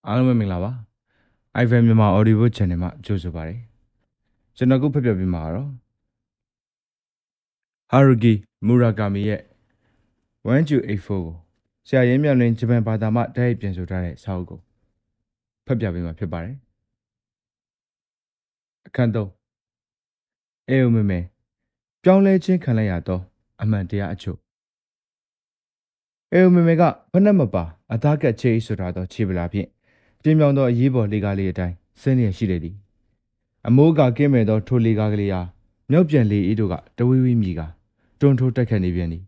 အားလုံးပဲမင်္ဂလာပါ iFM မြန်မာ Audio Channel မှာကြိုဆိုပါရစေကျွန်တော်ခုဖတ်ပြပေးမှာကတော့ Haruki Murakami ရဲ့1284ကိုဆရာရင်းမြတ်လင်းဂျပန်ဘာသာမှတိုက်ရိုက်ပြန်ဆိုထားတဲ့စာအုပ်ကိုဖတ်ပြပေးမှာဖြစ်ပါတယ်အခန်း3အေယုမေမေပြောင်းလဲခြင်းခံလိုက်ရသောအမှန်တရားအချို့အေယုမေမေကဖနှက်မပါအသားကက်ချေးဆိုထားသောခြေပလာဖြင့်ပြင်းပြောင်းသောအရေးပေါ်လေကားလေးအတိုင်းဆင်းရရှိလေသည်အမိုးကကင်းမဲ့သောထိုလေကားကလေးအားမြောက်ပြန်လေအေးတို့ကတဝီဝီမြည်ကတွန်းထိုးတက်ခတ်နေပြန်သည်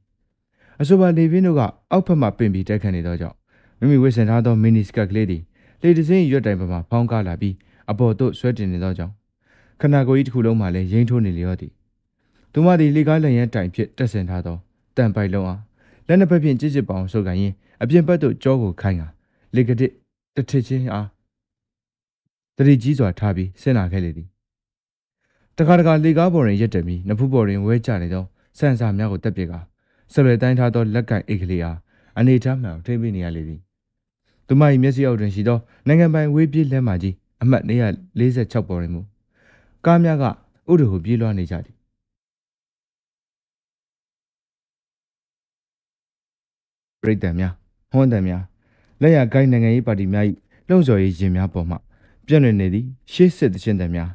အဆိုပါလေပြင်းတို့ကအောက်ဖက်မှပင်ပြီးတက်ခတ်နေသောကြောင့်မိမိဝစ်ဆင်ထားသောမီနီစကတ်ကလေးသည်လေတစင်းရွက်တိုင်ပေါ်မှဖောင်းကားလာပြီးအပေါ်သို့ဆွဲတင်နေသောကြောင့်ခန္ဓာကိုယ်ကြီးတစ်ခုလုံးမှလည်းရိမ့်ထိုးနေလျောသည်သူမသည်လေကားလျင်တိုင်ဖြင့်တက်ဆင်ထားသောတန်ပိုက်လုံးအားလက်နှစ်ဖက်ဖြင့်ကြစ်ကြစ်ပေါအောင်ဆုပ်ကန်ရင်းအပြင်ဘက်သို့ကြောကိုခိုင်းကလေကတစ်တထစ်ချင်းအားတတိကြီးစွာထားပြီးဆင်းလာခဲ့လေသည်တခါတခါလေကားပေါ်တွင်ရက်တက်ပြီးနဖူးပေါ်တွင်ဝဲကျနေသောဆန်စာများကိုတက်ပြစ်ကဆက်လွယ်တိုင်းထားသောလက်ကင်အိတ်ကလေးအားအနေထားမှန်ထိမ့်ပေးနေရလေသည်သူမ၏မျက်စိအောက်တွင်ရှိသောနိုင်ငံပိုင်ဝေးပြေးလမ်းမကြီးအမှတ်446ပေါ်တွင်မူကားများကဥဒဟုပြေးလွှားနေကြသည်ပြည်တံများဟွန်းတံများလက်ရကိုင်းနိုင်ငံရေးပါတီများ၏လှုံ့ဆော်ရေးရင်များပေါ်မှပြန့်လွင့်နေသည့်ရှေးစစ်သချင်းတံများ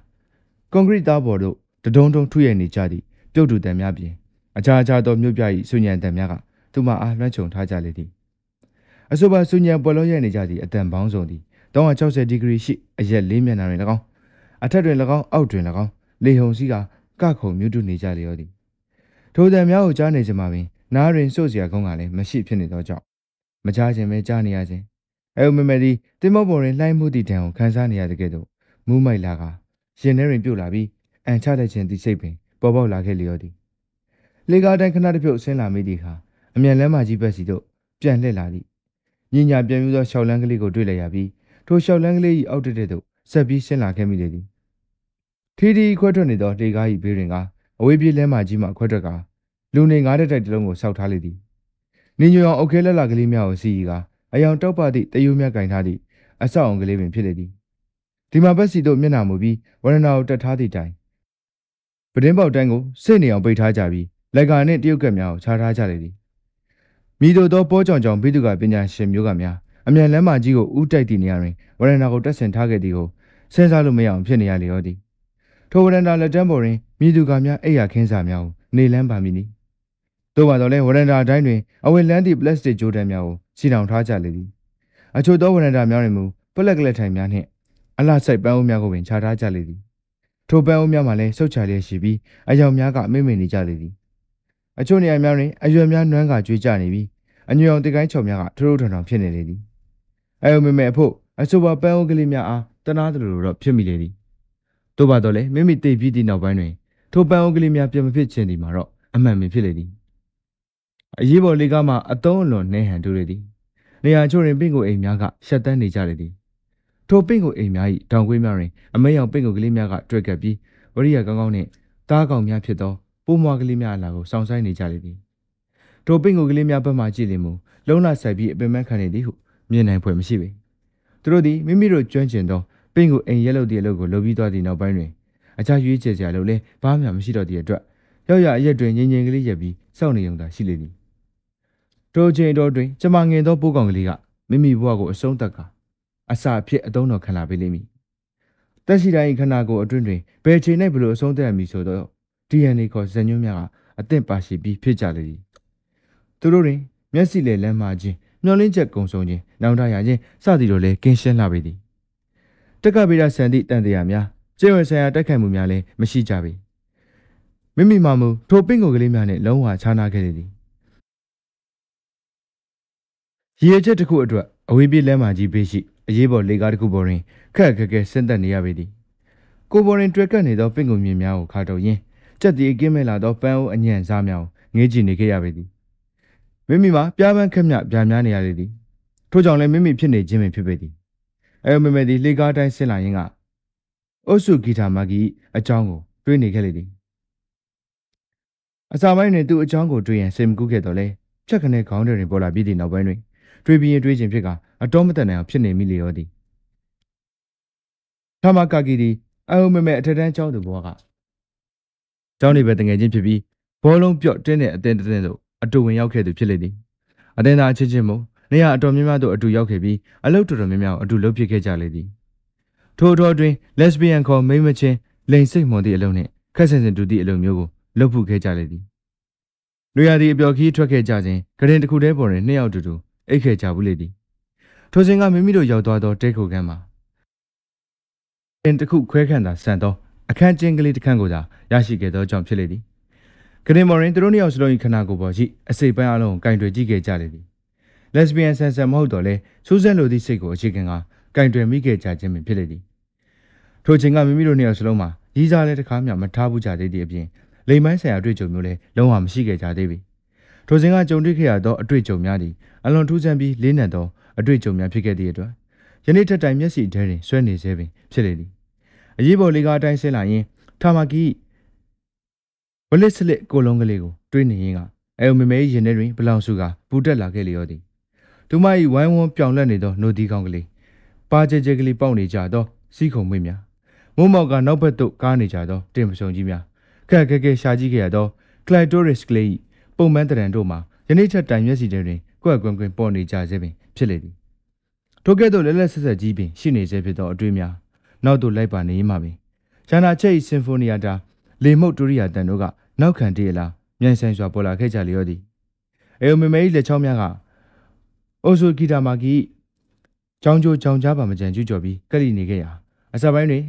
ကွန်ကရစ်သားပေါ်သို့တဒုံဒုံထုရိုက်နေကြသည့်ပြုတ်တူတံများပြင်အခြားသောမြို့ပြ၏ဆူညံတံများကသူမအားလွှမ်းခြုံထားကြလေသည်အဆိုပါဆူညံပေါ်လုံးရိုက်နေကြသည့်အတန်ပေါင်းစုံသည်360ဒီဂရီရှိအရက်လေးမျက်နှာတွင်၎င်းအထက်တွင်၎င်းအောက်တွင်၎င်းလေဟုန်စီးကကခုံမြူးတူနေကြလျောသည်ထိုတံများကိုကြားနေခြင်းမှာပင်နားတွင်စိုးစရာကောင်းကလည်းမရှိဖြစ်နေသောကြောင့်မကြားခြင်းပဲကြားနေရခြင်းအဲမမေဒီတင်မောပေါ်တွင်လှိုင်းမှုသည့်တံကိုခန်းစားနေရတဲ့ကဲ့သို့မူးမိုက်လာကရင်ထဲတွင်ပြုတ်လာပြီးအန်ချလိုက်ခြင်းသည့်စိတ်ပင်ပေါ်ပေါက်လာခဲ့လျောသည်လေကားတိုင်းခဏတစ်ပြုတ်ဆင်းလာမိသည့်အခါအမြန်လမ်းမကြီးဘက်စီသို့ပြန်လှည့်လာသည့်ညညာပြန်ပြီးသောရှောက်လန်းကလေးကိုတွေ့လိုက်ရပြီးထိုရှောက်လန်းကလေး၏အောက်တက်သို့ဆက်ပြီးဆင်းလာခဲ့မိလေသည်ထီထီခွဲထွက်နေသောလေကား၏ဘေးတွင်ကအဝေးပြေးလမ်းမကြီးမှခွဲထွက်ကလူနေငါးတက်တိုက်တစ်လုံးကိုစောက်ထားလေသည်နင်းညွန်အောင်အုတ်ခဲလက်လာကလေးများကိုစီကအယောင်တောက်ပသည့်တယိုးများကင်ထားသည့်အဆောက်အုံကလေးပင်ဖြစ်လေသည်ဒီမှာဘက်စီတို့မျက်နှာမူပြီးဝရဏာကိုတက်ထားသည့်တိုင်ပဒင်းပေါက်တိုင်းကိုစိတ်နေအောင်ပိတ်ထားကြပြီးလက်ကာနှင့်တရုတ်ကက်များကိုခြားထားကြလေသည်မိတို့သောပေါ်ကြောင်ကြောင်ဘိတုကပညာရှင်မျိုးကများအမြန်လမ်းမကြီးကိုဥတိုက်သည့်နေရာတွင်ဝရဏာကိုတက်ဆင်ထားခဲ့သည်ကိုစဉ်းစားလို့မရအောင်ဖြစ်နေရလေရောသည်ထိုဝရဏာလက်တန်းပေါ်တွင်မိသူကများအိယာခင်းစာများကိုနေလန်းပါမိနီသို့ပါတော့လဲဝရဏာတိုင်းတွင်အဝယ်လန်းသည့်ပလတ်စတစ်ကြိုးတန်းများကိုစီတောင်ထားကြလေသည်အချို့သောဝရဏာများတွင်မူပလက်ကလက်ထိုင်များနှင့်အလှဆိုင်ပန်းအိုးများကိုပင်ခြားထားကြလေသည်ထိုပန်းအိုးများမှလည်းဆုတ်ချလျက်ရှိပြီးအယောင်များကမိမ့်မိန်နေကြလေသည်အချို့နေရာများတွင်အရွယ်များနွမ်းကကျွေးကြနေပြီးအညွန့်အောင်တကိုင်းချော်များကထိုးထိုးထောင်ထောင်ဖြစ်နေလေသည်အဲမေမေအဖို့အဆိုပါပန်းအိုးကလေးများအားတနာသလိုတော့ဖြစ်မိလေသည်သို့ပါတော့လဲမိမိသိပြီးသည့်နောက်ပိုင်းတွင်ထိုပန်းအိုးကလေးများပြန်မဖြစ်ခြင်းဒီမှာတော့အမှန်ပင်ဖြစ်လေသည်အရေးပေါ်လေကားမှအတုံးအလွန်နှဲဟန်တူလေသည်နေရာချို့တွင်ပင့်ကိုအိမ်များကရှက်တန်းနေကြလေသည်ထိုပင့်ကိုအိမ်များ၏တောင်ကွေးများတွင်အမဲရောင်ပင့်ကိုကလေးများကတွေ့ကပ်ပြီးဝရိယကောင်းကောင်းနှင့်တားကောင်များဖြစ်သောပိုးမွားကလေးများအလာကိုစောင့်ဆိုင်နေကြလေသည်ထိုပင့်ကိုကလေးများဘက်မှကြည့်လင်မူလုံးလာဆိုင်ပြီးအပင်ပန်းခံနေသည်ဟုမြင်နိုင်ဖွယ်မရှိပေသူတို့သည်မိမိတို့ကျွမ်းကျင်သောပင့်ကိုအိမ်ရက်လုပ်သည့်အလုပ်ကိုလုပ်ပြီးသွားသည့်နောက်ပိုင်းတွင်အခြားရွေးချယ်စရာလို့လဲဘာမှမရှိတော့သည့်အတွက်ရောက်ရအရက်တွင်ငြိမ်ငြိမ်ကလေးရက်ပြီးစောင့်နေုံသာရှိလေသည်ထိုချိန်တော်တွင်ကျမငင်သောပိုးကောင်ကလေးကမိမိဘဝကိုအဆုံးသတ်ကအစာအဖြစ်အသုံးတော်ခံလာပေးလိမ့်မည်တက်ရှိတိုင်းခန္ဓာကိုယ်အတွင်းတွင်ဘယ်ချိန်၌ဘလို့အဆုံးသတ်ရမည်ဆိုတော့ DNA ခေါ်ဇညွှန်းများကအသင့်ပါရှိပြီးဖြစ်ကြလေသည်သူတို့တွင်မျက်စိလေလမ်းမှခြင်းမျောလင်းချက်ကုံဆုံးခြင်းနောင်တရခြင်းစသည်တို့လည်းကင်းရှင်းလာပေသည်တက္ကဗေဒဆန်သည့်တန်တရားများကျေဝဆရာတိုက်ခိုက်မှုများလည်းမရှိကြပေမိမိမှမူထိုပင့်ကိုကလေးများနှင့်လုံးဝခြားနာခဲ့လေသည်ရည်ရွယ်ချက်တစ်ခုအတွက်အဝေးပြေးလမ်းမကြီးဘေးရှိအရေးပေါ်လေကားတစ်ခုပေါ်တွင်ခက်ခက်ခဲဆင်းသက်နေရပေသည်ကိုပေါ်တွင်တွေ့ကပ်နေသောပင့်ကိုမြင်များကိုခါထုတ်ရင်းကြက်တီအကင်းမဲ့လာသောပန်းအိုးအညံ့စားများကိုငေးကြည့်နေခဲ့ရပေသည်မိမိမှာပြားပန်းခက်မြပြားများနေရလေသည်ထို့ကြောင့်လည်းမိမိဖြစ်နေခြင်းပင်ဖြစ်ပေသည်အဲမေမေသည်လေကားတိုင်းဆင်းလာရင်းကအုတ်စုဂီတာမဂီအကြောင်းကိုတွေးနေခဲ့လေသည်အစာပိုင်းတွင်သူ့အကြောင်းကိုတွေးရန်စိတ်မကူးခဲ့တော့လဲဖြတ်ခနဲခေါင်းထဲတွင်ပေါ်လာပြီးသည့်နောက်ပိုင်းတွင်တွေးပြီးရင်တွေးခြင်းဖြစ်ကအတော်မတန်နိုင်အောင်ဖြစ်နေမိလေရောသည် ထာမာကာကီဒီအယုံမဲမဲအထက်တန်းကျောင်းသူဘွားကကျောင်းနေပဲတငယ်ချင်းဖြစ်ပြီးဘောလုံးပြော့တင်းတဲ့အတင်းတင်းတို့အတူဝင်ရောက်ခဲ့သူဖြစ်လေသည်အတင်းသားအချင်းချင်းမို့နေရာအတော်များများတို့အတူရောက်ခဲ့ပြီးအလုပ်တော်တော်များများအတူလုပ်ဖြစ်ခဲ့ကြလေသည်ထို့အတွင်း lesbian ခေါ်မိန်းမချင်းလိန်စိတ်မွန်သည့်အလုပ်နှင့်ခက်ဆင်ဆင်တူသည့်အလုပ်မျိုးကိုလုပ်ဖို့ခဲ့ကြလေသည်လူရသည်အပျော်ခီးထွက်ခဲ့ကြခြင်းကရင်တစ်ခုတည်းပေါ်တွင်နှစ်ယောက်တူအိတ်ခဲ့ကြဘူးလေသည်ထိုစဉ်ကမိမိတို့ရောက်သွားသောတဲခုခန်းမှာတင်တစ်ခုခွဲခန့်သာဆန်သောအခန်းကျင်းကလေးတစ်ခန်းကိုသာရရှိခဲ့သောကြောင့်ဖြစ်လေသည်ကရင်မော်ရင်သူတို့နှစ်ယောက်စလုံး၏ခန္ဓာကိုယ်ပေါ်ရှိအစိပ်ပိုင်းအလုံးကိုကင်တွယ်ကြည့်ခဲ့ကြလေသည်လက်စဘီယန်ဆန်ဆန်မဟုတ်တော့လဲစူးစမ်းလိုသည့်စိတ်ကိုအခြေခံကကင်တွယ်မိခဲ့ကြခြင်းပင်ဖြစ်လေသည်ထိုချိန်ကမိမိတို့နှစ်ယောက်စလုံးမှာရီးစားလဲတစ်ခါမှမထားဘူးကြသေးသည့်အပြင်လိမ်မိုင်းဆိုင်ရာအတွေ့အကြုံမျိုးလဲလုံးဝမရှိခဲ့ကြသေးပြီထိုစဉ်ကကြုံတွေ့ခဲ့ရသောအတွေ့အကြုံများသည်အလွန်ထူးဆန်းပြီးလေးနက်သောအတွေ့အကြုံများဖြစ်ခဲ့သည့်အတွက်ယနေ့ထက်တိုင်မျက်စိထဲတွင်ဆွဲနေစေပင်ဖြစ်လေသည်အရေးပေါ်လေကားအတိုင်းဆင်းလာရင်ထာမာကီဝလစ်စလစ်ကိုလုံးကလေးကိုတွေးနေရင်ကအယုံမမဲရင်ထဲတွင်ဘလောင်စုကပူတက်လာခဲ့လျောသည်သူမ၏ဝိုင်းဝန်းပြောင်လက်နေသောနိုဒီကောင်းကလေးပါကျဲကျဲကလေးပေါက်နေကြသောစီးခုံမွေးများမိုးမောက်ကနောက်ဘက်သို့ကားနေကြသောတင်ပစုံကြီးများခက်ခဲခဲရှာကြည့်ခဲ့ရသောကလိုက်တိုရစ်ကလေးပုံမှန်တရံတို့မှာယနေ့ထက်တိုင်မျက်စိထဲတွင်ကွက်ကွင်းကွင်းပေါ်နေကြစေပင်ဖြစ်လေသည်ထိုကဲ့သို့လက်လက်ဆက်ဆက်ကြီးပင်ရှိနေစေဖြစ်သောအတွေ့များနောက်သို့လိုက်ပါနေမှပင်ဂျာနာချက်၏စင်ဖိုနီယာတာလေမုတ်တူရီယာတန်တို့ကနောက်ခံတည်းလားမြိုင်ဆိုင်စွာပေါ်လာခဲ့ကြလျောသည်အေယိုမေမေ၏လက်ချောင်းများကအိုဆိုဂီတာမာကီကြောင်ကြိုကြောင်ကြားပါမကြံကျူးကျော်ပြီးကက်လီနေခဲ့ရာအစပိုင်းတွင်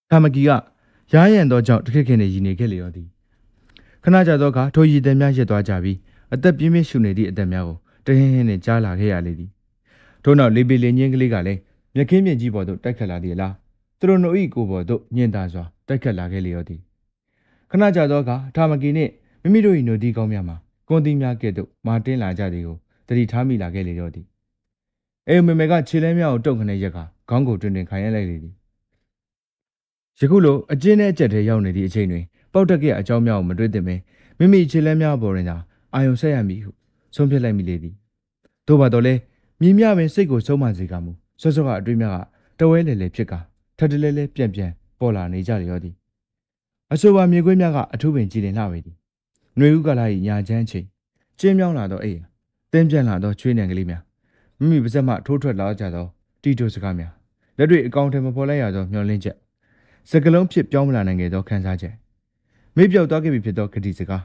ထာမကီကရားရံသောကြောင့်တခက်ခဲနေရည်နေခဲ့လျောသည်ခဏကြာသောအခါထိုရည်သည်များရက်သွားကြပြီးအသက်ပြင်းပြင်းရှူနေသည့်အသက်များကိုတဟင်းဟင်းနှင့်ကြားလာခဲ့ရလေသည်ထို့နောက်လေပီလင်းချင်းကလေးကလည်းမြက်ခင်းမြင့်ကြီးပေါ်သို့တိုက်ခတ်လာသည်လားသူတို့တို့၏ကိုယ်ပေါ်သို့ညင်သာစွာတိုက်ခတ်လာခဲ့လျောသည်ခဏကြာသောအခါထာမကီနှင့်မိမိတို့၏နိုဒီကောင်းများမှာကွန်တီများကဲ့သို့မာတင်းလာကြသည်ကိုတတိထားမိလာခဲ့လျောသည်အေမေမေကခြေလဲများကိုတုံခနဲ့ရက်ကခေါင်းကိုတွင်တွင်ခိုင်ရလိုက်လေသည်ယခုလိုအကျဉ်းနဲ့အကျက်ထဲရောက်နေသည့်အချိန်တွင်ပေါက်တက်ခဲ့အကြောင်းများကိုမတွေ့သင့်ပင်မိမိခြေလဲများပေါ်တွင်သာအာယုံဆက်ရမည်ဟုဆုံးဖြတ်လိုက်မိလေသည်သို့ပါတော့လဲမြည်မြပင်စိတ်ကိုဆုံးမစေကမူစောစောကအတွေးများကတဝဲလေလေဖြစ်ကထပ်တလဲလဲပြန်ပြန်ပေါ်လာနေကြလျောသည်အဆိုပါမြေခွေးများကအထူးပင်ကြည်လင်လှပေသည်ຫນွေဦးကလာ၏ညာချမ်းချိန်ကျင်းမြောင်းလာသောအိမ်တင်းပြန့်လာသောချွေးနံကလေးများမိမိပါးစပ်မှထိုးထွက်လာကြသောတီတိုစကားများလက်တွေအကောင့်ထဲမပေါ်လိုက်ရသောမျောလင်းချက်စကလုံးဖြစ်ပြောင်းမလာနိုင်ခဲ့သောခန်းစားချက်မေ့ပြောက်သွားခဲ့ပြီဖြစ်သောခတိစကား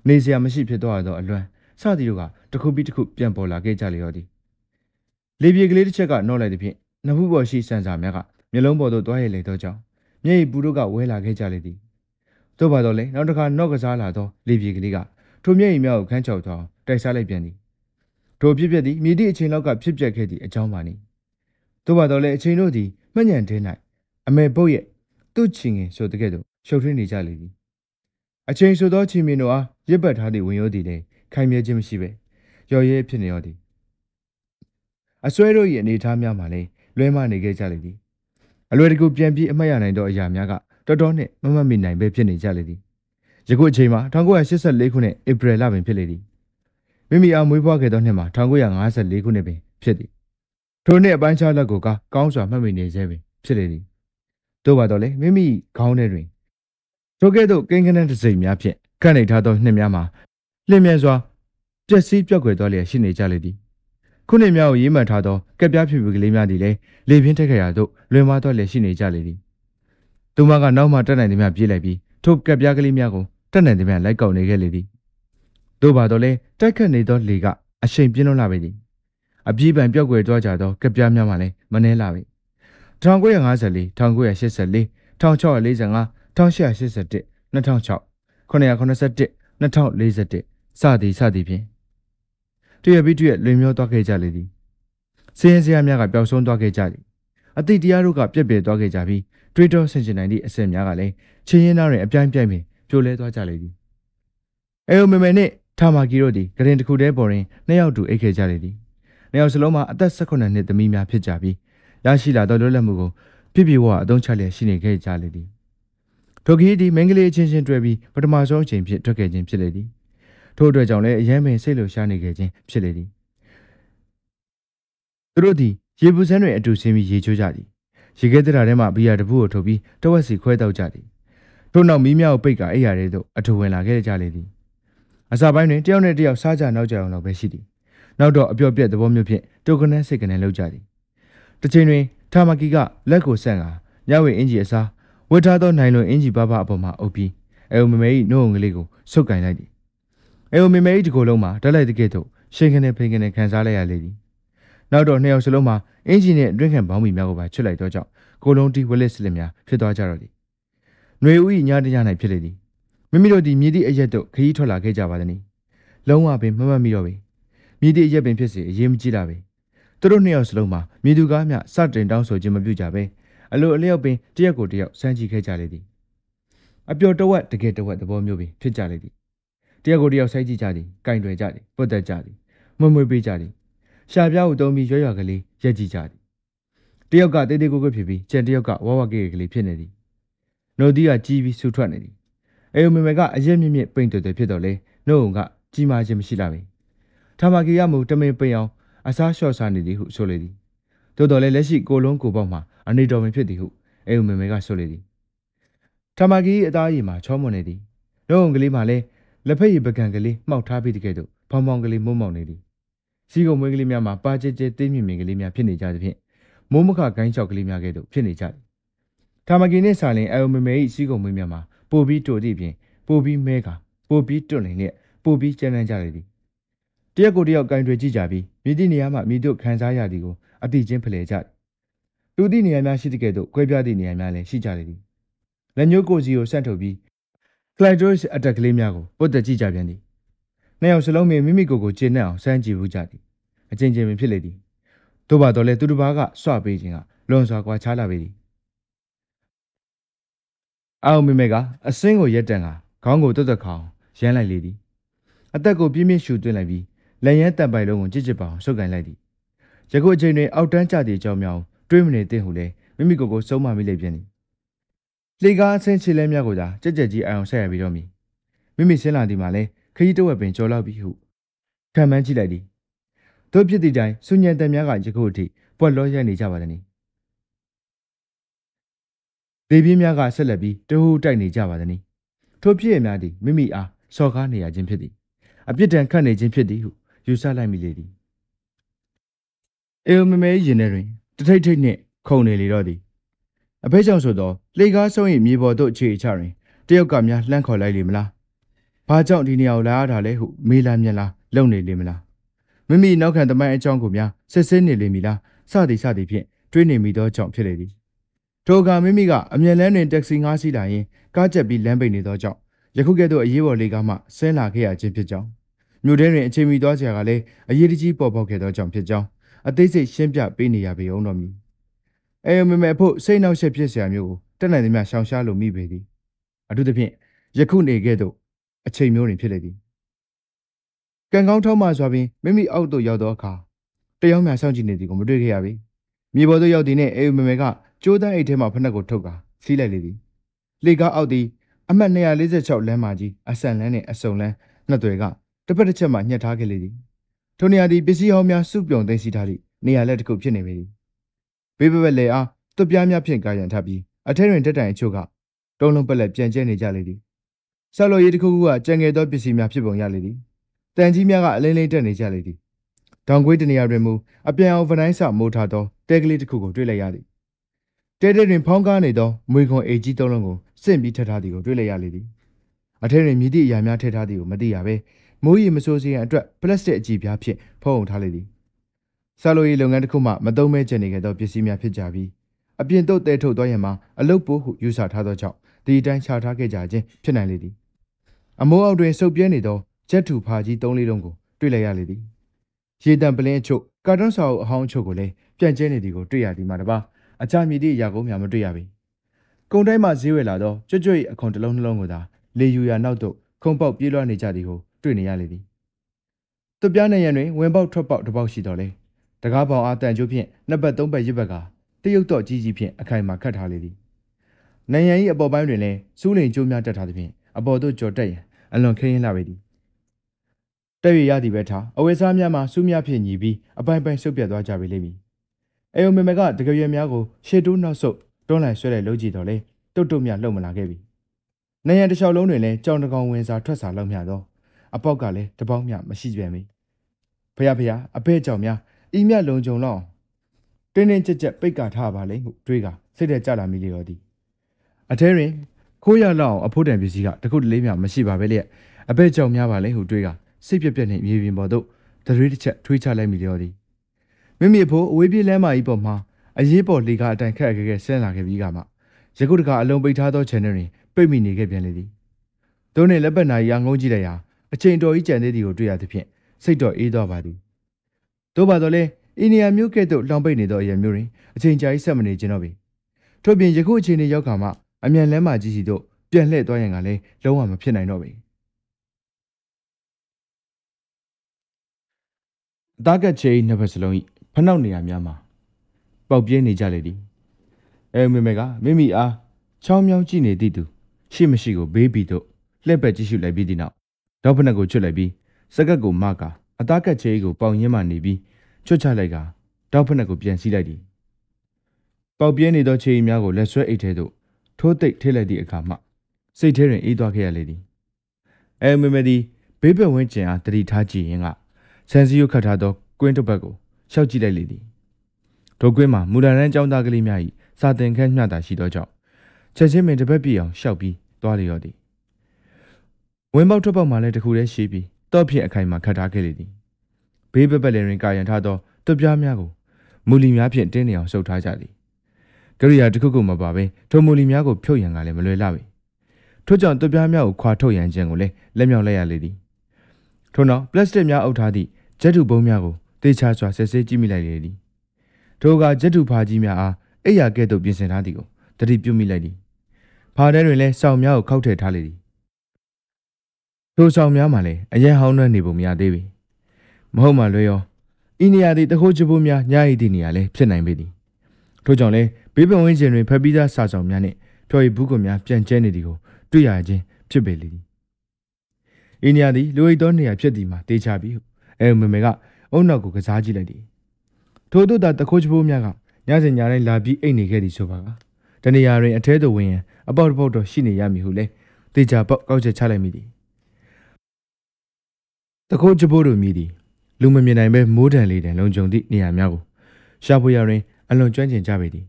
နေစရာမရှိဖြစ်သွားသောအလွမ်းစသည်တို့ကတစ်ခုပြီးတစ်ခုပြန်ပေါ်လာခဲ့ကြလျောသည်လေပြေကလေးတစ်ချက်ကနှော့လိုက်သည်ဖြင့်နဖူးပေါ်ရှိစံစာများကမျက်လုံးပေါ်သို့တွားရည်လေသောကြောင့်မျက်ရည်ပူတို့ကဝဲလာခဲ့ကြလေသည်သို့ပါတော့လေနောက်တစ်ခါနှော့ကစားလာသောလေပြေကလေးကထိုမျက်ရည်များကိုခန်းချောက်သွားတိုက်စားလိုက်ပြန်သည်ထိုဖြစ်ပျက်သည်မြေတိအချိန်လောက်ကဖြစ်ပျက်ခဲ့သည့်အကြောင်းပါနေသို့ပါတော့လေအချိန်တို့သည်မှညံထဲ၌အမေပုတ်ရဲ့သူ့ချင်ငင်ဆိုတဲ့ကဲ့သို့ရှုပ်ထွေးနေကြလေသည်အချိန်ဆိုသောချီမင်းတို့အားရစ်ပတ်ထားသည့်ဝင်ရိုးသည်လည်းခိုင်မြဲခြင်းမရှိပဲရော်ရဲဖြစ်နေရောသည်အစွဲတို့၏အနေအထားများမှလည်းလွဲမနေခဲ့ကြလေသည်အလွယ်တကူပြန်ပြီးအမှတ်ရနိုင်သောအရာများကတော်တော်နှင့်မမတ်မိနိုင်ပဲဖြစ်နေကြလေသည်ယခုအချိန်မှာ1984ခုနှစ်ဧပြီလပင်ဖြစ်လေသည်မိမိအားမွေးဖွားခဲ့သောနှစ်မှာ1954ခုနှစ်ပင်ဖြစ်သည်ထိုနှစ်အပိုင်းခြားလက်ကိုကောင်းစွာမှတ်မိနေစေပင်ဖြစ်လေသည်သို့ပါတော့လေမိမိခေါင်းထဲတွင်ထိုကဲ့သို့ကိန်းကနန်းတစ်စိမ်များဖြင့်ခန့်နေထားသောနှစ်များမှာလျင်မြန်စွာပျက်စီးပြောက်ကွယ်သွားလျက်ရှိနေကြလေသည်ခုနှစ်များကိုရေးမှတ်ထားသောကက်ပြားဖြူဖြူကလေးများသည်လည်းလေပြင်းထက်ခရာသို့လွင်မသွားလျက်ရှိနေကြလေသည်သူမကနောက်မှတက်နိုင်သည်များပြေးလိုက်ပြီးထိုကက်ပြားကလေးများကိုတက်နိုင်သည်များလိုက်ကောက်နေခဲ့လေသည်သို့ပါတော့လေတိုက်ခတ်နေသောလေကအရှိန်ပြင်းလွန်းလာပေသည်အပြေးပံပြောက်ကွယ်သွားကြသောကက်ပြားများမှလည်းမနှဲလာပေ1954 1984 1645 1881 2006 981 2041စသည်ဖြင့်တရပြီးတရလွင်မျောသွားခဲ့ကြလေသည်စင်းရဲစရာများကပျောက်ဆုံးသွားခဲ့ကြသည်အတိတရားတို့ကပြက်ပြဲသွားခဲ့ကြပြီးတွေးတောဆင်ခြင်နိုင်သည့်အစင်များကလည်းချင်းရင်သားတွင်အပြိုင်ပြိုင်ပင်ပြိုလဲသွားကြလေသည်အေယိုမေမေနှင့်ထာမာကီတို့သည်ဂရင်တစ်ခုတည်းပေါ်တွင်နှစ်ယောက်တူအိတ်ခဲ့ကြလေသည်နှစ်ယောက်စလုံးမှာအသက်18နှစ်သမီးများဖြစ်ကြပြီးရရှိလာသောလွတ်လပ်မှုကိုပြည့်ပြည့်ဝဝအသုံးချလျက်ရှိနေခဲ့ကြလေသည်ထိုခီးသည်မင်းကလေးချင်းချင်းတွဲပြီးပထမဆုံးအချိန်ဖြင့်ထွက်ခဲ့ခြင်းဖြစ်လေသည်ထို့အတွက်ကြောင့်လည်းအယမ်းပင်စိတ်လှုပ်ရှားနေခဲ့ခြင်းဖြစ်လေသည်သူတို့သည်ရေပူစမ်းတွင်အတူဆင်းပြီးရေချိုးကြသည် ရေခဲတရာထဲမှာဘီယာတပူကိုထုတ်ပြီးတဝက်စီခွဲတောက်ကြသည်ထို့နောက်မီးများကိုပိတ်ကအိယာတဲ့သို့အထူဝင်လာခဲ့ကြလေသည်အစာပိုင်းတွင်တယောက်နဲ့တယောက်စားကြနောက်ကြအောင်တော့ပဲရှိသည်နောက်တော့အပျော်ပြက်သဘောမျိုးဖြင့်တုတ်ကနန်းစိတ်ကနန်းလောက်ကြသည်တစ်ချိန်တွင်ထာမကီကလက်ကိုဆန့်ကာညဝေအင်ကြီးအစားဝတ်ထားသောနိုင်လွန်အင်ကြီးပါပါအပေါ်မှာအုပ်ပြီးအဲမမေ၏နှုတ်ုံကလေးကိုဆုပ်ကင်လိုက်သည်အဲမမေ၏ဒီကိုယ်လုံးမှာတက်လိုက်တဲ့ကဲ့သို့ရှင်ကနေဖိန်ကနေခံစားလိုက်ရလေသည်နောက်တော့နှစ်ယောက်စလုံးမှာအင်ဂျင်နှင့်အတွင်းခံပေါင်းမီများကိုပါချွတ်လိုက်သောကြောင့်ကိုလုံးတီဝလက်စလစ်များဖြစ်သွားကြတော့သည်ຫນွေဦး၏ညတည၌ဖြစ်လေသည်မိမိတို့သည်မြည်သည့်အရက်တို့ခရီးထွက်လာခဲ့ကြပါသည်။လုံးဝပင်မမှတ်မိတော့ပေ။မြည်သည့်အရက်ပင်ဖြစ်စေအရေးမကြီးလာပေ။သူတို့နှစ်ယောက်စလုံးမှာမြည်သူကားမျှစတင်တောင်းဆိုခြင်းမပြုကြပဲ။အလိုအလျောက်ပင်တရက်ကိုတယောက်စမ်းကြည့်ခဲ့ကြလေသည်။အပျော်တဝက်တကယ်တဝက်သဘောမျိုးပင်ဖြစ်ကြလေသည်။တရက်ကိုတယောက်ဆိုင်ကြည့်ကြသည်၊ကင်တွယ်ကြသည်၊ပုတ်တက်ကြသည်၊မွေပေးကြသည်။ရှာပြားကိုတုံးပြီးရွကလေးရက်ကြည့်ကြသည်။တယောက်ကတေးသေးကိုကိုဖြစ်ပြီးကျန်တယောက်ကဝဝကေကလေးဖြစ်နေသည်။နှုတ်သီးကကြီးပြီးဆူထွက်နေသည်။အေယုမေမေကအရက်မြင့်မြင့်ပိန်တွယ်တွယ်ဖြစ်တော့လေနှုတ်ုံကကြီးမားခြင်းမရှိလာပေ။ထာမကီရမူတမင်ပိန်အောင်အစားလျှော့စားနေသည်ဟုဆိုလေသည်။သို့တော်လည်းလက်ရှိကိုလုံးကိုပေါက်မှာအနေတော်ပင်ဖြစ်သည်ဟုအေယုမေမေကဆိုလေသည်။ထာမကီအသားရည်မှာချောမွန်နေသည်။နှုတ်ုံကလေးမှာလည်းလက်ဖက်ရည်ပကံကလေးမှောက်ထားပြီးတကယ်တော့ဖောင်ဖောင်ကလေးမုံမောင်နေသည်။စီကုံမွေးကလေးများမှာပါကျဲကျဲသေးမြင့်မြင့်ကလေးများဖြစ်နေကြသဖြင့်မိုးမခဂိုင်းချောက်ကလေးများကဲ့သို့ဖြစ်နေကြသည်။ထာမကီနှင့်စာလင်အေယုမေမေ၏စီကုံမွေးများမှာပိုပြီးတိုသည့်ဖြင့်ပိုပြီးမဲကာပိုပြီးတွန့်နေလျက်ပိုပြီးကျန်းကျန်းကြလေသည်တရက်ကိုတယောက်ကင်တွေကြည့်ကြပြီးမြည်သည့်နေရာမှမြည်တို့ခံစားရသည်ကိုအတိချင်းဖလှယ်ကြသည်တူသည့်နေရာများရှိတဲ့ကဲ့သို့ကွဲပြားသည့်နေရာများလည်းရှိကြလေသည်လက်ညှိုးကိုစီကိုဆန့်ထုတ်ပြီးကလိုက်ဒရိုစ်အတက်ကလေးများကိုပုတ်တက်ကြည့်ကြပြန်သည်နှစ်ယောက်စလုံးမိမိကိုယ်ကိုကျေနပ်အောင်စမ်းကြည့်ဘူးကြသည်အချင်းချင်းပင်ဖြစ်လေသည်သို့ပါတော့လေသူတစ်ပါးကစွပေးခြင်းကလွန်စွာကွာခြားလာပေသည်အောင်မိမေကအစင်းကိုရက်တန်ကခေါင်းကိုတွတ်တွတ်ခေါင်းရမ်းလိုက်လေသည်အသက်ကိုပြင်းပြင်းရှူသွင်းလိုက်ပြီးလက်ရမ်းတန်ပိုင်လုံးကိုကြစ်ကြစ်ပအောင်ဆုပ်ကင်လိုက်သည်ယခုအချိန်တွင်အောက်တန်းကျသည့်အကြောင်းများတွေးမနေသင့်ဟုလည်းမိမိကိုယ်ကိုစုံမမိလိုက်ပြန်သည်လှေကားအဆင်းခြေလဲများကိုသာကြက်ကြက်ကြီးအောင်ဆက်ရပြီးတော့မိမိဆင်းလာသည်မှာလည်းခရီးတဝက်ပင်ကြော်လောက်ပြီဟုခံမှန်းကြည့်လိုက်သည်တို့ဖြစ်သည့်တိုင်ဆုညံတန်များကယခုအထိပွက်လောရက်နေကြပါသည်ဒေပြင်းများကဆက်လက်ပြီးတဟူးတိုက်နေကြပါသည်ထိုဖြစ်ရများသည်မိမိအားစော်ကားနေရခြင်းဖြစ်သည်အပြစ်ဒဏ်ခတ်နေခြင်းဖြစ်သည်ဟုယူဆလိုက်မိလေသည်အေယုမမဲရင်ထဲတွင်တထိတ်ထိတ်နှင့်ခုန်နေလေတော့သည်အဖေကြောင့်ဆိုသောလှေကားဆုံး၏မြေပေါ်သို့ခြေချတွင်တယောက်ကများလှမ်းခေါ်လိုက်လေမလားဘာကြောင့်ဒီနေရာကိုလာရတာလဲဟုမေးလာမြင်လားလုံနေလေမလားမိမိနောက်ခံသမိုင်းအကြောင်းကိုများစစ်စစ်နေလေမည်လားစသည်ဖြင့်တွေးနေမိသောကြောင့်ဖြစ်လေသည်ထိုအခါမိမိကအမြဲလန်းတွင်တက္ကစီငှားစီးလာရင်ကားကျက်ပြီးလမ်းပိတ်နေသောကြောင့်ယခုကဲ့သို့အရေးပေါ်လေကားမှဆင်းလာခဲ့ရခြင်းဖြစ်ကြောင်းမြို့ထဲတွင်အချိန်မီသွားစရာကလည်းအရေးတကြီးပေါ်ပေါက်ခဲ့သောကြောင့်ဖြစ်ကြောင်းအသေးစိတ်ရှင်းပြပေးနေရပေအောင်တော်မူအေယုမေမေဖို့စိတ်နှောက်ယှက်ဖြစ်စရာမျိုးကိုတက်နိုင်သမျှရှောင်ရှားလိုမိပေသည်အထူးသဖြင့်ယခုနေကဲ့သို့အချိန်မျိုးတွင်ဖြစ်လေသည်ကံကောင်းထောက်မှစွာပင်မိမိအောက်သို့ရောက်သောအခါတယောက်မျှစောင့်ကြည့်နေသည်ကိုမတွေ့ခဲ့ရပေမြေပေါ်သို့ရောက်သည်နှင့်အေယုမေမေကကျိုးတန်းအိတ်ထဲမှဖနက်ကိုထုတ်ကာစီးလိုက်လေသည်လေကားအောက်သည်အမှတ်246လမ်းမကြီးအဆန်လန်းနှင့်အစုံလန်းနှစ်သွယ်ကတစ်ဖက်တစ်ချက်မှညှက်ထားခဲ့လေသည်ထိုနေရာသည်ပစ္စည်းဟောင်းများစုပြုံသိမ်းဆည်းထားသည့်နေရာလက်တစ်ခုဖြစ်နေပေသည်ဘေးဘက်လေအားသွပ်ပြားများဖြင့်ကာရံထားပြီးအထဲတွင်တက်တိုင်အချို့ကတုံးလုံးပက်လက်ပြန်ကျဲနေကြလေသည်ဆောက်လုပ်ရေးတစ်ခုခုကကြံငယ်သောပစ္စည်းများဖြစ်ပုံရလေသည်တန်ကြီးများကအလင်းလေးတက်နေကြလေသည်တောင်ကွေးတနေရာတွင်မူအပြန်အောင်ဗနိုင်းဆမိုးထားသောတဲကလေးတစ်ခုကိုတွေ့လိုက်ရသည်တဲတွင်ဖောင်းကားနေသောမွေခွန်အေကြီးသုံးလုံးကိုစင့်ပြီးထပ်ထားသည်ကိုတွေ့လိုက်ရလေသည်အထဲတွင်မြည်သည့်အရာများထည့်ထားသည်ကိုမသိရဘဲမိုးရီမစိုးစေရန်အတွက်ပလတ်စတစ်အကြည့်ပြားဖြင့်ဖုံးအောင်ထားလေသည်ဆောက်လုပ်ရေးလုပ်ငန်းတစ်ခုမှမသုံးမဲကျန်နေခဲ့သောပစ္စည်းများဖြစ်ကြပြီးအပြင်သို့တဲထုတ်သွားရန်မှာအလုတ်ပိုးဟုယူဆထားသောကြောင့်ဒီအတိုင်းချထားခဲ့ကြခြင်းဖြစ်နိုင်လေသည်အမိုးအောက်တွင်စုပ်ပြဲနေသောဂျက်ထူဖာကြီး3-4လုံးကိုတွေ့လိုက်ရလေသည်ရေတံပလင်းအချို့ကာတွန်းစာအုပ်အဟောင်းအချို့ကိုလည်းပြန့်ကျဲနေသည်ကိုတွေ့ရသည်မှာတပါအခြားမြည်သည့်အရာကိုများမတွေ့ရပေကုန်းတိုင်းမှဈေးဝယ်လာသောကြွကြွအခွန်တစ်လုံးနှလုံးကိုသာလေယူရာနောက်သို့ခုံပေါက်ပြေးလွှားနေကြသည်ကိုတွေ့နေရလေသည်သူပြားနေရန်တွင်ဝင်ပေါက်ထွက်ပေါက်တစ်ပေါက်ရှိတော်လဲတကားပေါင်အားတန်ကျိုးဖြင့်နှစ်ပတ်သုံးပတ်ရစ်ပတ်ကတရုတ်တော့ကြီးဖြင့်အခိုင်မာခတ်ထားလေသည်နိုင်ရန်၏အပေါ်ပိုင်းတွင်လည်းစူးလိန်ကျိုးများတက်ထားသဖြင့်အပေါ်သို့ကြော်တက်ရန်အလွန်ခင်းလာပေသည်တက်ရရသည်ပဲထားအဝယ်စားများမှစူးများဖြင့်ညီပြီးအပိုင်းပိုင်းဆုပ်ပြတ်သွားကြပေလိမ့်မည် အေယုံမေမေကတကယ်ရွယ်များကိုရှေ့တိုးနောက်ဆုတ်တွန်းလှန်ဆွဲတဲ့လုံးကြည့်တော့လေတုတ်တုတ်မြလှုပ်မလာခဲ့ပြီနေရန်တစ်လျှောက်လုံးတွင်လည်းကြောင်တကောင်ဝင်စာထွက်စာလောက်မြတော့အပေါက်ကလည်းတပေါက်မြမရှိပြန်ပြီဖះအဖေကြောင်များဤမြလုံကြုံလောက်တင်းတင်းကြက်ကြက်ပိတ်ကာထားပါလေဟုတွေးကစိတ်ထဲကြလာမိလေတော့သည်အထဲတွင်ခိုးရလောက်အဖိုးတန်ပစ္စည်းကတခုတလေးမြမရှိပါပဲလျက်အဖေကြောင်များပါလေဟုတွေးကစိတ်ပြက်နှင့်မြေပြင်ပေါ်သို့တရွေးတစ်ချက်ထွေးချလိုက်မိလေတော့သည်မိမိအဖိုးအဝေးပြေးလမ်းမကြီးပေါ်မှာအရေးပေါ်လေကားအတိုင်ခက်ခဲဆင်းလာခဲ့ပြီးကမှယခုတကအလုံးပိတ်ထားသော channel တွင်ပိတ်မိနေခဲ့ပြန်လေသည်သို့နှင့်လက်ပတ်နာရီအငုံးကြည့်လိုက်ရာအချိန်တော်ကြီးကြံသေးသည်ကိုတွေ့ရသဖြင့်စိတ်တော်အေးသွားပါသည်သို့ပါတော့လေအိန္ဒိယမျိုးကဲ့သို့လောင်ပိတ်နေသောအရာမျိုးတွင်အချိန်ကြာကြီးဆက်မနေခြင်းတော့ပြီထို့ပြင်ယခုအချိန်တွင်ရောက်ခါမှအမြန်လမ်းမကြီးစီတို့ပြန်လှည့်သွားရင်ကလည်းလုံးဝမဖြစ်နိုင်တော့ပေအသားကက်ချေနှစ်ဖက်စလုံး၏ဖနှောက်နေရများမှာပေါက်ပြင်းနေကြလေသည်အဲမေမေကမိမိအားချောင်းမြောင်းကြည့်နေသည့်သူရှိမရှိကိုဘေးပြီးတော့လှည့်ပတ်ကြည့်ရှုလိုက်ပြီးသည့်နောက်တောက်ဖက်နှက်ကိုချွတ်လိုက်ပြီးစကတ်ကိုမကအသားကက်ချေကိုပေါင်ရင်းမှနေပြီးချွတ်ချလိုက်ကတောက်ဖက်နှက်ကိုပြန်စီးလိုက်သည်ပေါက်ပြင်းနေသောခြေများကိုလက်ဆွဲအိတ်ထဲသို့ထိုးသိပ်ထိလိုက်သည့်အခါမှစိတ်ထဲတွင်အေးသွားခဲ့ရလေသည်အဲမေမေသည်ဘေးဘက်ဝန်းကျင်အားတတိထားကြည့်ရင်ကဆန်စီယိုခတ်ထားသောကွင်းတစ်ပတ်ကိုရှောက်ကြည့်လိုက်လေသည်ထိုကွင်းမှာမူလရန်ကျောင်းသားကလေးများ၏စာသင်ခန်းမျှတာရှိသောကြောင့်ချက်ချင်းပင်တစ်ပတ်ပြည့်အောင်ရှောက်ပြီးသွားလျော်သည်ဝင်းပေါက်ထွက်ပေါက်မှလည်းတခုတည်းရှိပြီးတော့ဖြင့်အခိုင်မှာခတ်ထားခဲ့လေသည်ဘေးဘက်ပတ်လည်တွင်ကာရန်ထားသောတွပြားများကိုမူလီများဖြင့်တင်းနေအောင်ဆုပ်ထားကြသည်ကရိယာတစ်ခုခုမပါဘဲထိုမူလီများကိုဖြုတ်ရန်ကလည်းမလွယ်လှပေထို့ကြောင့်တွပြားများကိုခွာထုတ်ရန်ခြင်းကိုလည်းလက်မြောက်လိုက်ရလေသည်ထို့နောက်ပလတ်စတစ်များအုပ်ထားသည့်ဂျက်တူပုံးများကိုတေချာစွာဆက်စစ်ကြည့်မိလိုက်လေသည်ထိုကဂျက်တူဖာကြီးများအားအိယာကဲ့သို့ပြင်ဆင်ထားသည်ကိုတတိပြုမိလိုက်သည်ဖာထဲတွင်လည်းစောင်များကိုခောက်ထည့်ထားလေသည်ထိုစောင်များမှလည်းအရန်ဟောင်းနှွမ်းနေပုံမရသေးပေမဟုတ်မှလွယ်ရောဤနေရာသည်တခိုးချပိုးများညရည်သည့်နေရာလည်းဖြစ်နိုင်ပေသည်ထို့ကြောင့်လည်းဘေးပင်ဝင်းကျင်တွင်ဖက်ပြီးသားစာဆောင်များနှင့်ဖျော်ရည်ဘူးကွန်များပြန်ကျဲနေသည်ကိုတွေ့ရခြင်းဖြစ်ပေလေသည်ဤနေရာသည်လူအိတ်သောနေရာဖြစ်သည်မှာတေချပြီဟုအဲမေမေကအုံနောက်ကိုကစားကြည့်လိုက်သည်ထို့သို့သာတခိုးချပိုးများကညစဉ်ညတိုင်းလာပြီးအိတ်နေခဲ့သည်ဆိုပါကတနေရာတွင်အထဲသို့ဝင်ရန်အပေါက်တစ်ပေါက်တော့ရှိနေရမည်ဟုလည်းတေချာပေါက်ကောက်ချက်ချလိုက်မိသည်တခိုးချပိုးတို့မြည်သည်လူမမြင်နိုင်ပဲမိုးတံလေးတံလုံခြုံသည့်နေရာများကိုရှာဖွေရတွင်အလွန်ကျွမ်းကျင်ကြပေသည်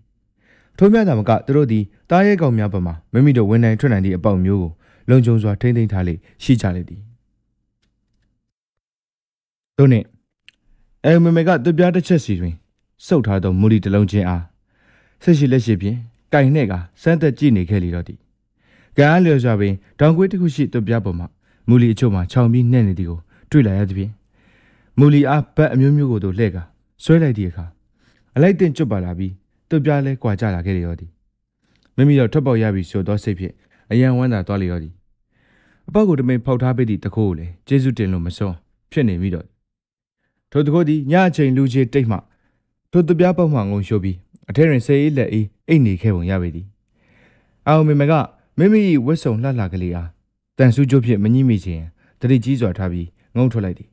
ထို့မြသာမကသူတို့သည်တားရဲကောင်များပေါ်မှာမိမိတို့ဝင်နိုင်ထွက်နိုင်သည့်အပေါက်မျိုးကိုလုံခြုံစွာထိမ့်သိမ်းထားလေရှိကြလေသည်သို့နှင့်အဲမေမေကသူပြားတစ်ချက်စီတွင်စုပ်ထားသောမူလီတစ်လုံးချင်းအားဆက်ရှိလက်ရှိဖြင့်ကင်နှဲ့ကစမ်းသက်ကြည့်နေခဲ့လေတော့သည်ကံအားလျော်စွာပင်တောင်ကွေးတစ်ခုရှိသူပြားပေါ်မှာမူလီအချို့မှာခြောင်ပြီးနှဲ့နေသည်ကိုတွေ့လာရသဖြင့်မူလီအားဘက်အမျိုးမျိုးကိုတို့လှဲ့ကဆွဲလိုက်သည့်အခါအလိုက်တင်ကျွတ်ပါလာပြီးသူပြားလဲကွာကြလာခဲ့လေတော့သည်မိမိတော့ထွက်ပေါက်ရပြီဆိုသောစိတ်ဖြင့်အယံဝမ်းသာသွားလေတော့သည်အပေါက်ကိုတမိန်ဖောက်ထားပေးသည့်တခိုးကိုလည်းကျေးဇူးတင်လို့မစွန်းဖြစ်နေမိတော့ထိုတခိုးသည်ညအချိန်လူကြီးတိတ်မှထိုသူပြားပေါက်မှငုံရှိုးပြီးအထဲတွင်ဆေးအေးလက်အေးအိတ်နေခဲ့ပုံရပေသည်အောင်မေမကမိမိ၏ဝတ်စုံလှလှကလေးအားတန်ဆူးကျိုးဖြင့်မငြိမိခြင်းတတိကြီးစွာထားပြီးငုံထွက်လိုက်သည်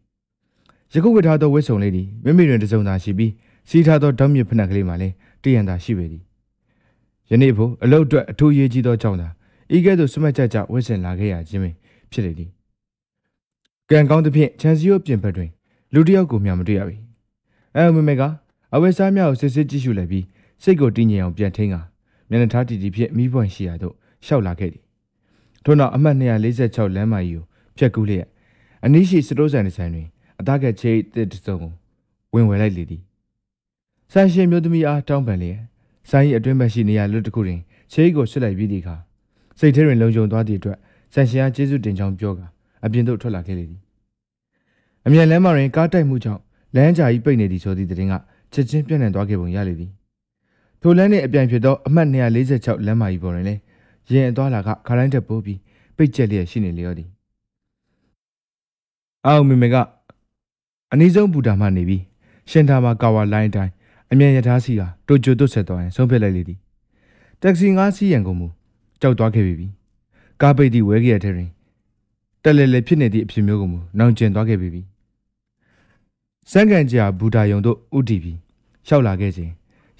ယခုဝတ်ထားသောဝတ်စုံလေးသည်မိမိတွင်တစုံသာရှိပြီးစီးထားသောဓာတ်မြစ်ဖနက်ကလေးမှလည်းတရံသာရှိပေသည်ယနေ့ဖို့အလုတ်အတွက်အထူးရေးကြီးသောကြောင့်သာဤကဲ့သို့စမတ်ကြဝတ်ဆင်လာခဲ့ရခြင်းပင်ဖြစ်လေသည်ကံကောင်းသဖြင့်ချန်စီယိုပြင်ဘက်တွင်လူတစ်ယောက်ကိုမျှမတွေ့ရပေအဲမေမေကအဝတ်စားများကိုစစ်စစ်ကြည့်ရှုလိုက်ပြီးစိတ်ကိုတည်ငြိမ်အောင်ပြန်ထိန်းကမျက်နှာထားတီတီဖြင့်မိပွင့်ရှိရာသို့ရှောက်လာခဲ့သည်ထို့နောက်အမှတ်246လမ်းမကြီးကိုဖြတ်ကူးလျက်အနီးရှိစတိုးဆိုင်တစ်ဆိုင်တွင်အသားကချေးတစ်စုံကိုဝင်ဝယ်လိုက်လေသည်ဆိုင်ရှင်မျိုးသမီးအားတောင်းပန်လျက်ဆိုင်၏အတွင်းဘက်ရှိနေရာလွတ်တစ်ခုတွင်ချေးကိုဆွတ်လိုက်ပြီးသည့်အခါစိတ်ထဲတွင်လုံခြုံသွားသည့်အတွက်ဆိုင်ရှင်အားကျေးဇူးတင်ကြောင်းပြောကာအပြင်သို့ထွက်လာခဲ့လေသည်အမြန်လမ်းမတွင်ကားတိုက်မှုကြောင့်လမ်းကြားကြီးပိတ်နေသည်ဆိုသည့်သတင်းကချက်ချင်းပြန့်နှံ့သွားခဲ့ပုံရလေသည်ထိုလမ်းနှင့်အပြန်ဖြစ်သောအမှတ်246လမ်းမကြီးပေါ်တွင်လည်းရင်အသွားလာကခါတိုင်းတက်ပိုးပြီးပိတ်ကျက်လျက်ရှိနေလျောသည်အောင်မေမေကအနည်းဆုံးဘူတာမှနေပြီးရှင်သာမှာကာဝါလိုင်းတိုင်းအမြန်ရထားစီကတိုကျိုတို့ဆက်သွားရင်ဆုံးဖြတ်လိုက်လေသည်တက္ကစီ5စီးရန်ကုန်မူကြောက်သွားခဲ့ပြီကားပိတ်သည့်ဝဲကြီးရထဲတွင်တက်လဲလဲဖြစ်နေသည့်အဖြစ်မျိုးကိုမူနောင်ကျင်သွားခဲ့ပြီစံကန်ကြာဘူတာယုံတို့ဥတီပြီးရှောက်လာခဲ့ခြင်း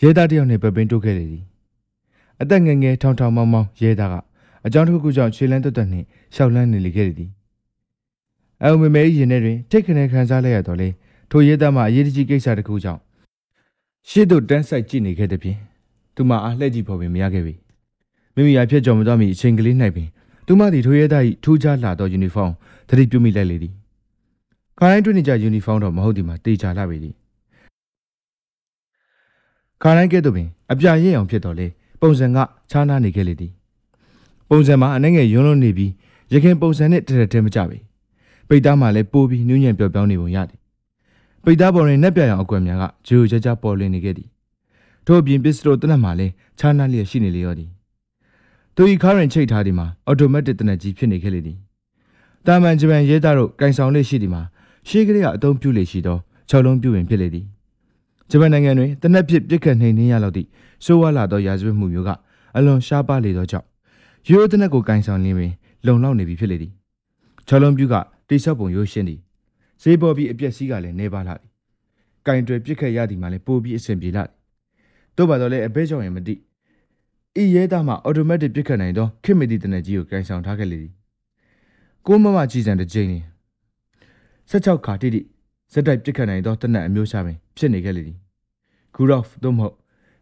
ရဲသားတယောက်နဲ့ပပင်းတိုးခဲ့လေသည်အသက်ငယ်ငယ်ထောင်ထောင်မောင်းမောင်းရဲသားကအကြောင်းတစ်ခုခုကြောင့်ခြေလန်းတွတ်တွတ်နှင့်ရှောက်လန်းနေလေခဲ့သည်အုံမေမေရင်ထဲတွင်ထိတ်ခနဲခံစားလိုက်ရတော့လေထိုရဲသားမှအရေးတကြီးကိစ္စတစ်ခုကြောင့်ရှေ့သို့တန်းဆိုင်ကြည့်နေခဲ့သည်ဖြင့်သူမအားလှည့်ကြည့်ဖို့ပင်မရခဲ့ပေမိမိအားဖြတ်ကျော်မသွားမီအချိန်ကလေး၌ပင်သူမသည်ထိုရဲသား၏ထူးခြားလာသောယူနီဖောင်းသတိပြုမိလိုက်လေသည်ခါတိုင်းတွေ့နေကြယူနီဖောင်းတော့မဟုတ်သည်မှာတေချာလာပေသည်ခါတိုင်းကဲ့သို့ပင်အပြရဲအောင်ဖြစ်တော်လေပုံစံကခြားနားနေခဲ့လေသည်ပုံစံမှာအနေငယ်ယွန်းလွန်းနေပြီးရခင်ပုံစံနဲ့တရတဲမကြပေပိတ်သားမှလည်းပိုးပြီးနူးညံ့ပျော်ပြောင်းနေပုံရသည်ပိတ်သားပေါ်တွင်နှက်ပြရအောင်အကွက်များကဂျိုကြကြပေါ်လွင်နေခဲ့သည်ထို့အပြင်ပစ္စတိုတနက်မှလည်းခြားနားလျက်ရှိနေလေရောသည်သူ၏ခါရင်ချိတ်ထားသည်မှာအော်တိုမက်တစ်တနက်ကြီးဖြစ်နေခဲ့လေသည်တာမန်ဂျပန်ရဲသားတို့ကင်ဆောင်လေးရှိသည်မှာရှေးကလေးကအုံပြုလေရှိသော6လုံးပြုပင်ဖြစ်လေသည်ဂျပန်နိုင်ငံတွင်တနက်ဖြစ်ပြစ်ခတ်နှိမ်နှင်းရလောက်သည့်ဆိုးဝါးလာသောရာဇဝတ်မှုမျိုးကအလွန်ရှားပါးလေသောကြောင့်ရိုးတနက်ကိုကင်ဆောင်လင်းပင်လုံလောက်နေပြီဖြစ်လေသည်6လုံးပြုကတိဆောက်ပုံရိုးရှင်းသည်ဈေးပေါ်ပြီးအပြက်စီးကလည်းနေပါလာသည်ကင်တွယ်ပြစ်ခတ်ရသည်မှာလည်းပိုပြီးအဆင်ပြေလာသည်တို့ပါတော့လည်းအဘဲကြောင့်ရင်မသိဤရဲသားမှအော်တိုမက်တစ်ပြစ်ခတ်နိုင်သောခင်မတီတနက်ကြီးကိုကင်ဆောင်ထားခဲ့လေသည်ကိုမမကြီးစံတစ်ကြိမ်16ခါတိတိစက်တိုက်ပြစ်ခတ်နိုင်သောတနက်အမျိုးအစားပင်ဖြစ်နေခဲ့လေသည်ဂူရော့ဖ်သို့မဟုတ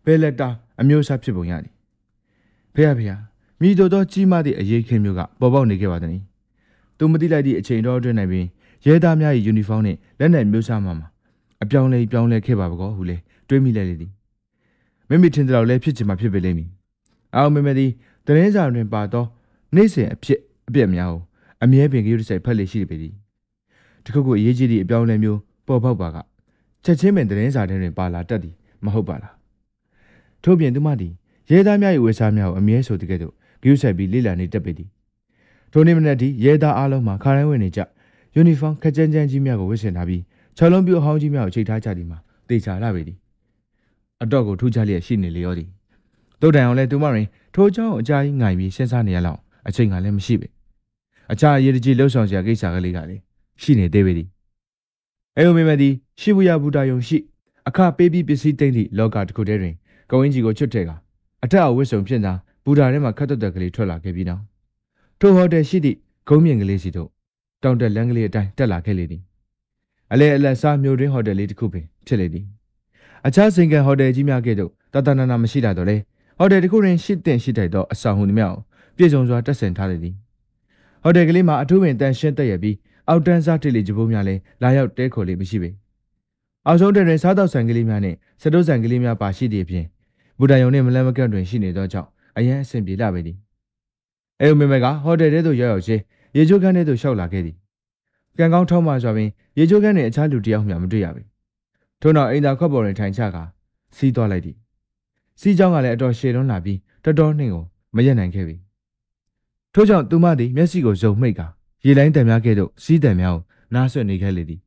်ဘဲလက်တာအမျိုးအစားဖြစ်ပုံရသည်ဖေရမိတို့သောကြီးမားသည့်အရေးခင်းမျိုးကပေါ်ပေါက်နေခဲ့ပါသည်သူမသိလိုက်သည့်အချိန်တော်အတွင်း၌ပင်ရဲသားများ၏ယူနီဖောင်းနှင့်လက်နက်မျိုးစားမှအပြောင်းလဲခဲ့ပါကောဟုလေတွေးမိလိုက်လေသည်မိမိထင်သလောက်လည်းဖြစ်ချင်မှဖြစ်ပေလိမ့်မည်အောင်မေသည်တရင်စာတွင်ပါသောနေ့စဉ်အပြက်များကိုအမြဲပင်ကြည့်ရစိုက်ဖက်လေရှိပေသည်တခုခုအရေးကြီးသည့်အပြောင်းလဲမျိုးပေါ်ပေါက်ပါကချက်ချင်းပင်တရင်စာတွင်ပါလာတတ်သည်မဟုတ်ပါလားထို့ပြင်သူမသည်ရဲသားများ၏ဝေစားများကိုအမြဲဆိုတဲ့ကဲ့သို့ဂရုစိုက်ပြီးလေ့လာနေတတ်ပေသည်ထိုနေ့မနက်ဒီရဲသားအားလုံးမှာခါတိုင်းဝင်နေကြယူနီဖောင်းခက်ကြမ်းကြီးများကိုဝတ်ဆင်ထားပြီး6လုံးပြိုဟောင်းကြီးများကိုချိန်ထားကြသည်မှာတေချာလာပေသည်အတော့ကိုထူးခြားလျက်ရှိနေလေရောသည်တို့တိုင်အောင်လဲသူမတွင်ထိုเจ้าအကြာကြီးငိုင်ပြီးစဉ်းစားနေရလောက်အချိန်ကလည်းမရှိပေအခြားအရေးတကြီးလှုပ်ဆောင်စရာကိစ္စကလေးကလည်းရှိနေသေးပေသည်အဲယုံမေသည်ရှိဘူးရဘူးတာယုံရှိအခပေးပြီးပစ္စည်းသိမ့်သည့်လောကတစ်ခုတည်းတွင်ကုံအင်းကြီးကိုချွတ်ထဲကအထက်အဝတ်စုံဖြစ်သာဘူတာထဲမှခတ်တက်ကလေးထွက်လာခဲ့ပြီးနောက်ထိုဟိုတယ်ရှိသည့်ဂုံးမြင့်ကလေးစီတို့တောင်တက်လမ်းကလေးအတိုင်းတက်လာခဲ့လေသည်အလဲအလတ်စားမြို့တွင်ဟိုတယ်လေးတစ်ခုပင်ဖြစ်လေသည်အခြားစင်ကန်ဟိုတယ်ကြီးများကဲ့သို့တတနာနာမရှိလာတော့လေဟိုတယ်တစ်ခုတွင်ရှိထိုက်သောအဆောင်ဟုသည်များပြည့်စုံစွာတက်ဆင်ထားလေသည်ဟိုတယ်ကလေးမှာအထူးပင်တန်ရှင်းတက်ရပြီးအောက်တန်းစားတိလေးကြပိုးများလည်းလာရောက်တဲခေါ်လေးမရှိပေအောက်ဆုံးတဲ့တွင်စားတောက်ဆိုင်ကလေးများနှင့်စတိုးဆိုင်ကလေးများပါရှိသည့်အပြင်ဘူတာယုံနှင့်မလန်းမကန့်တွင်ရှိနေသောကြောင့်အရန်အဆင်ပြေလာပေသည်အဲမေကဟိုတယ်ထဲသို့ရောက်ချင်းရေချိုးခန်းထဲသို့ရှောက်လာခဲ့သည်ကံကောင်းထောက်မှစွာပင်ရေချိုးခန်းနှင့်အခြားလူတစ်ယောက်မျှမတွေ့ရပေထို့နောက်အိမ်သာခွက်ပေါ်တွင်ထိုင်ချကာစီးသွားလိုက်သည်စီးကြောင်းကလည်းအတော်ရှည်လွန်းလာပြီးတော်တော်နှင့်ကိုမရက်နိုင်ခဲ့ပြီထို့ကြောင့်သူမသည်မျက်စိကိုစုံမိတ်ကာရေလိုင်းတံများကဲ့သို့စီးတံများကိုနားဆွနေခဲ့လေသည်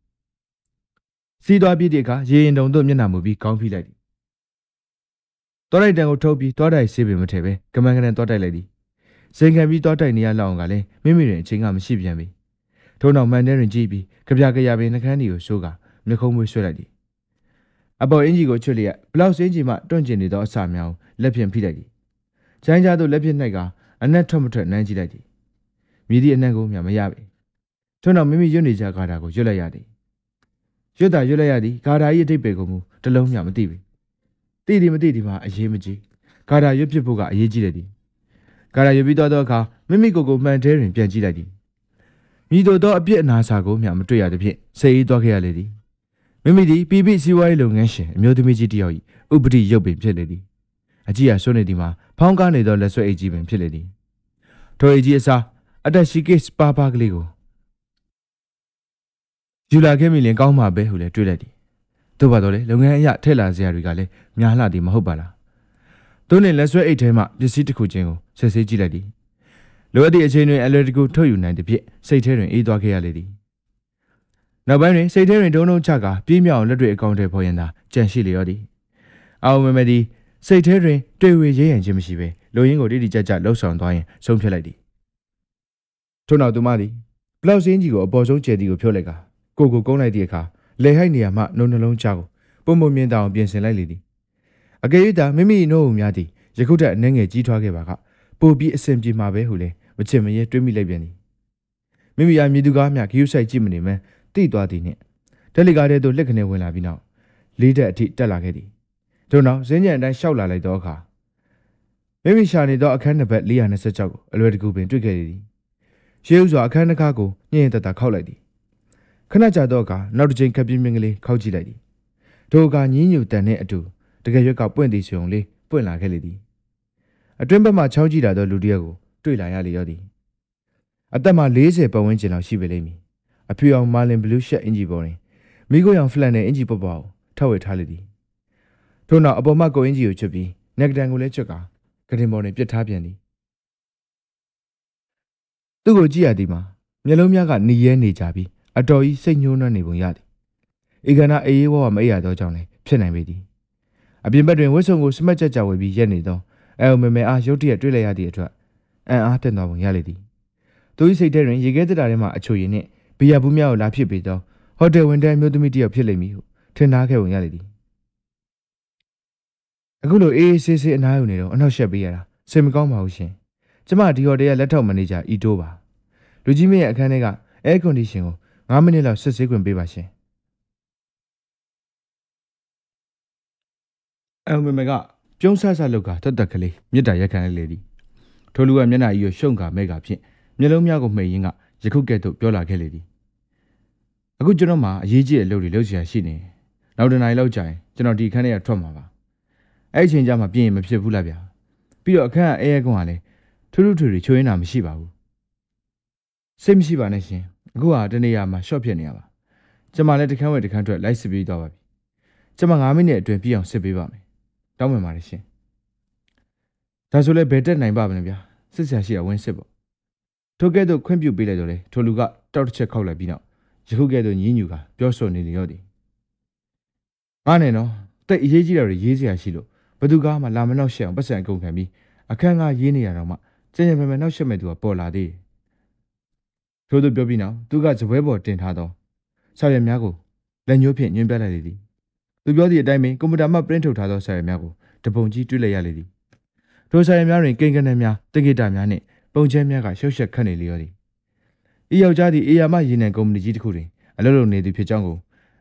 စီးသွားပြီးတဲ့အခါရေရင်တုံသို့မျက်နှာမူပြီးကောင်းဖိလိုက်သည်တောတိုက်တံကိုထုတ်ပြီးတောတိုက်ဆေးပင်မထည့်ပဲကမန်းကနန်တောတိုက်လိုက်သည်စိန်ခံပြီးတောတိုက်နေရလောက်အောင်ကလည်းမိမိတွင်အချိန်ကမရှိပြန်ပြီထို့နောက်မှန်ထဲတွင်ကြည့်ပြီးကြပြကြရပင်နှကန်းဒီကိုဆိုးကာမျက်ခုံးမွေးဆွဲလိုက်သည်အပေါ်အင်ဂျီကိုချွတ်လျက်ဘလောက်စင်းကြီးမှတွန့်ကျင်နေသောအစာများကိုလက်ဖြင့်ဖိလိုက်သည်ချိုင်းကြားသို့လက်ဖြင့်နှိုက်ကအနက်ထွက်မထွက်နမ်းကြည့်လိုက်သည်မြည်သည့်အနက်ကိုမျှမရပေထို့နောက်မိမိရွတ်နေကြဂါထာကိုရွတ်လိုက်ရသည်ရွတ်လိုက်ရသည်ဂါထာ၏အဓိပ္ပာယ်ကိုမူတစ်လုံးမျှမသိပေသိသည်မသိသည်မှာအရေးမကြီးဂါထာရွတ်ဖြစ်ဖို့ကအရေးကြီးတယ်သည်ဂါထာရွတ်ပြီးတော့သောအခါမိမိကိုယ်ကိုမှန်တဲတွင်ပြန်ကြည့်လိုက်သည်မိတို့သောအပြစ်အနာစာကိုမျှမတွေ့ရသဖြင့်စိတ်အေးသွားခဲ့ရလေသည်မိမိသည်ပိပိစီဝါရေးလုပ်ငန်းရှင်အမျိုးသမီးကြီးတစ်ယောက်၏ဥပဒေရုပ်ပင်ဖြစ်လေသည်အကြီးအဆွနေသည်မှာဖောင်းကားနေသောလက်ဆွဲအိတ်ကြီးပင်ဖြစ်လေသည်ထိုအိတ်ကြီးအစားအတက်ရှိကိစ်ပါကလေးကိုယူလာခဲ့မိလင်ကောင်းမှာပဲဟုလည်းတွေးလိုက်သည်တို့ပါတော့လေလုပ်ငန်းအရာထည့်လာစရာတွေကလည်းများလှသည်မဟုတ်ပါလားသူနှင့်လက်ဆွဲအိတ်ထဲမှပစ္စည်းတစ်ခုချင်းကိုဆက်ဆေးကြည့်လိုက်သည်လိုအပ်သည့်အချိန်တွင်အလွယ်တကူထုတ်ယူနိုင်သဖြင့်စိတ်ထဲတွင်အေးသွားခဲ့ရလေသည်နောက်ပိုင်းတွင်စိတ်ထဲတွင်ဒုံဒုံချကာပြေးမြောက်လက်တွေအကောင့်ထဲပေါ်ရင်သာကြံရှိလျော်သည်အောင်မမသည်စိတ်ထဲတွင်တွေ့ဝေရဲရန်ခြင်းမရှိဘဲလူရင်းကိုတိတိကျကျလှုပ်ဆောင်သွားရင်ဆုံးဖြတ်လိုက်သည်ထို့နောက်သူမသည်ဘလောက်စင်းကြီးကိုအပေါ်ဆုံးကျဲသည်ကိုဖြုတ်လိုက်ကကိုကုန်းလိုက်သည့်အခါလေဟိုက်နေရာမှနှုံနှလုံးချကိုပုံပုံမြင်တောင်ပြင်ဆင်လိုက်လေသည် အကယ်၍သာမိမိနှုတ်များသည်ယခုထက်အနှဲငယ်ကြီးထွားခဲ့ပါကပိုပြီးအဆင်ပြေမှာပဲဟုလေမချင်မရဲတွေးမိလိုက်ပြန်သည်မိမိအားမြည်သူကားများဂရုစိုက်ကြည့်မနေမှတိသွားသည်နှင့်တယ်လီကားထဲသို့လက်ခနဲဝင်လာပြီးနောက်လေးတက်အထိတက်လာခဲ့သည်ထို့နောက်ဇင်းညံအတိုင်းရှောက်လာလိုက်သောအခါမိမိရှာနေသောအခန်းနံပါတ်426ကိုအလွယ်တကူပင်တွေ့ခဲ့သည်ရှေးဥစွာအခန်းတစ်ခါကိုညင်တတခောက်လိုက်သည်ခဏကြာသောအခါနောက်တစ်ချိန်ခပ်ပြင်းပြင်းကလေးခောက်ကြည့်လိုက်သည်ထိုအခါညင်းညူတန်နှင့်အတူတကယ်ရွက်ကပွင့်သည်ဆိုုံလေးပွင့်လာခဲ့လေသည်အတွင်းဘက်မှချောင်းကြည့်လာသောလူတစ်ယောက်ကိုတွေ့လာရလေရောသည်အသက်မှ40ပတ်ဝန်းကျင်လောက်ရှိပေလိမ့်မည်အဖြူအောင်မာလင်ဘလူးရှက်အင်ဂျီပေါ်တွင်မိခိုးရောင်ဖလန်နဲ့အင်ဂျီပေါပေါကိုထောက်ဝဲထားလေသည်ထို့နောက်အပေါ်မှကိုအင်ဂျီကိုချွတ်ပြီးနက်ဒန်ကိုလည်းချွတ်ကာကတင်ပေါ်တွင်ပြစ်ထားပြန်သည်သူ့ကိုကြည့်ရသည်မှာမျက်လုံးများကနေရဲနေကြပြီးအတော်ကြီးစိတ်ညှိုးနှံ့နေပုံရသည်ဧကနာအေးဝါမအိပ်ရသောကြောင့်လည်းဖြစ်နိုင်ပေသည်အပြင်ဘက်တွင်ဝှက်ဆုံကိုစမတ်ကြကြဝေပြီးရက်နေသောအဲမဲမဲအားရုတ်တရက်တွေ့လိုက်ရသည့်အတွက်အံ့အားတက်သွားပုံရလေသည်သူ၏စိတ်ထဲတွင်ရေခဲတက်တာထဲမှအချိုရည်နှင့်ဘီယာဘူးများကိုလာဖြစ်ပြီးသောဟိုတယ်ဝန်ထမ်းမျိုးသမီးတစ်ယောက်ဖြစ်လိမ့်မည်ဟုထင်ထားခဲ့ပုံရလေသည်အခုလိုအေးအေးဆေးဆေးအနားယူနေတော့အနောက်ရှက်ပေးရတာစိတ်မကောင်းပါဘူးရှင်ကျမဒီဟိုတယ်ရဲ့လက်ထောက်မန်နေဂျာအီတိုးပါလူကြီးမင်းရဲ့အခန်းထဲကအဲကွန်ဒီရှင်ကို9မိနစ်လောက်စစ်ဆေးခွင့်ပေးပါရှင်အဲမဲမဲကပြုံးဆဆလောက်ကတတ်တက်ကလေးမြစ်တာရက်ခံလိုက်လေသည်ထိုလူကမျက်နှာကြီးကိုရှုံကမဲကဖြင့်မျက်လုံးများကိုမှိတ်ရင်းကယခုကဲ့သို့ပြောလာခဲ့လေသည်အခုကျွန်တော်မှအရေးကြီးတဲ့အလုပ်တွေလုပ်ချင်ရှိနေနောက်တစ်နိုင်လောက်ကြာရင်ကျွန်တော်ဒီအခန်းထဲကထွက်မှာပါအဲ့အချိန်ကျမှပြင်ရင်မဖြစ်ဘူးလားဗျာပြီးတော့အခန်းကအဲကွန်ကလည်းထူးထူးထွေထွေချိုးရင်းတာမရှိပါဘူးစိတ်မရှိပါနဲ့ရှင်အခုဟာတနေရာမှာရှော့ဖြစ်နေရပါကျွန်မလည်းတခန်းဝဲတခန်းထွက်လိုက်စစ်ပြီးသွားပါပြီကျွန်မ9မိနစ်အတွင်းပြီးအောင်စစ်ပေးပါမယ်တောင်းပန်ပါတယ်ရှင်ဒါဆိုလည်းဘယ်တက်နိုင်ပါမလဲဗျာစစ်ဆရာရှိတာဝင်းစစ်ပေါ့ထိုကဲ့သို့ခွင့်ပြုပေးလိုက်တော့လေထိုလူကတောက်တစ်ချက်ခောက်လိုက်ပြီးနောက်ယခုကဲ့သို့ညင်းညူကပြောဆိုနေလေရောသည်ငါနဲ့နော်တိတ်အရေးကြီးတာတွေရေးစရာရှိလို့ဘသူကားမှလာမနောက်ရှက်အောင်ပတ်စံကုန်ခံပြီးအခန်းကရေးနေရတော့မှကျင်ကျင်မဲမဲနောက်ရှက်မဲ့သူကပေါ်လာသေးထို့သူပြောပြီးနောက်သူကစပွဲပေါ်တင်ထားသောစာရွက်များကိုလက်ညှိုးဖြင့်ညွှန်ပြလိုက်လေသည်သူပြောသည့်အတိုင်းပင်ကွန်ပျူတာမှပရင့်ထုတ်ထားသောစာရွက်များကိုတပုံကြီးတွေ့လိုက်ရလေသည်ထိုစာရွက်များတွင်ကိန်းကနန်းများတက္ကိတများနှင့်ပုံချဲများကရှုပ်ရှက်ခတ်နေလေရောသည်ဤယောက်ျားသည်အေယာမရေနံကုမ္ပဏီကြီးတစ်ခုတွင်အလုပ်လုပ်နေသူဖြစ်ကြောင်းကို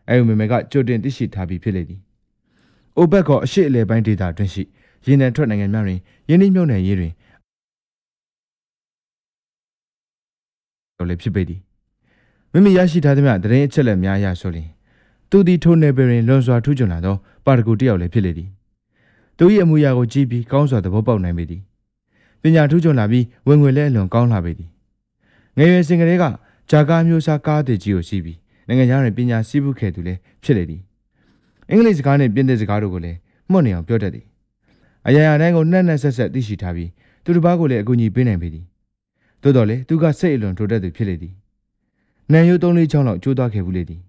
အဲမဲမဲကကြိုတင်သိရှိထားပြီးဖြစ်လေသည်အိုဘက်ကအရှိအလဲပိုင်းဒေသတွင်ရှိရေနံထွက်နိုင်ငံများတွင်ယင်းနှိမ့်မြုပ်နယ်ရေးတွင်လည်းဖြစ်ပေသည်မိမိရရှိထားသမျှတရင်အချက်လက်များအရဆိုရင်သူသည်ထိုနယ်ပယ်တွင်လွန်စွာထူးချွန်လာသောပါတကူတစ်ယောက်လည်းဖြစ်လေသည်သူ၏အမူအရာကိုကြည့်ပြီးကောင်းစွာသဘောပေါက်နိုင်ပေသည်ပညာထူးချွန်လာပြီးဝင်ငွေလည်းအလွန်ကောင်းလာပေသည်ငယ်ရွယ်စဉ်ကတည်းကဂျာကားမျိုးစားကားသည်ကြီးကိုစီးပြီးနိုင်ငံခြားတွင်ပညာစီးပူးခဲ့သူလည်းဖြစ်လေသည်အင်္ဂလိပ်စကားနှင့်ပြင်သစ်စကားတို့ကိုလည်းမှတ်နေအောင်ပြောတတ်သည်အရာရာတိုင်းကိုနှက်နှက်ဆက်ဆက်သိရှိထားပြီးသူတစ်ပါးကိုလည်းအကူအညီပေးနိုင်ပေသည်သို့တော်လည်းသူကစိတ်အလွန်ထိုတတ်သူဖြစ်လေသည်နံရိုး3-4ချောင်းလောက်ကျိုးသွားခဲ့ဘူးလေသည်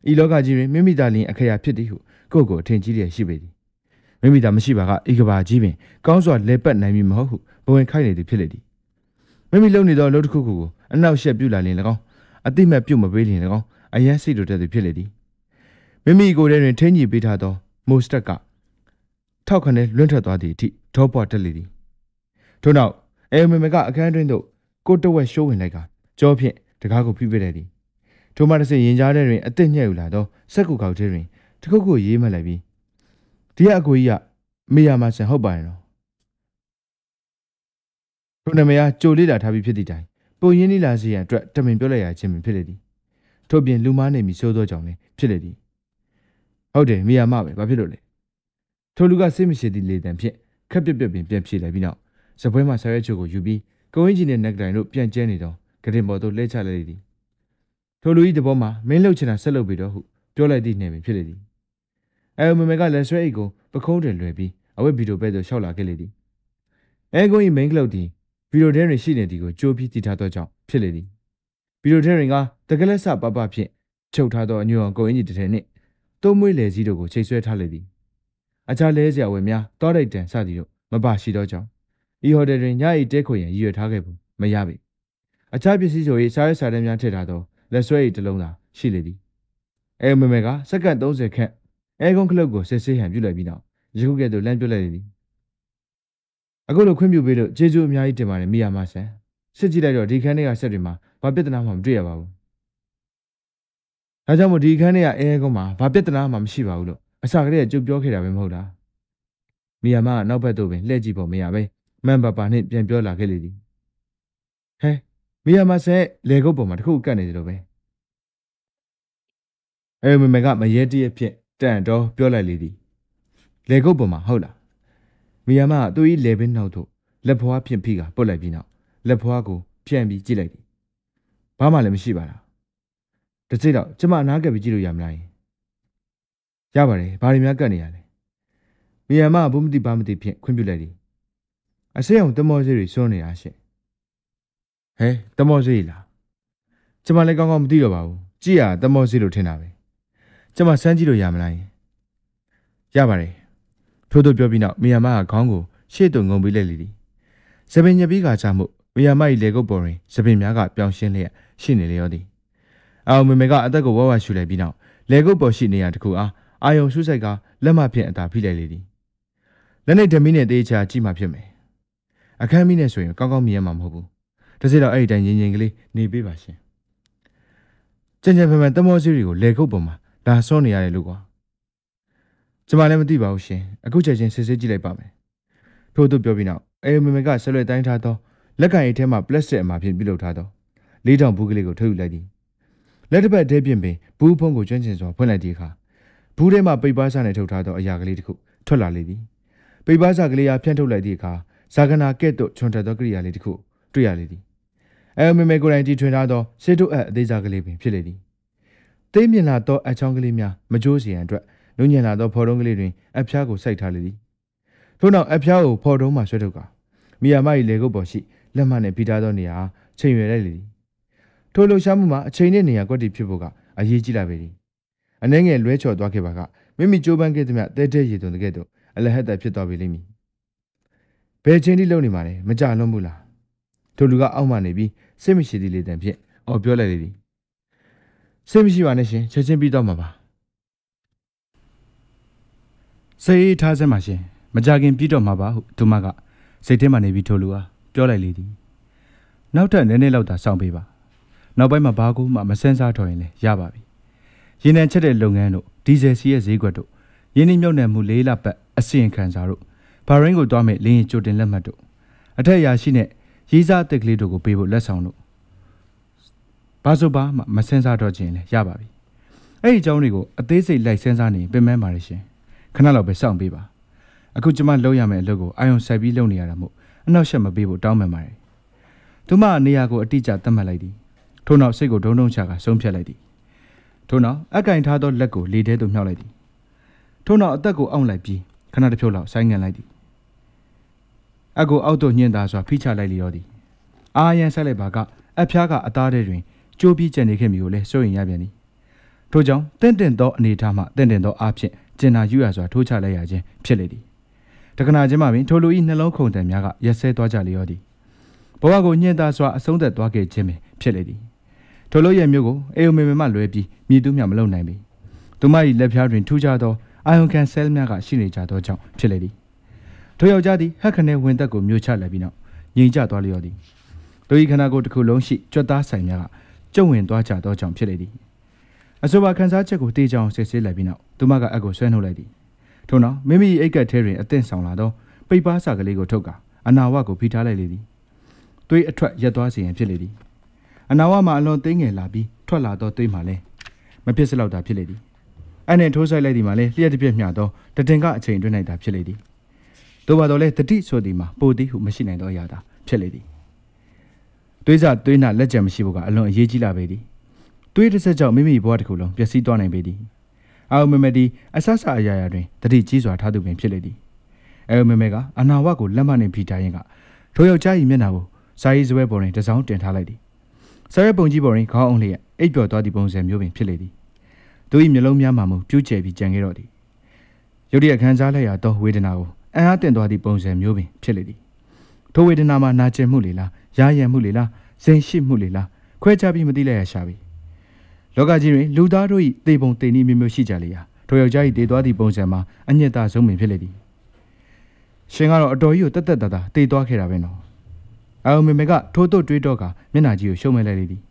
ဤလောကကြီးတွင်မိမိသားလင်အခရာဖြစ်သည်ဟုကိုယ့်ကိုအထင်ကြီးလျက်ရှိပေသည်မိမိသားမရှိပါကဤကဘာကြီးပင်ကောင်းစွာလဲပတ်နိုင်မည်မဟုတ်ဟုဘဝင်ခိုက်နေသည်ဖြစ်လေသည်မိမိလုံနေသောအလုပ်တစ်ခုခုကိုအနောက်ရှက်ပြုလာလင်၎င်းအတိမတ်ပြုတ်မပေးလင်၎င်းအယမ်းစိတ်တို့တတ်သူဖြစ်လေသည်မိမိကိုယ်ထဲတွင်ထိန်းကြီးပေးထားသောမိုစတက်ကထောက်ခနဲ့လွင့်ထွက်သွားသည့်အထိဒေါပွားတက်လေသည်ထို့နောက်အဲမဲမဲကအခန်းတွင်သို့ကိုတဝက်ရှိုးဝင်လိုက်ကကြောဖြင့်တကားကိုဖိပေးလိုက်သည်ထိုမှတစ်စက်ရင်ကြားထဲတွင်အသက်ညှက်ယူလာသောစက်ကူကောက်ထဲတွင်တခုခုရေးမှတ်လိုက်ပြီးဒီအကိုကြီးကမေယာမဆန်ဟုတ်ပါရဲ့နော်ထိုနမယာကြိုလေးလာထားပြီးဖြစ်သည့်တိုင်ပုံရင်းလေးလာစီရန်အတွက်တမင်ပြောလိုက်ရခြင်းပင်ဖြစ်လေသည်ထို့ပြင်လူမားနေမီစိုးသောကြောင့်လည်းဖြစ်လေသည်ဟုတ်တယ်မေယာမပဲဘာဖြစ်လို့လဲထိုလူကစိတ်မရှိသည့်လေတံဖြင့်ခက်ပြက်ပြက်ပင်ပြန်ဖြေလိုက်ပြီးနောက်စပွဲမှဆာရဲချိုကိုယူပြီးကိုင်းကြီးနဲ့နက်တိုင်တို့ပြန်ကျဲနေတော့ကတင်ပေါ်သို့လှည့်ချလိုက်သည်ထိုလူ၏တဘောမှာမင်းလှုပ်ချင်တာဆက်လုပ်ပြီးတော့ဟုပြောလိုက်သည့်နှင့်ပင်ဖြစ်လေသည်အဲမဲမဲကလက်ဆွဲအိတ်ကိုပခုံးတွင်လွှဲပြီးအဝတ်ဗီဒီယိုပဲသို့ရှောက်လာခဲ့လေသည်အဲကွန်၏မိန်းကလုတ်သည်ဗီဒီယိုထဲတွင်ရှိနေသည်ကိုကြိုးပြီးတည်ထားသောကြောင့်ဖြစ်လေသည်ဗီဒီယိုထဲတွင်ကတကလက်ဆပပဖြင့်ချုပ်ထားသောအညူအောင်ကိုင်းကြီးတစ်ထည်နှင့်သုံးမွေးလေစည်းတို့ကိုချိတ်ဆွဲထားလေသည်အခြားလဲစရာဝယ်များတောတိုက်တန်စသည်တို့မပါရှိသောကြောင့်ဤဟိုတယ်တွင်ည၏တဲခွေရန်ရည်ရွယ်ထားခဲ့ဘူးမရပေအခြားပစ္စည်းဆို၏စားရစားတန်းများထည့်ထားသောလက်ဆွဲ၏တစ်လုံးသာရှိလေသည်အဲမဲမဲကစက္ကန့်30ခန့်အဲကွန်ကလုတ်ကိုစစ်ဆေးဟန်ပြုလိုက်ပြီးနောက် ယခုကဲ့သို့လမ်းပြလိုက်လေအခုလိုခွင့်ပြုပေးလို့ကျေးဇူးအများကြီးတင်ပါတယ်မိယာမဆန်စစ်ကြည့်လိုက်တော့ဒီခန်းထဲကဆက်တွေမှာဘာပြဿနာမှမတွေ့ရပါဘူးဒါကြောင့်မို့ဒီခန်းထဲကအဲကုန်းမှာဘာပြဿနာမှမရှိပါဘူးလို့အစကတည်းကကြုတ်ပြောခဲ့တာပဲမဟုတ်လားမိယာမကနောက်ဘက်သို့ပင်လှည့်ကြည့်ဖို့မရပဲမန်ပါပါနဲ့ပြန်ပြောလာခဲ့လေသည်ဟဲမိယာမဆန်လေကုတ်ပေါ်မှာတခုကတ်နေတယ်လို့ပဲမမေကမရဲတည်းဖြစ်တန်တော့ပြောလိုက်လေသည်လေကုတ်ပေါ်မှာဟုတ်လားမိယာမကသူ့၏လေပင်နောက်သို့လက်ဖွားဖြင့်ဖိကပုတ်လိုက်ပြီးနောက်လက်ဖွားကိုဖြန့်ပြီးကြည့်လိုက်သည်ဘာမှလည်းမရှိပါလားတစ်စိတ်တော့ကျမအနားကပ်ပြီးကြည့်လို့ရမလားရပါတယ်ဘာတွေများကတ်နေရလဲမိယာမကဘူးမသိဘာမသိဖြင့်ခွင့်ပြုလိုက်သည်အစိမ်းအောင်တမောစေးတွေစွန်းနေတာရှင့်တမောစေးလားကျမလည်းကောင်းကောင်းမသိတော့ပါဘူးကြည့်ရတမောစေးလို့ထင်တာပဲကျမစမ်းကြည့်လို့ရမလားရပါတယ်ထို့သူပြောပြီးနောက်မိယာမကခေါင်းကိုရှေ့သို့ငုံပြီးလိုက်လေသည်စပင်ညပြီးကချမှုမိယာမ၏လေကုတ်ပေါ်တွင်စပင်များကပြောင်းရှင်းလျက်ရှိနေလေရောသည်အောင်မေကအသက်ကိုဝဝရှူလိုက်ပြီးနောက်လေကုတ်ပေါ်ရှိနေရတခုအားအာယုံဆုဆိုင်ကလက်မဖြင့်အသာဖိလိုက်လေသည်လက်နဲ့ဓမီနဲ့တေးချာကြည့်မှဖြစ်မယ်အခန်းမီးနဲ့ဆိုရင်ကောင်းကောင်းမြင်ရမှာမဟုတ်ဘူးတစ်စိတော့အဲ့ဒီတိုင်းငြိမ်ငြိမ်ကလေးနေပေးပါရှင်ကြင်ကြင်ဖန်ဖန်တမောစီတွေကိုလေကုတ်ပေါ်မှာဒါဆွနေရတယ်လို့ကွာကျမလည်းမသိပါဘူးရှင်အခုချက်ချင်းစစ်စစ်ကြည့်လိုက်ပါမယ်ထို့သူပြောပြီးနောက်မေကဆက်လက်တိုင်းထားသောလက်ကင်အိတ်ထဲမှာပလက်စတစ်အမှာဖြင့်ပြုလုပ်ထားသောလေးတောင်ဘူးကလေးကိုထုတ်ယူလိုက်သည်လက်တစ်ဖက်ထဲပြင်ပင်ဘူးဖုံးကိုကျွမ်းကျင်စွာဖွင့်လိုက်သည့်အခါဘူးထဲမှာပိတ်ပါးစားနဲ့ထုတ်ထားသောအရာကလေးတစ်ခုထွက်လာလေသည်ပိတ်ပါးစားကလေးအားဖြန့်ထုတ်လိုက်သည့်အခါဇာကနာကဲ့သို့ချွန်တက်သောကိရိယာလေးတစ်ခုတွေ့ရလေသည်မေကိုယ်တိုင်တီထွင်ထားသောစေတုအပ်အသေးစားကလေးပင်ဖြစ်လေသည်သိမြင်လာသောအချောင်းကလေးများမကြိုးစီရန်အတွက်နုညံလာသောဖော်တုံးကလေးတွင်အဖျားကိုစိုက်ထားလေသည်ထို့နောက်အဖျားကိုဖော်တုံးမှဆွဲထုတ်ကမိယာမ၏လေကုတ်ပေါ်ရှိလက်မနှင့်ဖိထားသောနေရာချိန်ရွယ်လိုက်လေသည်ထိုလှုပ်ရှားမှုမှာအချိန်နဲ့နေရာကွက်တီဖြစ်ဖို့ကအရေးကြီးလာပေသည်အနှဲငယ်လွဲချော်သွားခဲ့ပါကမိမိကြိုးပမ်းခဲ့သမျှတဲတဲရည်သွန်တဲ့ကဲ့သို့အလဟတ်တဖြစ်သွားပြီလိမ့်မည်ဘယ်ချိန်ထိလုံနေမှာလဲမကြလွန်းဘူးလားထိုလူကအောက်မှနေပြီးစိတ်မရှိသေးလေတံဖြင့်ပြောလိုက်လေသည်စိတ်မရှိပါနဲ့ရှင်ချက်ချင်းပြီးတော့မှာပါစိတ်ထားစမ်းပါရှင်မကြခင်ပြီးတော့မှာပါဟုသူမကစိတ်ထဲမှာနေပြီးထိုလူကပြောလိုက်လေသည်နောက်ထပ်နည်းနည်းလောက်သာစောင့်ပေးပါနောက်ပိုင်းမှာဘာကိုမှမစမ်းစားတော့ရင်လည်းရပါပြီရင်းနှံချက်တဲ့လုပ်ငန်းတို့ဒီဇယ်စီရဲ့ဈေးကွက်တို့ရင်းနှီးမြှုပ်နှံမှု၄လပတ်အစီရင်ခံစာတို့ဘာရင်းကိုတွားမဲ့လင်းရင်ကြိုတင်လက်မှတ်တို့အထက်ရာရှိနဲ့ရေးစားအသက်ကလေးတို့ကိုပေးဖို့လက်ဆောင်တို့ဘာဆိုဘာမှမစမ်းစားတော့ခြင်းလည်းရပါပြီအဲ့ဒီအကြောင်းတွေကိုအသေးစိတ်လိုက်စမ်းစားနေပြင်ပန်းပါရရှင်ခဏလောက်ပဲစောင့်ပေးပါအခုကျမလုပ်ရမယ့်အလုပ်ကိုအာယုံစိုက်ပြီးလုပ်နေရတာမို့အနောက်ရှက်မပေးဖို့တောင်းပန်ပါတယ်သူမနေရာကိုအတိအကျသတ်မှတ်လိုက်သည်ထို့နောက်စိတ်ကိုဒုံဒုံချကဆုံးဖြတ်လိုက်သည်ထို့နောက်အကင်ထားသောလက်ကိုလေထဲသို့မြှောက်လိုက်သည်ထို့နောက်အသက်ကိုအောင့်လိုက်ပြီးခဏတစ်ဖြုတ်လောက်ဆိုင်းငံ့လိုက်သည်အကိုအောက်သို့ညှင်းသားစွာဖိချလိုက်လျောသည်အာရန်ဆက်လိုက်ပါကအဖျားကအသားထဲတွင်ကြိုးပြီးကျန်နေခဲ့မိကိုလည်းစိုးရင်ရပြန်သည်ထို့ကြောင့်တင့်တင်သောအနေထားမှတင့်တင်သောအားဖြင့်ကျင်နာယူရစွာထိုးချလိုက်ရခြင်းဖြစ်လေသည်တက္ကနာချင်းမှပင်ထိုလူ၏နှလုံးခုန်တန်များကရက်ဆဲသွားကြလျောသည်ဘဝကိုညှင်းသားစွာအဆုံးသက်သွားခဲ့ခြင်းပင်ဖြစ်လေသည်ထိုလိုရဲ့မျိုးကိုမေမှလွဲပြီးမြည်သူမျှမလုံနိုင်ပေသူမ၏လက်ဖျားတွင်ထူးခြားသောအာယုံကန်ဆဲလ်များကရှိနေကြသောကြောင့်ဖြစ်လေသည်ထိုယောက်ျားသည်ဟက်ခနဲ့ဝင်သက်ကိုမျိုးချလိုက်ပြီးနောက်ငြိမ်ကျသွားလျောသည်သူ၏ခန္ဓာကိုယ်တစ်ခုလုံးရှိကြွက်သားဆိုင်များကကျုံဝင်သွားကြသောကြောင့်ဖြစ်လေသည်အဆိုပါခန်းစားချက်ကိုတေးချောင်းစစ်ဆေးလိုက်ပြီးနောက်သူမကအက်ကိုဆွဲနှုတ်လိုက်သည်ထို့နောက်မိမိအိတ်ကက်ထဲတွင်အသင့်ဆောင်လာသောပိတ်ပါးစာကလေးကိုထုတ်ကအနာဝကိုဖိထားလိုက်လေသည်သွေးအထွက်ရက်သွားစေရန်ဖြစ်လေသည်အနာဝမှာအလွန်သိငယ်လာပြီးထွက်လာသောသွေးမှလည်းမဖြစ်စလောက်တာဖြစ်လေသည်အဲ့နဲ့ထိုးဆိုင်လိုက်သည်မှလည်းလျှက်တစ်ပြက်မျှသောတတင်ကအချိန်တွင်း၌သာဖြစ်လေသည်သို့ပါတော့လည်းတတိဆိုသည်မှာပိုသည်ဟုမရှိနိုင်သောအရာသာဖြစ်လေသည်သွေးစသွေးနာလက်ကျန်မရှိဖို့ကအလွန်အရေးကြီးလာပေသည်သွေးတစ်ဆက်ကြောင့်မိမိဘဝတစ်ခုလုံးပျက်စီးသွားနိုင်ပေသည်အာမမေဒီအဆဆအရာရာတွင်တတိကြီးစွာထားသူပင်ဖြစ်လေသည်မမေကအနာဝကိုလက်မနှင့်ဖိထားရင်းကထိုယောက်ျား၏မျက်နှာကိုစာရေးစပွဲပေါ်တွင်တစောင်းတင်ထားလိုက်သည်စာရဲပုံကြီးပေါ်တွင်ခေါင်းအောင်လျက်အိပ်ပျော်သွားသည့်ပုံစံမျိုးပင်ဖြစ်လေသည်သူ၏မျက်လုံးများမှမူပြူးကျဲပြီးကြံခဲ့တော့သည်ရုတ်တရက်ခံစားလိုက်ရသောဝေဒနာကိုအံ့အားသင့်သွားသည့်ပုံစံမျိုးပင်ဖြစ်လေသည်ထိုဝေဒနာမှာနာကျင်မှုလေလားရာရန်မှုလေလားဇင်ရှိမှုလေလားခွဲခြားပြီးမသိလိုက်ရရှာပြီလောကကြီးတွင်လူသားတို့၏သေပုံသေနည်းမျိုးမျိုးရှိကြလေရာထိုယောက်ျား၏သေသွားသည့်ပုံစံမှာအညစ်အသားဆုံးပင်ဖြစ်လေသည် ရှင်ကတော့အတော်ကြီးကိုတက်တက်တာတေးသွားခဲ့တာပဲနော်အာယုံမေမေကထိုးတုတ်တွေးတော့ကမျက်နှာကြီးကိုရှုံးမဲ့လိုက်လေသည်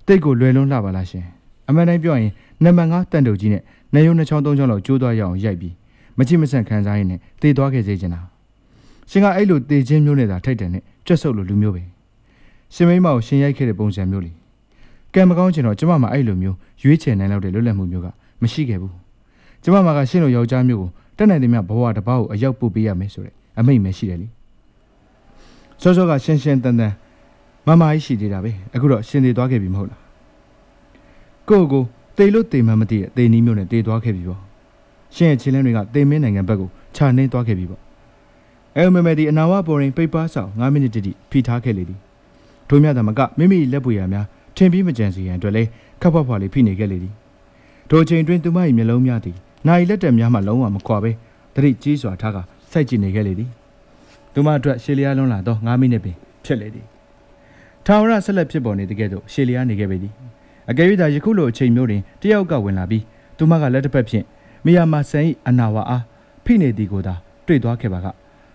တိတ်ကိုလွယ်လွန်းလှပါလားရှင်အမှန်တိုင်းပြောရင်နံပါတ်5တန်တုတ်ကြီးနဲ့နေရုံ2ချောင်း3ချောင်းလောက်ကျိုးသွားရအောင်ရိုက်ပြီးမချိမဆန့်ခံစားရင်းနဲ့တေးသွားခဲ့စေချင်တာရှင်ကအဲ့လိုတေးချင်းမျိုးနဲ့သာထိုက်တယ်နဲ့ကြွက်ဆုပ်လိုလူမျိုးပဲရှင်မိမကိုရှင်ရိုက်ခဲ့တဲ့ပုံစံမျိုးလေကံမကောင်းချင်တော့ကျမမှအဲ့လိုမျိုးရွေးချယ်နိုင်လောက်တဲ့လွတ်လပ်မှုမျိုးကမရှိခဲ့ဘူးကျမမှကရှင်လိုယောက်ျားမျိုးကိုတက်နိုင်တဲ့မြဘဝတစ်ပါးကိုအရောက်ပို့ပေးရမယ်ဆိုတဲ့အမိန့်ပဲရှိတယ်လေစောစောကရှင်းရှင်းတန်တန်မမကြီးရှိသေးတာပဲအခုတော့ရှင်သေးသွားခဲ့ပြီမဟုတ်လားကိုတေလို့တေမှမသိတဲ့တေနီးမျိုးနဲ့တေသွားခဲ့ပြီပေါ့ရှင်ရဲ့ချင်းလင်းတွေကတေမင်းနိုင်ငံဘက်ကိုခြာနှင်းသွားခဲ့ပြီပေါ့အဲမမေဒီအနာဝပေါ်ရင်ပိတ်ပါဆောင်9မိနစ်တိဖိထားခဲ့လေသည်ထိုမြတ်သမကမိမိလက်ပွေရများထင်ပြီးမကြံစီရန်အတွက်လဲခပ်ဖွားဖွားလေးဖိနေခဲ့လေသည်ထိုချိန်တွင်သူမ၏မျက်လုံးများသည်နိုင်လက်တက်များမှလုံးဝမခွာပဲတတိကြီးစွာထားကစိုက်ကြည့်နေခဲ့လေသည်သူမအတွက်ရှေလျားလွန်းလာတော့9မိနစ်ပင်ဖြစ်လေသည်ထာဝရဆက်လက်ဖြစ်ပေါ်နေတကယ်တော့ရှေလျားနေခဲ့ပေသည်အကယ်၍သာယခုလိုအချိန်မျိုးတွင်တယောက်ကဝင်လာပြီးသူမကလက်တစ်ဖက်ဖြင့်မိယာမဆန်၏အနာဝါအားဖိနေသည်ကိုသာတွေ့သွားခဲ့ပါက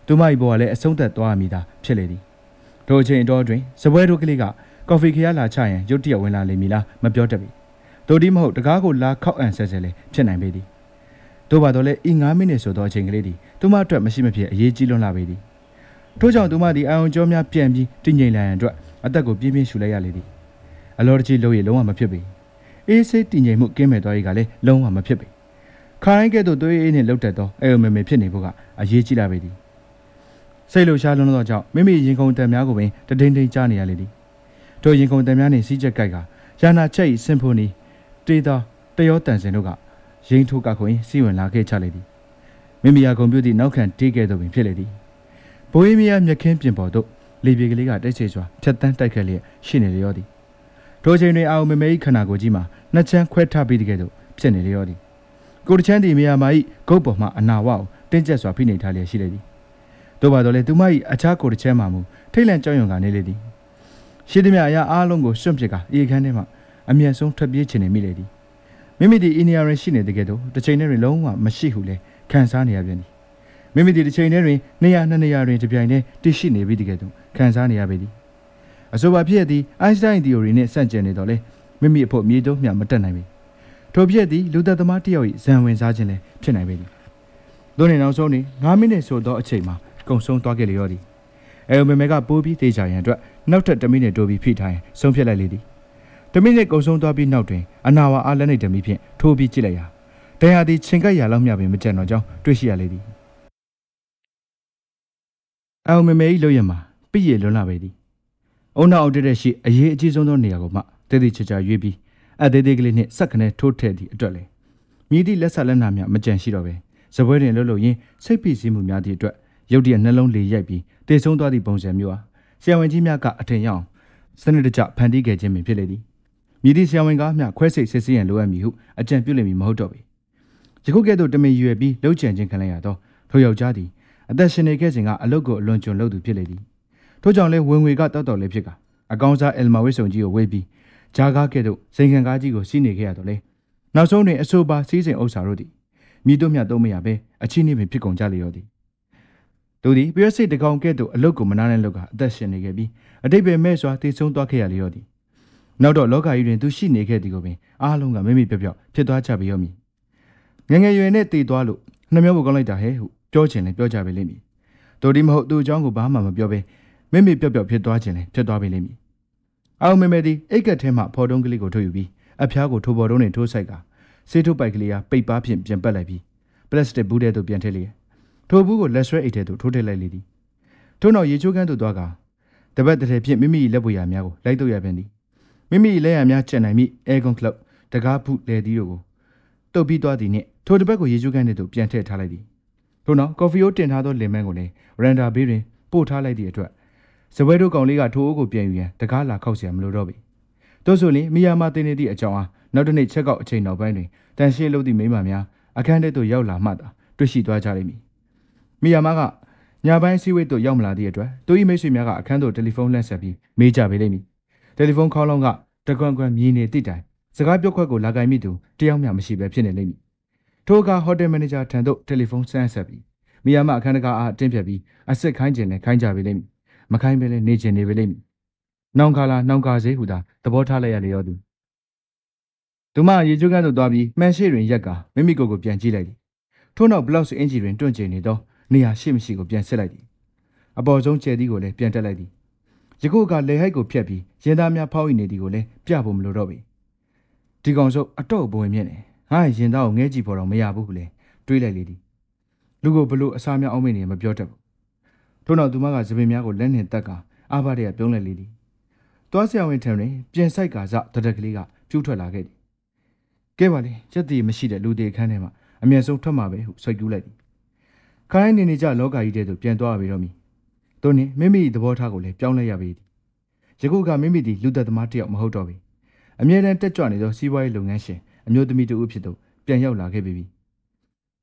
သူမ၏ဘောကလည်းအဆုံးသက်သွားမိတာဖြစ်လေသည်ထိုအချိန်တော်တွင်စပွဲတို့ကလေးကကော်ဖီခရလာချရန်ရုတ်တရက်ဝင်လာလိမ့်မည်လားမပြောတတ်ပြီတို့ဒီမဟုတ်တကားကိုလာခောက်အံ့ဆဲဆဲလေးဖြစ်နိုင်ပေသည်တို့ပါတော့လေဤ9မိနစ်ဆိုသောအချိန်ကလေးသည်သူမအတွက်မရှိမဖြစ်အရေးကြီးလွန်းလာပေသည်ထို့ကြောင့်သူမသည်အာယုံကြောများပြန်ပြီးတည်ငြိမ်လာရန်အတွက်အသက်ကိုပြင်းပြင်းရှူလိုက်ရလေသည်အလောတကြီးလို့ရလုံးဝမဖြစ်ပေအေးဆေးတည်ငြိမ်မှုကင်းမဲ့သွားရေးကလည်းလုံးဝမဖြစ်ပေခါတိုင်းကဲ့သို့သွေးအေးနှင့်လှုပ်တက်သောအဲမေမေဖြစ်နေဖို့ကအရေးကြီးလာပေသည်စိတ်လှရှားလွန်းသောကြောင့်မိမိရင်ခုန်တံများကိုပင်တဒိန်ဒိန်ကြားနေရလေသည်တို့ရင်ခုန်တံများနှင့်စီးချက်ကြိုက်ကယာနာချက်၏စင်ဖိုနီတေးသောတရောတန်စင်တို့ကရင်ထိုးကခွင်စီဝင်လာခဲ့ချလေသည်မိမိယာကွန်ပျူတာနောက်ခံတေးကဲ့သို့ပင်ဖြစ်လေသည်ဘိုးမီးယားမြက်ခင်းပြင်ပေါ်သို့လေပြေကလေးကတိတ်ဆိတ်စွာဖြတ်တန်းတိုက်ခတ်လျက်ရှိနေလျောသည်ထိုချိန်တွင်အာအုံမေမေ၏ခန္ဓာကိုယ်ကြီးမှာနှစ်ချမ်းခွဲထားပြီးတကယ်သို့ဖြစ်နေလျောသည်ကိုတချမ်းသည်မယားမ၏ဂုတ်ပေါ်မှအနာဝကိုတင်းကျပ်စွာဖိနှိပ်ထားလျက်ရှိလေသည်တို့ပါတော့လေသူမ၏အခြားကိုတချမ်းမှမူထိတ်လန့်ကြောက်ရွံ့ကနေလေသည်ရှိသည်မြအရာအားလုံးကိုစွန့်ပစ်ကအေခန်းထဲမှအမျက်ဆုံးထွက်ပြေးချင်နေမိလေသည်မိမိဒီအီနီယာရင်ရှိနေတကယ်တော့တစ်ချိန်နဲ့တွင်လုံးဝမရှိဟုလဲခံစားနေရပြန်သည်မိမိဒီတစ်ချိန်နဲ့တွင်နေရာနှစ်နေရာတွင်တပြိုင်တည်းတည်ရှိနေပြီးတကယ်တော့ခံစားနေရပေသည်အဆိုပါဖြစ်သည့်အိုင်းစတိုင်းသီအိုရီနှင့်ဆန့်ကျင်နေတော့လေမိမိအဖို့မြေတုံးမျှမတက်နိုင်ပေထိုဖြစ်သည့်လူသက်သမားတယောက်၏ဇံဝင်စားခြင်းလည်းဖြစ်နိုင်ပေသည်သို့နေနောက်ဆုံးတွင်9မိနစ်ဆိုသောအချိန်မှာကုံဆုံးသွားခဲ့လျောသည်အဲမေမေကပိုးပြီးသေးချရန်အတွက်နောက်ထပ်10မိနစ်တိုးပြီးဖိထားရင်ဆုံးဖြတ်လိုက်လေသည်10မိနစ်ကုံဆုံးသွားပြီးနောက်တွင်အနာဝါအားလက်နှိပ်တမီဖြင့်ထိုးပြီးကြည့်လိုက်ရာတရားသည်ချင်းကပ်ရာလောက်မျှပင်မကျန်တော့ကြောင်းတွေ့ရှိရလေသည်အဲမေမေ၏လို့ရမှာပြည့်ရလွန်လာပေသည်အုံနောက်အောက်တဲ့ရှိအရေးအကြီးဆုံးသောနေရာကိုမှတည်တည်ချာချာရွေးပြီးအသေးသေးကလေးနှင့်စက်ကနေထိုးထည့်သည့်အတွက်လေမြည်သည့်လက်ဆက်လက်နာများမကြန့်ရှိတော့ပဲစပွဲတွင်လှုပ်လို့ရင်းစိတ်ဖိစီးမှုများသည့်အတွက်ရုတ်တရက်နှလုံးလေရိုက်ပြီးတည်ဆုံးသွားသည့်ပုံစံမျိုးအားဆရာဝန်ကြီးများကအထင်ရအောင်စနစ်တကျဖန်တီးခဲ့ခြင်းပင်ဖြစ်လေသည်မြည်သည့်ဆရာဝန်ကမျှခွဲစိတ်စစ်ဆေးရန်လိုအပ်မည်ဟုအကြံပြုလိမ့်မည်မဟုတ်တော့ပေယခုကဲ့သို့တမင်ရွယ်ပြီးလှုပ်ကြံခြင်းခံလိုက်ရသောထိုယောက်ျားသည်အသက်ရှင်နေခဲ့စဉ်ကအလုတ်ကိုအလွန်ကျွံလုပ်သူဖြစ်လေသည်ထို့ကြောင့်လဲဝင်ငွေကတောက်တော်လေးဖြစ်ကအကောင်းစားအယ်မာဝစ်ဆုံကြီးကိုဝေးပြီးဂျာကားကဲ့သို့စိန်ခံကားကြီးကိုစီးနေခဲ့ရတော့လေနောက်ဆုံးတွင်အဆိုပါစီးစိမ်ဥစ္စာတို့သည်မြည်တို့မျှသုံးမရပဲအချင်းနှင့်ပင်ဖြစ်ကုန်ကြလေရောသည်တို့သည်ပြည့်စိတ်တကောင်ကဲ့သို့အလုတ်ကိုမနာနဲ့လုတ်ကအသက်ရှင်နေခဲ့ပြီးအတိတ်ပဲမဲ့စွာတည်ဆုံးသွားခဲ့ရလေရောသည်နောက်တော့လောကကြီးတွင်သူရှိနေခဲ့သည်ကိုပင်အားလုံးကမိမိပြော့ပြော့ဖြစ်သွားကြပြီရောမည်ငငယ်ရွယ်နဲ့တည်သွားလို့နှမျောဖို့ကောင်းလိုက်တာဟဲ့ဟုပြောချင်လည်းပြောကြပေလိမ့်မည်တို့ဒီမဟုတ်သူ့အကြောင်းကိုဘာမှမပြောဘဲမိမိပြော့ပြော့ဖြစ်သွားခြင်းလည်းဖြစ်သွားပေလိမ့်မည်အောင်မေမေသည်အိတ်ကက်ထဲမှဖော်တုံးကလေးကိုထုတ်ယူပြီးအဖျားကိုထိုးပေါ်တုံးနဲ့ထိုးဆိုင်ကဆေးထုတ်ပိုက်ကလေးအားပိတ်ပါဖြင့်ပြန်ပတ်လိုက်ပြီးပလတ်စတစ်ဘူးထဲသို့ပြန်ထည့်လျက်ထိုဘူးကိုလက်ဆွဲအိတ်ထဲသို့ထိုးထည့်လိုက်လေသည်ထို့နောက်ရေချိုးခန်းသို့သွားကတပတ်တစ်ထည်ဖြင့်မိမိလက်ပွေရာများကိုလိုက်တော့ရပြန်သည်မိမိလက်ရများကျန်နိုင်မိအဲကွန်ကလပ်တကားဘူးလေသည်တို့ကိုတုပ်ပြီးသွားသည်နှင့်ထိုတပတ်ကိုရေချိုးခန်းထဲသို့ပြန်ထည့်ထားလိုက်သည်ထို့နောက်ကော်ဖီအိုးတင်ထားသောလင်မန်းကိုလည်းရန်ဒါဘေးတွင်ပို့ထားလိုက်သည့်အတွက်စပွဲတို့ကောင်လေးကထိုအိုးကိုပြန်ယူရန်တကားလာခောက်เสียမလို့တော့ပေသို့ဆိုရင်မိယာမတင်နေသည့်အကြောင်းအားနောက်တစ်နေ့ချက်ကောက်အချိန်နောက်ပိုင်းတွင်တန်ရှင်းလုပ်သည့်မိန်းမများအခန်းထဲသို့ရောက်လာမှသာတွေ့ရှိသွားကြလိမ့်မည်မိယာမကညပိုင်းစည်းဝေးသို့ရောက်မလာသည့်အတွက်သူ၏မိတ်ဆွေများကအခန်းသို့တယ်လီဖုန်းလှမ်းဆက်ပြီးမေးကြပေလိမ့်မည်တယ်လီဖုန်းခေါင်းလုံးကတကွန့်ကွန့်မြည်နေသည့်တိုင်စကားပြောခွက်ကိုလာကင်မိသူတယောက်မျှမရှိဘဲဖြစ်နေလိမ့်မည်ထိုအခါဟိုတယ်မန်နေဂျာထံသို့တယ်လီဖုန်းဆန်းဆက်ပြီး မိယာမအခန်းတကာအားအတင်းဖြတ်ပြီးအစစ်ခိုင်းကျင်နဲ့ခိုင်းကြပေလိမ့်မည်မခိုင်းပဲလဲနေကျင်နေပေလိမ့်မည်နောင်ခါလာနောင်ကာစေဟူသာသဘောထားလိုက်ရလေရောသည်သူမရေကျွမ်းကန်းသို့သွားပြီးမှန်ရှိတွင်ရက်ကမိမိကိုယ်ကိုပြန်ကြည့်လိုက်သည်ထို့နောက်ဘလောက်စ်အင်ဂျီတွင်တွန့်ကျင်နေသောနေရာရှိမရှိကိုပြန်စစ်လိုက်သည်အပေါ်ဆုံးကျဲသည်ကိုလည်းပြန်တက်လိုက်သည်ယခုအခါလေဟိုက်ကိုဖျက်ပြီးရင်သားများဖောက်နေသည်ကိုလည်းပြဖို့မလိုတော့ပေဒီကောင်စုပ်အတော့ဘဝင်မြင့်နေငါရင်သားကိုငဲကြည့်ဖို့တော့မရဘူးဟုလည်းတွေးလိုက်လေသည်လူကိုဘလို့အစားများအောင်မနေမပြောတတ်ဘူးထို့နောက်သူမကသပင်များကိုလက်နှင့်တက်ကအာဘတရပြုံးလိုက်လေသည်သွားဆရာဝန်ထံတွင်ပြင်ဆိုင်ကာစတရက်ကလေးကပြူးထွက်လာခဲ့သည်ကဲပါလေရက်တီမရှိတဲ့လူတွေခန်းထဲမှာအမျက်ဆုံးထွက်မှာပဲဟုဆွဲကူးလိုက်သည်ခိုင်းနေကြလောကကြီးတဲ့သို့ပြန်သွားရပြီတော့မီသူနှင့်မိမိသဘောထားကိုလည်းပြောင်းလဲရပေသည်ယခုကမိမိသည်လူသက်သမားတစ်ယောက်မဟုတ်တော့ပေအမြဲတမ်းတက်ကြွနေသောစီးပွားရေးလုပ်ငန်းရှင်အမျိုးသမီးတို့အဖြစ်သို့ပြန်ရောက်လာခဲ့ပြီ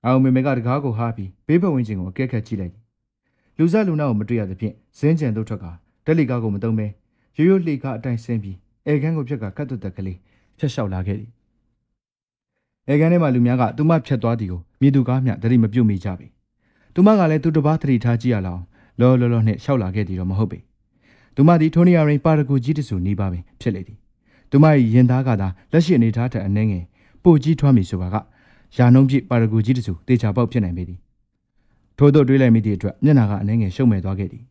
အောင်မေမေကတကားကိုဟားပြီးဘေးဘဝင်းချင်းကိုအကဲခတ်ကြည့်လိုက်သည်လူစားလူနာကိုမတွေ့ရသဖြင့်ဇင်းကြံတို့ထွက်ကတက်လီကားကိုမတုံးပဲရိုးရိုးလှေကားအတိုင်းဆင်းပြီးအဲခန်းကိုဖြတ်ကကတ်တုတ်တက်ကလေးဖြတ်လျှောက်လာခဲ့သည်အဲခန်းထဲမှာလူများကသူမဖြတ်သွားသည်ကိုမြေသူကားမျှသတိမပြုတ်မိကြပေသူမကလည်းသူတစ်ပါးသတိထားကြည့်ရလောက်လောလောနှင့်လျှောက်လာခဲ့သည်တော့မဟုတ်ပေသူမသည်ထိုနေရာတွင်ပါရဂူကြီးတဆူနီးပါးပင်ဖြစ်လေသည်သူမ၏ရင်သားကသာလက်ရှိအနေထားထက်အနှဲငယ်ပိုကြီးထွားမိဆိုပါကရာနှုံးပြည့်ပါရဂူကြီးတဆူတေချာပေါက်ဖြစ်နိုင်ပေသည်ထို့သို့တွေးလိုက်မိသည့်အတွက်မျက်နှာကအနှဲငယ်ရှုံမဲ့သွားခဲ့သည်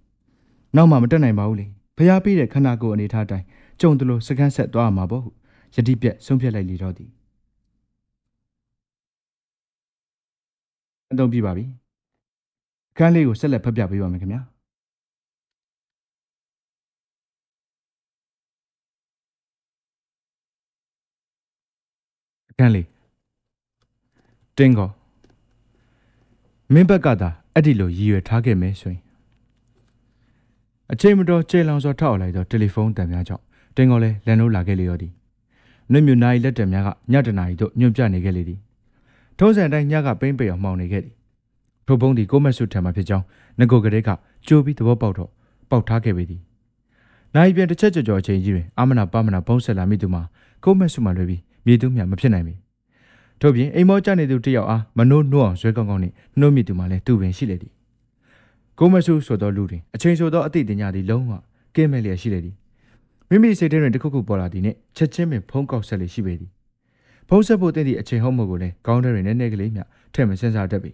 နောက်မှမတက်နိုင်ပါဘူးလေဖျားပေးတဲ့ခန္ဓာကိုယ်အနေထားတိုင်းကြုံသလိုစကန်းဆက်သွားမှာပေါ့ဟုယတိပြက်ဆုံးဖြတ်လိုက်လေတော့သည်အသုံးပြပါပြီအခန်းလေးကိုဆက်လက်ဖတ်ပြပေးပါမယ်ခင်ဗျာအခန်းလေးတင်းကောမင်းဘက်ကသာအဲ့ဒီလိုရည်ရွယ်ထားခဲ့မယ်ဆိုရင်အချိန်မတော်ကျေလောင်စွာထောက်လိုက်သောတယ်လီဖုန်းတံများကြောင့်တင်းကောလည်းလန်လို့လာခဲ့လေရောသည်နှွေမြူနာရီလက်တက်များကညတနာရီတို့ညွန့်ပြနေခဲ့လေသည်ထုံးစံတိုင်းညကပိမ့်ပိတ်အောင်မှောင်နေခဲ့သည်ထိုဘုံသည်ကိုမက်ဆုထံမှဖြစ်ကြောင်းငကိုကလေးကကြိုးပြီးသဘောပေါက်တော့ပေါက်ထားခဲ့ပေသည်နိုင်ပြန်တစ်ချက်ကြော်အချိန်ကြီးတွင်အာမနာပါမနာဘုံဆက်လာမိသူမှာကိုမက်ဆုမှလွယ်ပြီးမြေသူမြမဖြစ်နိုင်ပေထို့ပြင်အိမ်မောကျနေသူတယောက်အားမနိုးနှိုးအောင်ဇွဲကောင်းကောင်းနှင့်နှိုးမိသူမှလည်းသူပင်ရှိလေသည်ကိုမက်ဆုဆိုသောလူတွင်အချိန်ဆိုသောအသည့်တင်ညာသည်လုံးဝကင်းမဲ့လျက်ရှိလေသည်မိမိစိတ်ထဲတွင်တစ်ခုခုပေါ်လာသည်နှင့်ချက်ချင်းပင်ဖုံးကောက်ဆက်လေရှိပေသည်ဖုံးဆက်ဖို့တင့်သည့်အချိန်ဟုတ်မှုကိုလည်းကောင်းတဲ့တွင်နည်းနည်းကလေးမျှထည့်မစင်စားတတ်ပေ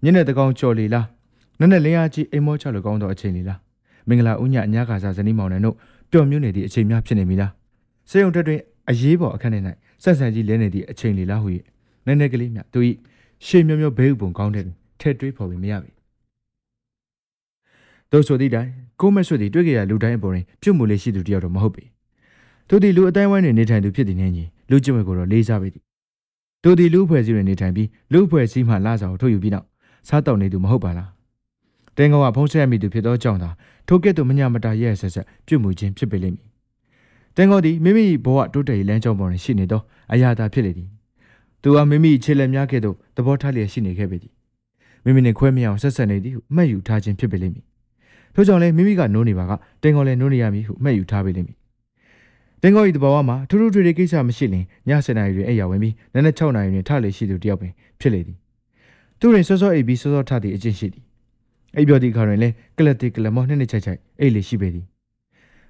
ညနေတကောင်ကြော်လီလားနက်နက်လင်းအားကြီးအိမ်မောချလိုကောင်းသောအချိန်လီလားမင်္ဂလာဥညအညာကာစားဇနီးမောင်နှံတို့ပျော်မြူးနေသည့်အချိန်များဖြစ်နေပြီလားစေုံတက်တွင်အရေးပေါ်အခန်းထဲ၌ဆက်ဆံကြီးလဲနေသည့်အချိန်လီလားဟု၍နည်းနည်းကလေးမျှသူ၏ရှေ့မျိုးဘေးဥပုံကောင်းတဲ့တွင်ထဲ့တွေးဖော်ပြီးမရပေတို့ဆိုသည့်တိုင်ကိုမက်ဆွသည်တွေ့ကြရလူတိုင်းအပေါ်တွင်ပြုတ်မှုလေးရှိသူတယောက်တော့မဟုတ်ပေသူသည်လူအတိုင်းဝိုင်းတွင်နေထိုင်သူဖြစ်သည်နှင့်ညီလူကျင့်ဝတ်ကိုတော့လေးစားပေသည်သူသည်လူအဖွဲ့အစည်းတွင်နေထိုင်ပြီးလူအဖွဲ့အစည်းမှလာစာကိုထုတ်ယူပြီးနောက်စားတောက်နေသူမဟုတ်ပါလားတင်းကောကဖုံးဆက်မိသူဖြစ်သောကြောင့်သာထိုကဲ့သို့မညာမတာရဲဆက်ဆက်ပြုတ်မှုခြင်းဖြစ်ပေလိမ့်မည်တင်းကောသည်မိမိဘဝတိုးတက်ရေးလမ်းကြောင်းပေါ်တွင်ရှိနေသောအရာသာဖြစ်လေသည်သူဟာမိမိခြေလက်များကဲ့သို့သဘောထားလျက်ရှိနေခဲ့ပေသည်မိမိနှင့်ခွဲမရအောင်ဆက်ဆက်နေသည်ဟုမှတ်ယူထားခြင်းဖြစ်ပေလိမ့်မည်ထို့ကြောင့်လည်းမိမိကနိုးနေပါကတင်းကောလည်းနိုးနေရမည်ဟုမှတ်ယူထားပေလိမ့်မည်တင်းကော၏တဘာဝမှာထူးထူးထွေထွေကိစ္စမရှိလျင်ည7 နာရီတွင်အိပ်ရာဝင်ပြီးနက်နက်6 နာရီတွင်ထလေရှိသူတယောက်ပင်ဖြစ်လေသည်သူတွင်စောစောအိပ်ပြီးစောစောထသည့်အကျင့်ရှိသည်အိပ်ပျော်သည့်အခါတွင်လည်းကလတ်တီကလမောနှိမ့်နှိမ့်ချိုက်ချိုက်အိပ်လေရှိပေသည်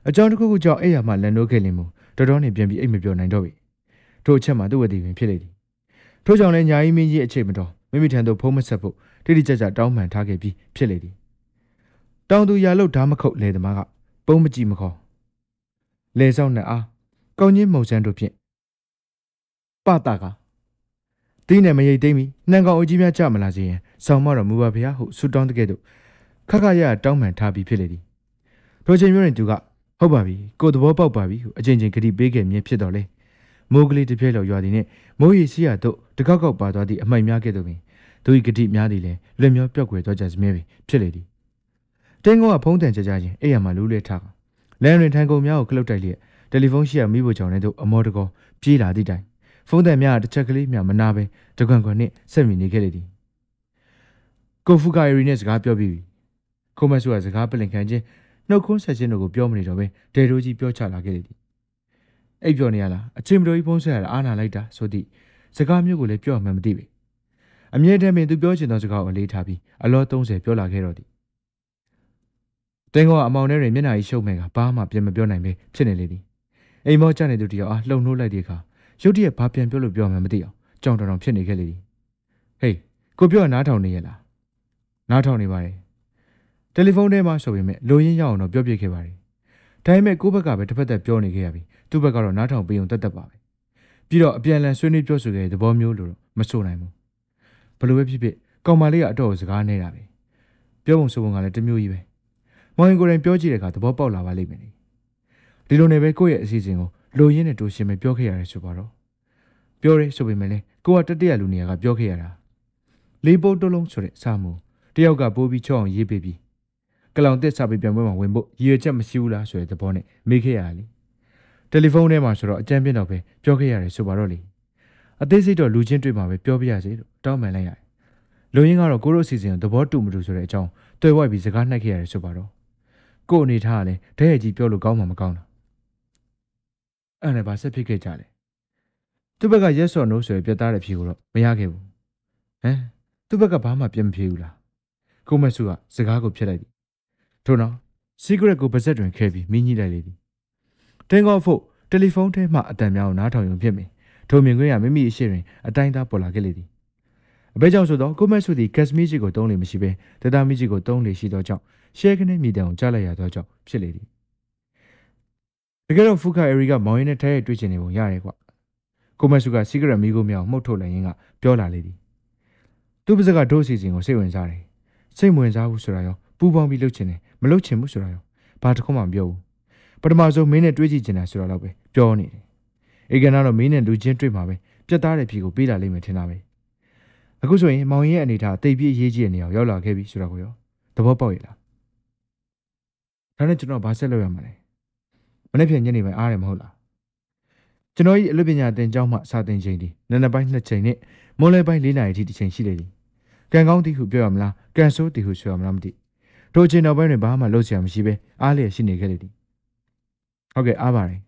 အကြောင်းတစ်ခုခုကြောင့်အိပ်ရာမှလန်နိုးခဲ့လင်မူတော်တော်နှင့်ပြန်ပြီးအိပ်မပျော်နိုင်တော့ပေထို့အချက်မှာသူ့ဝတ္တိပင်ဖြစ်လေသည်ထို့ကြောင့်လည်းညာကြီးမင်းကြီးအချိန်မတော်မိမိထံသို့ဖုံးမဆက်ဖို့တိတိကျကျတောင်းပန်ထားခဲ့ပြီးဖြစ်လေသည်တောင်သူရာလုတ်ဓာမခုတ်လေသမားကပုံမကြည့်မခေါ်လေဆောင်နဲ့အားကောင်းချင်းမုံစမ်းတို့ဖြင့်ပတာကတီးနဲ့မရိတ်သိမ့်မီနှံကောင်အကြီးများကြမလာစေရင်ဆောင်းမတော်မူပါဗျာဟုဆူတောင်းတဲ့ကဲ့သို့ခက်ခရတောင်းပန်ထားပြီးဖြစ်လေသည်ထိုချိန်မျိုးတွင်သူကဟုတ်ပါပြီကိုသဘောပေါက်ပါပြီဟုအချင်းချင်းဂတိပေးခဲ့မြင်ဖြစ်တော်လေမိုးကလေးတစ်ပြဲလောက်ရွာသည်နှင့်မိုးရီစီးရတို့တကောက်ကောက်ပါသွားသည့်အမိုက်များကဲ့သို့ပင်သူ၏ဂတိများသည်လည်းလွင်မျောပြောက်ွယ်သွားကြစမြဲပင်ဖြစ်လေသည်တင်းကောကဖုံးတန်ကြကြချင်းအိမ်ရမှာလူးလဲထားကလမ်းတွင်ထိုင်ကုန်များကိုခလုတ်တိုက်လျက်တယ်လီဖုန်းရှိရမိဖို့ကြောင့်လည်းသူအမောတကောပြေးလာသည့်တိုင်ဖုန်းတန်များတစ်ချက်ကလေးမျှမနာပဲတကွန်ကွန်နှင့်ဆက်မိနေခဲ့လေသည်ကိုဖူကာရီနှင့်စကားပြောပြီးပြီကိုမဆူကစကားပလင်ခံခြင်းနှုတ်ခွန်းဆက်ခြင်းတို့ကိုပြောမနေတော့ပဲဒဲတိုးကြီးပြောချလာခဲ့လေသည်အိပ်ပျော်နေရလားအချင်းမတော်ကြီးဖုန်းဆက်ရတာအားနာလိုက်တာဆိုသည့်စကားမျိုးကိုလည်းပြောမှမသိပေ အမြဲတမ်းပင်သူပြောချင်သောစကားကိုအလေးထားပြီးအလော30ပြောလာခဲ့တော့သည်တင်းကောကအမောင်ထဲတွင်မျက်နှာကြီးရှုပ်မဲ့ကဘာမှပြန်မပြောနိုင်ပဲဖြစ်နေလေသည်အိမ်မောကျနေသူတယောက်အားလှုံနှိုးလိုက်တဲ့အခါရုတ်တရက်ဘာပြန်ပြောလို့ပြောမှမသိအောင်ကြောင်တောင်ဖြစ်နေခဲ့လေသည်ဟေးကိုပြောနားထောင်နေရလားနားထောင်နေပါတယ်တယ်လီဖုန်းထဲမှာဆိုပေမဲ့လိုရင်းရအောင်တော့ပြောပြခဲ့ပါတယ်ဒါပေမဲ့ကိုယ့်ဘက်ကပဲတစ်ဖက်သက်ပြောနေခဲ့ရပြီသူ့ဘက်ကတော့နားထောင်ပေးုံတက်ပါပဲပြီးတော့အပြန်လန်ဆွေးနွေးပြောဆိုခဲ့တဲ့သဘောမျိုးလို့တော့မဆိုနိုင်ဘူးဘလို့ပဲဖြစ်ဖြစ်ကောင်မလေးကအတော့စကားနေတာပဲပြောပုံဆိုပုံကလည်းတမျိုးကြီးပဲမောင်ရင်ကိုယ်တိုင်ပြောကြည့်တဲ့အခါသဘောပေါက်လာပါလိမ့်မယ်ဒီလိုနဲ့ပဲကိုယ့်ရဲ့အစီအစဉ်ကိုလိုရင်းနဲ့တိုးရှင်ပဲပြောခဲ့ရတယ်ဆိုပါတော့ပြောရဲဆိုပေမဲ့လည်းကိုကတတိယလူနေရာကပြောခဲ့ရတာလေးပုတ်တုံးလုံးဆိုတဲ့စာမှုတယောက်ကပိုးပြီးချော့အောင်ရေးပေးပြီးကလောင်တက်စာပေပြန်ပွဲမှာဝင်ဖို့ရည်ရွယ်ချက်မရှိဘူးလားဆိုတဲ့သဘောနဲ့မေးခဲ့ရတာလေတယ်လီဖုန်းထဲမှာဆိုတော့အကြမ်းပြင်းတော့ပဲပြောခဲ့ရတယ်ဆိုပါတော့လေအသေးစိတ်တော့လူချင်းတွေ့မှာပဲပြောပြရစီလို့တောင်းပန်လိုက်ရတယ်လူရင်းကတော့ကိုတို့အစီအစဉ်ကိုသဘောတူမတူဆိုတဲ့အကြောင်းတွေ့ဝိုက်ပြီးစကားနှက်ခဲ့ရတယ်ဆိုပါတော့ကို့အနေထားကလည်းဒဲ့ရဲ့ကြီးပြောလို့ကောင်းမှာမကောင်းတာအဲ့နဲ့ပါဆက်ဖြစ်ခဲ့ကြတယ်သူ့ဘက်က yes or no ဆိုရပြတ်သားတဲ့ဖြေကိုတော့မရခဲ့ဘူးဟမ်သူ့ဘက်ကဘာမှပြန်မဖြေဘူးလားကိုမဆုကစကားကိုဖျက်လိုက်ပြီထို့နောက် secret ကိုပါဇက်တွင်ခဲပြီးမင်းကြီးလိုက်လေသည်တင်းကောဖို့တယ်လီဖုန်းထဲမှအတန်များကိုနားထောင်ရုံဖြစ်မိထိုမြင်ခွင့်ရမိမိအရှိတွင်အတိုင်းသားပေါ်လာခဲ့လေသည်အဘဲကြောင့်ဆိုတော့ကိုမဆုသည် gas မီဂျီကိုတုံးလေမရှိဘဲဒတာမီဂျီကိုတုံးလေရှိသောကြောင့်ရှဲကနေမြေတံကိုကြားလိုက်ရသောကြောင့်ဖြစ်လေသည်တကယ်တော့ဖူကာအရီကမောင်ရင်နဲ့ထဲရိုက်တွေ့ချင်နေပုံရတယ်ကွကိုမဆုက secret မီကိုမြောင်မှုတ်ထုတ်လိုက်ရင်းကပြောလာလေသည်သူ့ပါဇက်ကဒိုးစီစဉ်ကိုစိတ်ဝင်စားတယ်စိတ်ဝင်စားဘူးဆိုတာရောပူပေါင်းပြီးလှုပ်ချင်တယ်မလှုပ်ချင်ဘူးဆိုတာရောဘာတစ်ခုမှမပြောဘူးပထမဆုံးမင်းနဲ့တွေးကြည့်ချင်တာဆိုတာတော့ပဲပြောနေတယ်အေကနာတော့မင်းနဲ့လူချင်းတွေ့မှာပဲပြတ်သားတဲ့ဖြေကိုပေးလာလိမ့်မယ်ထင်တာပဲအခုဆိုရင်မောင်ရင်ရဲ့အနေထားတိတ်ပြည့်ရေးကြီးတဲ့နေရာရောက်လာခဲ့ပြီဆိုတာကိုရောသဘောပေါက်ရလားဒါနဲ့ကျွန်တော်ဘာဆက်လုပ်ရမှာလဲမနေ့ဖြန်ညနေပိုင်းအားရမဟုတ်လားကျွန်တော်ဤအလုပ်ပညာသင်ကျောင်းမှစာသင်ချိန်ဒီနံနက်ပိုင်း2ချိန်နဲ့မွန်းလယ်ပိုင်း4နာရီထိတစ်ချိန်ရှိလေသည်ကံကောင်းသည်ဟုပြောရမလားကံဆိုးသည်ဟုဆိုရမလားမသိတို့ချိန်နောက်ပိုင်းတွင်ဘာမှလုပ်စရာမရှိပဲအားလျက်ရှိနေခဲ့လေသည်ဟုတ်ကဲ့အားပါတယ်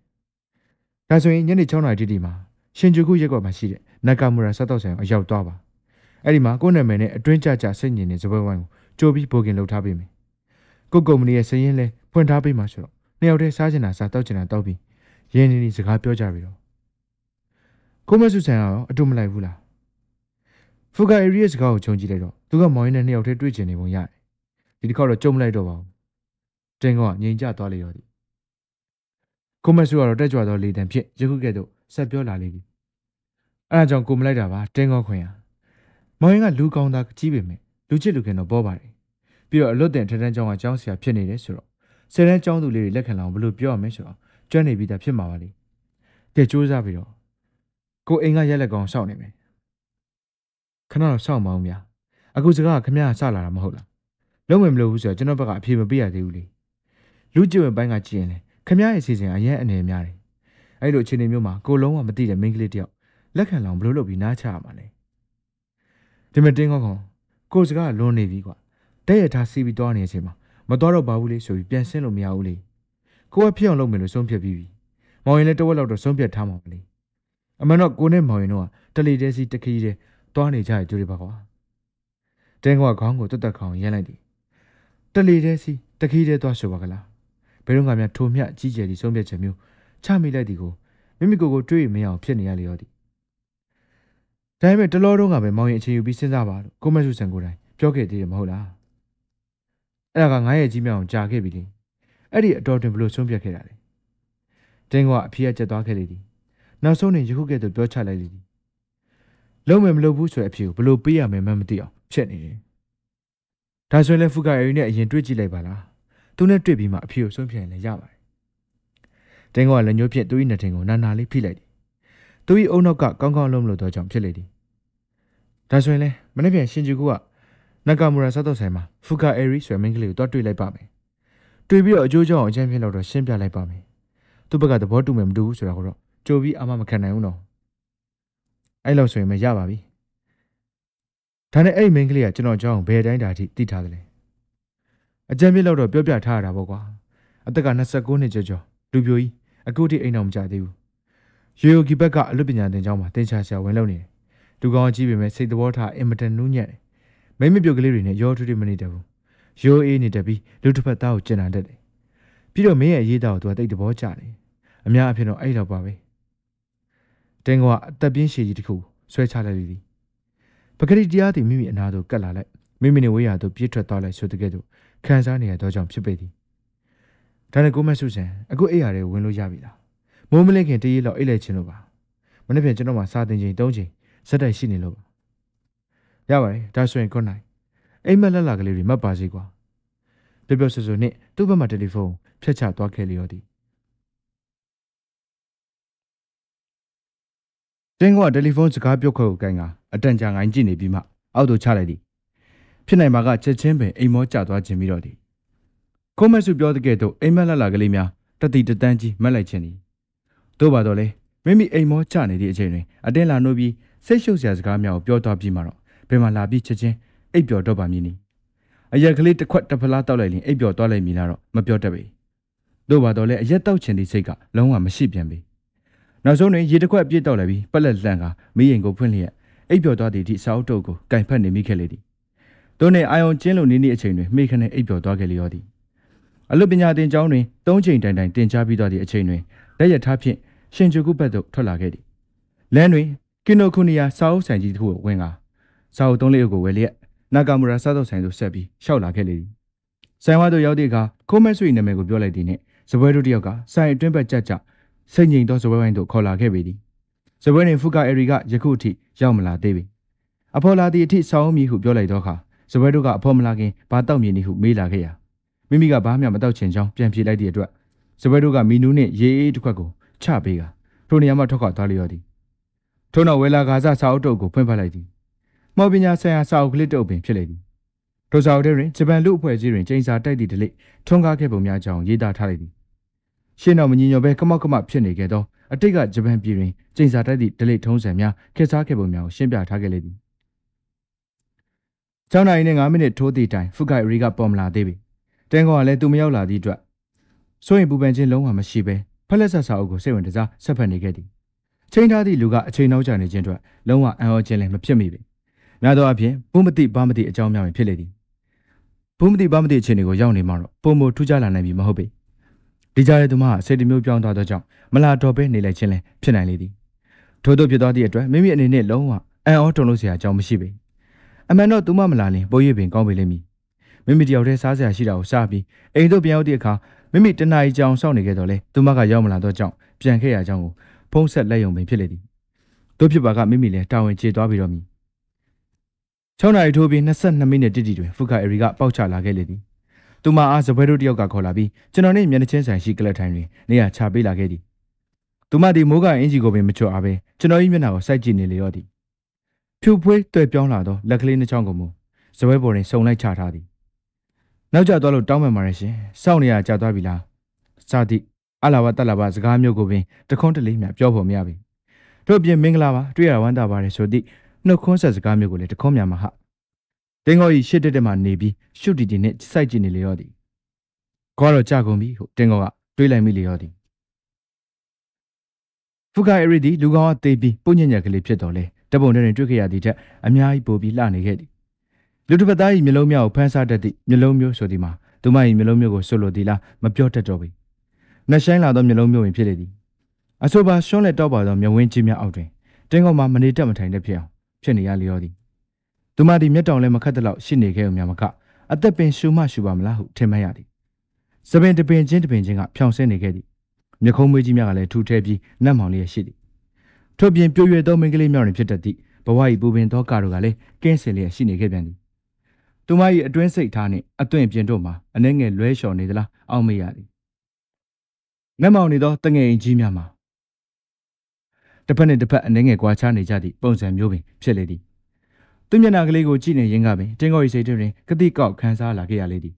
ဒါဆိုရင်ညနေ6နာရီတိမှာရှင်ဂျူကုရက်ကွက်မှာရှိတဲ့နဂါမူရာစားတောက်ဆိုင်ကိုအရောက်သွားပါအဲ့ဒီမှာကိုယ့်နာမည်နဲ့အတွင်းကြကြစိတ်ညစ်နေစပွဲဝိုင်းကိုကြိုးပြီးဘိုကင်လုပ်ထားပေးမယ်ကိုကုမ္ပဏီရဲ့စရင်းလဲဖွင့်ထားပေးမှာဆိုတော့နှစ်ယောက်တည်းစားချင်တာစားတောက်ချင်တာတောက်ပြီးရင်းနေစကားပြောကြပြီတော့ကိုမဆုဆန်ရောအတူမလိုက်ဘူးလားဖူကာအေရီရဲ့စကားကိုခြုံကြည့်လိုက်တော့သူကမောင်ရင်းနဲ့နှစ်ယောက်တည်းတွေ့ချင်နေပုံရတယ်ဒီတစ်ခေါက်တော့ကြုံမလိုက်တော့ပါဘူးတင်းကောကငြိမ်ကျသွားလေတော့သည်ကိုမဆုကတော့တက်ကြွသောလေတံဖြင့်ယခုကဲ့သို့ဆက်ပြောလာလေသည်အဲဒါကြောင့်ကိုမလိုက်တာပါတင်းကောခွင်ရမောင်ရင်ကလူကောင်းသားကြီးပေမဲ့လူချစ်လူခင်တော့ပေါ်ပါတယ်ပြီးတော့အလွတ်တင်ထက်တန်းကျောင်းကကျောင်းဆရာဖြစ်နေတယ်ဆိုတော့ဆယ်တန်းကျောင်းသူလေးတွေလက်ခံလာအောင်ဘယ်လိုပြောရမလဲဆိုတော့ကျွမ်းနေပြီးသားဖြစ်မှာပါလေကဲစူးစမ်းပြီးတော့ကိုအိမ်ကရက်လက်ကောင်စောင့်နေမယ်ခဏတော့စောင့်မအောင်ဗျာအခုစကားကခမရဆလာတာမဟုတ်လားလုံးဝမလို့ဘူးဆိုတော့ကျွန်တော်ဘက်ကအဖြေမပေးရသေးဘူးလေလူကြည့်ဝင်ပိုင်းကကြည့်ရင်လေခမရရဲ့အစီအစဉ်အရင်အနေများတယ်အဲ့လိုအခြေအနေမျိုးမှာကိုလုံးဝမသိတဲ့မိန်းကလေးတယောက်လက်ခံလောင်ဘလို့လုပ်ပြီးနားချရမှာလဲဒီမတင်းကောကောင်ကိုစကားလွန်နေပြီကွာတဲ့ရထားစီးပြီးသွားနေတဲ့အချိန်မှာမသွားတော့ပါဘူးလေဆိုပြီးပြန်ဆင်းလို့မရဘူးလေကိုကဖြစ်အောင်လုပ်မယ်လို့ဆုံးဖြတ်ပြီးပြီမောင်ရင်လည်းတဝက်လောက်တော့ဆုံးဖြတ်ထားမှာပါလေအမှန်တော့ကိုနဲ့မောင်ရင်တို့ကတလီတဲစီတခီးတဲ့သွားနေကြရကြိုးတွေပါကွာတင်းကောကခေါင်းကိုတွတ်တက်ခေါင်းရမ်းလိုက်သည်တလီတဲစီတခီးတဲ့သွားဆိုပါကလားဘယ်တော့မှများထိုမြကြီးကျယ်ဒီဆုံးဖြတ်ချက်မျိုးချမိလိုက်သည်ကိုမိမိကိုယ်ကိုတွေးမရအောင်ဖြစ်နေရလေရောသည်ဒါပေမဲ့တလောတုန်းကပဲမောင်ရင်အချိန်ယူပြီးစဉ်းစားပါလို့ကိုမဆုဆန်ကိုယ်တိုင်ပြောခဲ့သေးတယ်မဟုတ်လားအဲ့ဒါက9ရက်ကြီးမြောင်ကြာခဲ့ပြီလေအဲ့ဒီအတော်တွင်ဘလို့ဆုံးဖြတ်ခဲ့တာလေတင်းကအဖေကကြက်သွားခဲ့လေသည်နောက်ဆုံးနေယခုကဲ့သို့ပြောချလိုက်လေသည်လုံးမယ်မလုပ်ဘူးဆိုတဲ့အဖြေကိုဘလို့ပေးရမယ်မှမသိအောင်ဖြစ်နေတယ်ဒါဆိုရင်လည်းဖူကာအရီနဲ့အရင်တွေ့ကြည့်လိုက်ပါလားသူနဲ့တွေ့ပြီးမှအဖြေကိုဆုံးဖြတ်ရင်လည်းရပါတယ်တင်းကလည်းညှိုးဖြင့်သူ့၏နှထင်ကိုနာနာလေးဖိလိုက်သည်သူ၏အုံနောက်ကကောင်းကောင်းလုံးမလို့တော့ကြောင့်ဖြစ်လေသည်ဒါဆိုရင်လည်းမနေ့ပြန်ရှင်ဂျူကုကနဂါမူရာစားတော့ဆိုင်မှာဖူကာအရီဆိုတဲ့မိန်းကလေးကိုတွားတွေ့လိုက်ပါမယ်တွေ့ပြီးတော့အကျိုးကြောင့်အချမ်းဖြစ်တော့ရှင်းပြလိုက်ပါမယ်သူ့ဘက်ကသဘောတူမယ်မတူဘူးဆိုတာကိုတော့ကြိုပြီးအာမမခံနိုင်ဘူးတော့အဲ့လောက်ဆိုရင်မရပါပြီဒါနဲ့အဲ့မိန်းကလေးကကျွန်တော်ကြောင်းဘယ်တိုင်းတာထိတိထားတယ်လဲအကြမ်းပြစ်လောက်တော့ပြောပြထားရတာပေါ့ကွာအသက်က29နှစ်ကျော်လူပြိုကြီးအခုထိအိမ်အောင်မကြသေးဘူးရေယိုဂီဘက်ကအလွတ်ပညာသင်ကျောင်းမှာသင်ချာဆရာဝင်လုပ်နေတယ် လူကောင်းကြည့်ပေမဲ့စိတ်သဘောထားအင်မတန်နူးညံ့တယ်မိမပြုတ်ကလေးတွေနဲ့ရောထူးတွေမနေတတ်ဘူးရိုးအေးနေတတ်ပြီးလူတစ်ဖက်သားကိုကျင်နာတတ်တယ်ပြီးတော့မင်းရဲ့အရေးသားကိုသူကတိတ်သဘောကျတယ်အများအဖြစ်တော့အဲ့တော့ပါပဲတင်းကအသက်ပြင်းရှည်ကြီးတစ်ခုဆွဲချလိုက်သည်ပကတိတရားသည်မိမိအနာသို့ကတ်လာလိုက်မိမိနဲ့ဝေးရာသို့ပြေးထွက်သွားလိုက်ဆိုတဲ့ကဲ့သို့ခံစားနေရသောကြောင့်ဖြစ်ပေသည်ဒါနဲ့ကိုမဆုဆန်အခုအိပ်ရာတွေဝင်လို့ရပြီလားမိုးမလင်းခင်တရေလောက်အိပ်လိုက်ခြင်းလို့ပါမနေ့ပြန်ကျွန်တော်မှစာတင်ချိန်3ချိန်စက်တိုက်ရှိနေလို့ပါရပါတယ်ဒါဆိုရင်good nightအိမ်မက်လက်လာကလေးတွေမှတ်ပါစေကွာပြောပြောဆိုဆိုနဲ့သူ့ဘက်မှာတယ်လီဖုန်းဖြတ်ချသွားခဲ့လျော်သည်တင်းကတယ်လီဖုန်းစကားပြောခွက်ကိုကိုင်ကအတန်ကြာငိုင်းကြည့်နေပြီးမှအောက်သို့ချလိုက်သည်ဖြစ်နိုင်မှာကချက်ချင်းပင်အိမ်မောကျသွားခြင်းပြီးတော့သည်ခုံးမဆုပြောတဲ့ကဲ့သို့အိမ်မက်လက်လာကလေးများတတိတတန်းကြီးမက်လိုက်ခြင်းသည်သို့ပါတော့လေမိမိအိမ်မောကျနေသည့်အချိန်တွင်အတင်းလာနှုတ်ပြီးစိတ်ရှုပ်စရာစကားများကိုပြောသွားပြီးမှတော့ဘယ်မှာလာပြီးချက်ချင်းအိပ်ပျော်တော့ပါမည်နီအရက်ကလေးတစ်ခွက်တစ်ဖလားတောက်လိုက်ရင်အိပ်ပျော်သွားလိုက်မည်လားတော့မပြောတတ်ပေသို့ပါတော့လေအရက်တောက်ချင်သည့်စိတ်ကလုံးဝမရှိပြန်ပေနောက်ဆုံးတွင်ရေတစ်ခွက်ပြည့်တောက်လိုက်ပြီးပက်လက်လှန်ကမီးရင်ကိုဖွင့်လျက်အိပ်ပျော်သွားသည့်အထိစာအုပ်တုပ်ကိုကင်ဖက်နေမိခဲ့လေသည်သူနှင့်အာယုံကျင်းလိုနေအချိန်တွင်မိခနဲ့အိပ်ပျော်သွားခဲ့လျော်သည်အလုပညာသင်ကျောင်းတွင်3ချိန်တိုင်တိုင်တင်ကြားပြီးသွားသည့်အချိန်တွင်လက်ရထားဖြင့်ရှင်ကျုကုဘက်သို့ထွက်လာခဲ့သည်လမ်းတွင်ကင်နိုခုနီယာစာအုပ်ဆိုင်ကြီးတစ်ခုကိုဝင်ကစာအုပ်3လေးအုပ်ကိုဝယ်လျက်နာဂါမူရာစားတော့ဆိုင်သို့ဆက်ပြီးရှောက်လာခဲ့လေသည်ဆိုင်ဝါသို့ရောက်သည့်အခါခိုးမဲဆွေနာမည်ကိုပြောလိုက်သည်နှင့်စပွဲတို့တယောက်ကဆိုင်အတွင်းဘက်ကြစိတ်ငြိမ်သောစပွဲဝိုင်းသို့ခေါ်လာခဲ့ပေသည်စပွဲတွင်ဖူကာအရီကယခုအထိရောက်မလာသေးပေအဖော်လာသည့်အထိစောင်းမီဟုပြောလိုက်သောအခါစပွဲတို့ကအဖော်မလာခင်ဘာတောက်မြင်နည်းဟုမေးလာခဲ့ရာမိမိကဘာမှမတောက်ချင်ကြောင်းပြန်ပြေးလိုက်သည့်အတွက်စပွဲတို့ကမီနူးနှင့်ရေအေးတစ်ခွက်ကိုချပေးကထိုနေရာမှထွက်ခွာသွားလျော်သည်ထို့နောက်ဝဲလာကားစာအုပ်တုပ်ကိုဖွင့်ဖတ်လိုက်သည်မော်ပညာဆိုင်ရာစာအုပ်ကလေးတုပ်ပင်ဖြစ်လေသည်ထိုစာအုပ်ထဲတွင်ဂျပန်လူအဖွဲ့အစည်းတွင်ကျင်းစာတိုက်သည့်ဒလိထွန်းကားခဲ့ပုံများကြောင်းရေးသားထားလိုက်သည်ရှင်းတော်မညီညွတ်ပဲကမောက်ကမဖြစ်နေခဲ့သောအတိတ်ကဂျပန်ပြည်တွင်ကျင်းစာတိုက်သည့်ဒလိထုံးစံများခေတ်စားခဲ့ပုံများကိုရှင်းပြထားခဲ့လေသည်6 နာရီနဲ့ 5 မိနစ်ထိုးသည့်တိုင်ဖူကိုင်ရီကပေါ်မလာသေးပေတင်းကောကလည်းသူမရောက်လာသည့်အတွက်စိုးရင်ပူပန်ခြင်းလုံးဝမရှိပဲဖက်လက်ဆက်စာအုပ်ကိုစိတ်ဝင်စားဆက်ဖက်နေခဲ့သည်ချိန်ထားသည့်လူကအချိန်နောက်ကျနေခြင်းအတွက်လုံးဝအံ့ဩခြင်းလည်းမဖြစ်မိပေများသောအားဖြင့်ဘုမတိဘာမတိအကြောင်းများပင်ဖြစ်လေသည်ဘုမတိဘာမတိအခြေအနေကိုရောက်နေမှတော့ပုံမထူးခြားလာနိုင်ပြီမဟုတ်ပေဒီကြားထဲသူမကစိတ်တမျိုးပြောင်းသွားသောကြောင့်မလာတော့ပဲနေလိုက်ခြင်းလည်းဖြစ်နိုင်လေသည်ထို့သောဖြစ်သွားသည့်အတွက်မိမိအနေနဲ့လုံးဝအံ့ဩတုန်လို့စရာအကြောင်းမရှိပေအမှန်တော့သူမမလာရင်ပိုးရပင်ကောင်းပေလိမ့်မည်မိမိတယောက်တည်းစားစရာရှိတာကိုစားပြီးအိမ်သို့ပြန်ရောက်သည့်အခါမိမိတနာရီကြောင်စောင့်နေခဲ့တော့လေသူမကရောက်မလာတော့ကြောင့်ပြန်ခဲ့ရကြောင်းကိုဖုံးဆက်လက်ယုံပင်ဖြစ်လေသည်တို့ဖြစ်ပါကမိမိလည်းတာဝန်ကျေသွားပြီးတော့မည်6 နာရီထိုးပြီး22 မိနစ်တိတိတွင်ဖူကာအရီကပေါက်ချလာခဲ့လေသည်သူမအားစပွဲတို့တယောက်ကခေါ်လာပြီးကျွန်တော်နဲ့မျက်နှာချင်းဆိုင်ရှိကလပ်ထိုင်တွင်နေရာချပေးလာခဲ့သည်သူမသည်မိုးကအင်ဂျီကိုပင်မချွတ်အားပဲကျွန်တော်၏မျက်နှာကိုစိုက်ကြည့်နေလေတော့သည်ဖြူဖွေးတွေ့ပြောင်းလာသောလက်ကလေးနှချောင်းကိုမူစပွဲပေါ်တွင်စုံလိုက်ချထားသည်နောက်ကျသွားလို့တောင်းပန်ပါရရှင်စောင့်နေရကြသွားပြီလားစသည်အလာဝတက်လာပါစကားမျိုးကိုပင်တခွန်းတလေးမြပြောဖို့မရပြီတို့ပြင်မင်္ဂလာပါတွေ့ရဝမ်းသာပါတယ်ဆိုသည့်နှုတ်ခွန်းဆက်စကားမျိုးကိုလည်းတခွန်းမြမှာဟာတင်းကောဤရှစ်တက်တက်မှနေပြီးရှုတီတီနဲ့စိုက်ကြည့်နေလေရောသည်ကောတော့ကြကုန်ပြီဟုတင်းကောကတွေးလိုက်မိလေရောသည်ဖူကာအရီဒီလူကောင်ကသေးပြီးပုံညံ့ညက်ကလေးဖြစ်တော်လဲတပုံထဲတွင်တွေ့ခဲ့ရသည့်ထက်အများကြီးပိုပြီးလှနေခဲ့သည်လူတစ်ပတ်သား၏မျိုးလုံးများကိုဖမ်းစားတတ်သည့်မျိုးလုံးမျိုးဆိုသည်မှာသူမ၏မျိုးလုံးမျိုးကိုဆွလို့သည်လားမပြောတတ်တော့ပေနှဆိုင်လာသောမျိုးလုံးမျိုးပင်ဖြစ်လေသည်အဆိုပါရှွန်းလက်တော့ပါသောမျက်ဝင်းကြီးများအောက်တွင်တင်းကောမှမနေတတ်မထိုင်တတ်ဖြစ်အောင်ဖြစ်နေရလျောသည်သူမသည်မျက်တောင်လည်းမခတ်တလောက်ရှိနေခဲ့ုံများမကအသက်ပင်ရှူမှရှူပါမလားဟုထင်မှတ်ရသည်စပင်တပင်ချင်းကဖြောင်ဆင်းနေခဲ့သည်မျက်ခုံးမွေးကြီးများကလည်းထူထဲပြီးနတ်မောင်လေးရှိသည်ထို့ပြင်ပြိုရွယ်သောမိန်းကလေးများတွင်ဖြစ်တတ်သည့်ဘဝ၏ပူပင်သောကာတို့ကလည်းကင်းစင်လျက်ရှိနေခဲ့ပြန်သည်သူမ၏အတွင်းစိတ်ထားနှင့်အသွင်ပြင်တို့မှာအနှဲငယ်လွဲလျှော်နေသလားအောက်မေ့ရသည်နတ်မောင်နေသောတငယ်အင်ကြီးများမှာတစ်ဖက်နှင့်တစ်ဖက်အနှဲငယ်ကွာခြားနေကြသည့်ပုံစံမျိုးပင်ဖြစ်လေသည်သူမျက်နှာကလေးကိုကြည့်နေရင်းကပင်တင်းကော၏စိတ်တွင်ကတိကောက်ခံစားလာခဲ့ရလေသည်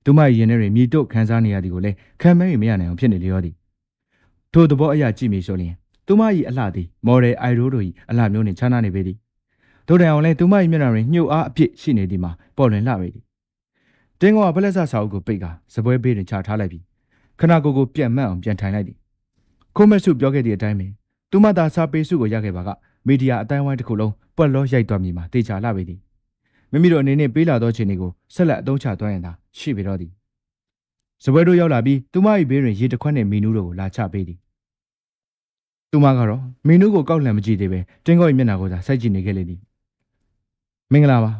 သူမ၏ရင်ထဲတွင်မြည်တို့ခံစားနေရသည်ကိုလည်းခံမဲ၍မရနိုင်အောင်ဖြစ်နေလျောသည်ထိုသဘောအရာကြည့်မိဆိုလျင်သူမ၏အလှသည်မော်ဒယ်အိုင်ရိုးတို့၏အလှမျိုးနှင့်ခြားနားနေပေသည်တို့တိုင်အောင်လည်းသူမ၏မျက်နှာတွင်ညှို့အားအပြည့်ရှိနေသည်မှာပေါ်လွင်လှပေသည်တင်းကောကဖလက်ဆစာအုပ်ကိုပိတ်ကစပွဲဘေးတွင်ချထားလိုက်ပြီးခဏကိုပြန်မှတ်အောင်ပြန်ထိုင်လိုက်သည်ခိုးမဆုပြောခဲ့သည့်အတိုင်းပင်သူမသာစာပေစုကိုရခဲ့ပါက မီဒီယာအတိုင်းဝိုင်းတစ်ခုလုံးပွက်လောရိုက်သွားမိမှာတေချာလာပေသည်မိမိတို့အနေနဲ့ပေးလာသောခြေတွေကိုဆက်လက်အသုံးချသွားရင်သာရှိပေတော့သည်စပွဲတို့ရောက်လာပြီးသူမ၏ဘေးတွင်ရေတခွက်နှင့်မီနူးတို့ကိုလာချပေးသည်သူမကတော့မီနူးကိုကောက်လှမ်းမကြည့်သေးပဲတင်းကော၏မျက်နှာကိုသာစိုက်ကြည့်နေခဲ့လေသည်မင်္ဂလာပ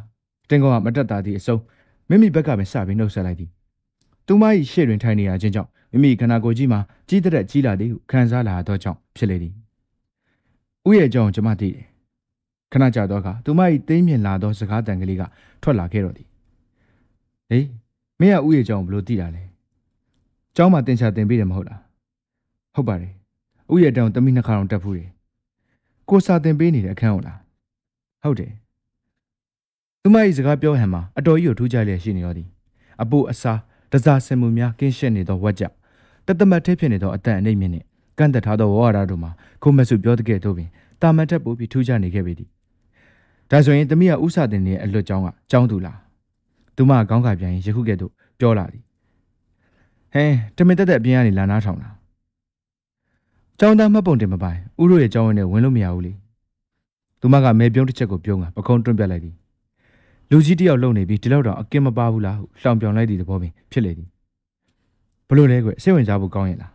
ါတင်းကောကမတက်တာသည့်အစုံမိမိဘက်ကပင်စပြီးနှုတ်ဆက်လိုက်သည်သူမ၏ရှေ့တွင်ထိုင်နေရခြင်းကြောင့်မိမိခန္ဓာကိုယ်ကြီးမှာကြီးတဲ့ကြီးလာသည်ဟုခံစားလာသောကြောင့်ဖြစ်လေသည်ဥရဲ့အကြောင်းကျွန်မသိတယ်ခဏကြာတော့ကသူမ၏သိမ်းမြင်လာသောစကားတန်ကလေးကထွက်လာခဲ့တော့သည်ဟေးမင်းကဥရဲ့အကြောင်းဘလို့သိတာလဲကျောင်းမှာတင်ချတင်ပေးတယ်မဟုတ်လားဟုတ်ပါတယ်ဥရဲ့အကြောင်းတမိနှစ်ခါတော့တက်ဖူးတယ်ကိုစာတင်ပေးနေတဲ့အခန်းဟုတ်လားဟုတ်တယ်သူမ၏စကားပြောဟန်မှာအတော်ကြီးကိုထူးခြားလျက်ရှိနေရောသည်အပိုအစားတစားဆင်မှုများကင်းရှင်းနေသောဝက်ကြတသမတ်ထဲဖြစ်နေသောအတန်အနှိမ့်မြင့်နှင့်ကန့်သက်ထားသောဝါရတို့မှာခုမဆုပြောတဲ့ကဲ့သို့ပင်တာမန်ထက်ပိုပြီးထူးခြားနေခဲ့ပေသည်ဒါဆိုရင်တမိကဥစတင်နေတဲ့အလွတ်ကျောင်းကကျောင်းသူလားသူမကခေါင်းခါပြန်ရင်ယခုကဲ့သို့ပြောလာသည်ဟဲတမင်တက်တဲ့အပြင်ကနေလာနားထောင်တာကျောင်းသားမှတ်ပုံတင်မပိုင်ဥတို့ရဲ့ကျောင်းဝင်နဲ့ဝင်လို့မရဘူးလေသူမကမဲပြုံးတစ်ချက်ကိုပြုံးကပခုံးတွန့်ပြလိုက်သည်လူကြီးတယောက်လုံနေပြီးဒီလောက်တော့အကင်မပါဘူးလားဟုလှောင်ပြောင်လိုက်သည့်သဘောပင်ဖြစ်လေသည်ဘလို့လဲကွစိတ်ဝင်စားဖို့ကောင်းရင်လာ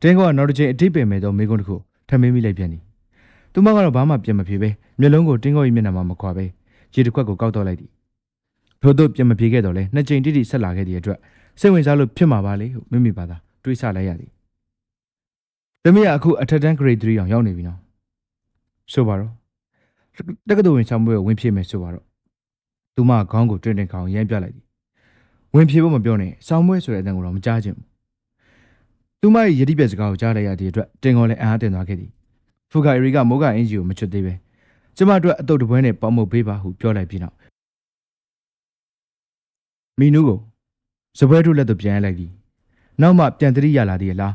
းတင်းကောကနောက်တစ်ချိန်အတိတ်ပင်မဲ့သောမိကုန်းတစ်ခုထမင်းမိလိုက်ပြန်သည်သူမကတော့ဘာမှပြန်မဖြေပဲမျက်လုံးကိုတင်းကော၏မျက်နှာမှာမခွာပဲရေတစ်ခွက်ကိုကောက်တော့လိုက်သည်ထို့သို့ပြန်မဖြေခဲ့တော့လဲနှစ်ချိန်တိတိဆက်လာခဲ့သည့်အတွက်စိတ်ဝင်စားလို့ဖြစ်မှာပါလေဟုမိမိဘာသာတွေးဆလိုက်ရသည်သမီးကအခုအထက်တန်း grade 3အောင်ရောက်နေပြီနော်ဆိုပါတော့တက္ကသိုလ်ဝင်ဆောင်ပွဲကိုဝင်ဖြေမယ်ဆိုပါတော့သူမခေါင်းကိုတွင်တင်ခေါင်းရမ်းပြလိုက်သည်ဝင်ဖြေဖို့မပြောနဲ့ဆောင်ပွဲဆိုတဲ့အတန်ကိုတော့မကြားချင်ဘူးသူမရဲ့ယတိပြက်စကားကိုကြားလိုက်ရတဲ့အတွက်တင်ကောလည်းအံ့အားသင့်သွားခဲ့သည်ဖူကာအီရီကမိုးကအင်ဂျီကိုမချွတ်သေးပဲကျမတို့အတုတ်တပွဲနဲ့ပေါမုတ်ပေးပါဟုပြောလိုက်ပြီးနောက်မီနူးကိုစပွဲတို့လက်သို့ပြန်ရလိုက်သည်နောက်မှပြန်တတိရလာသည်လာ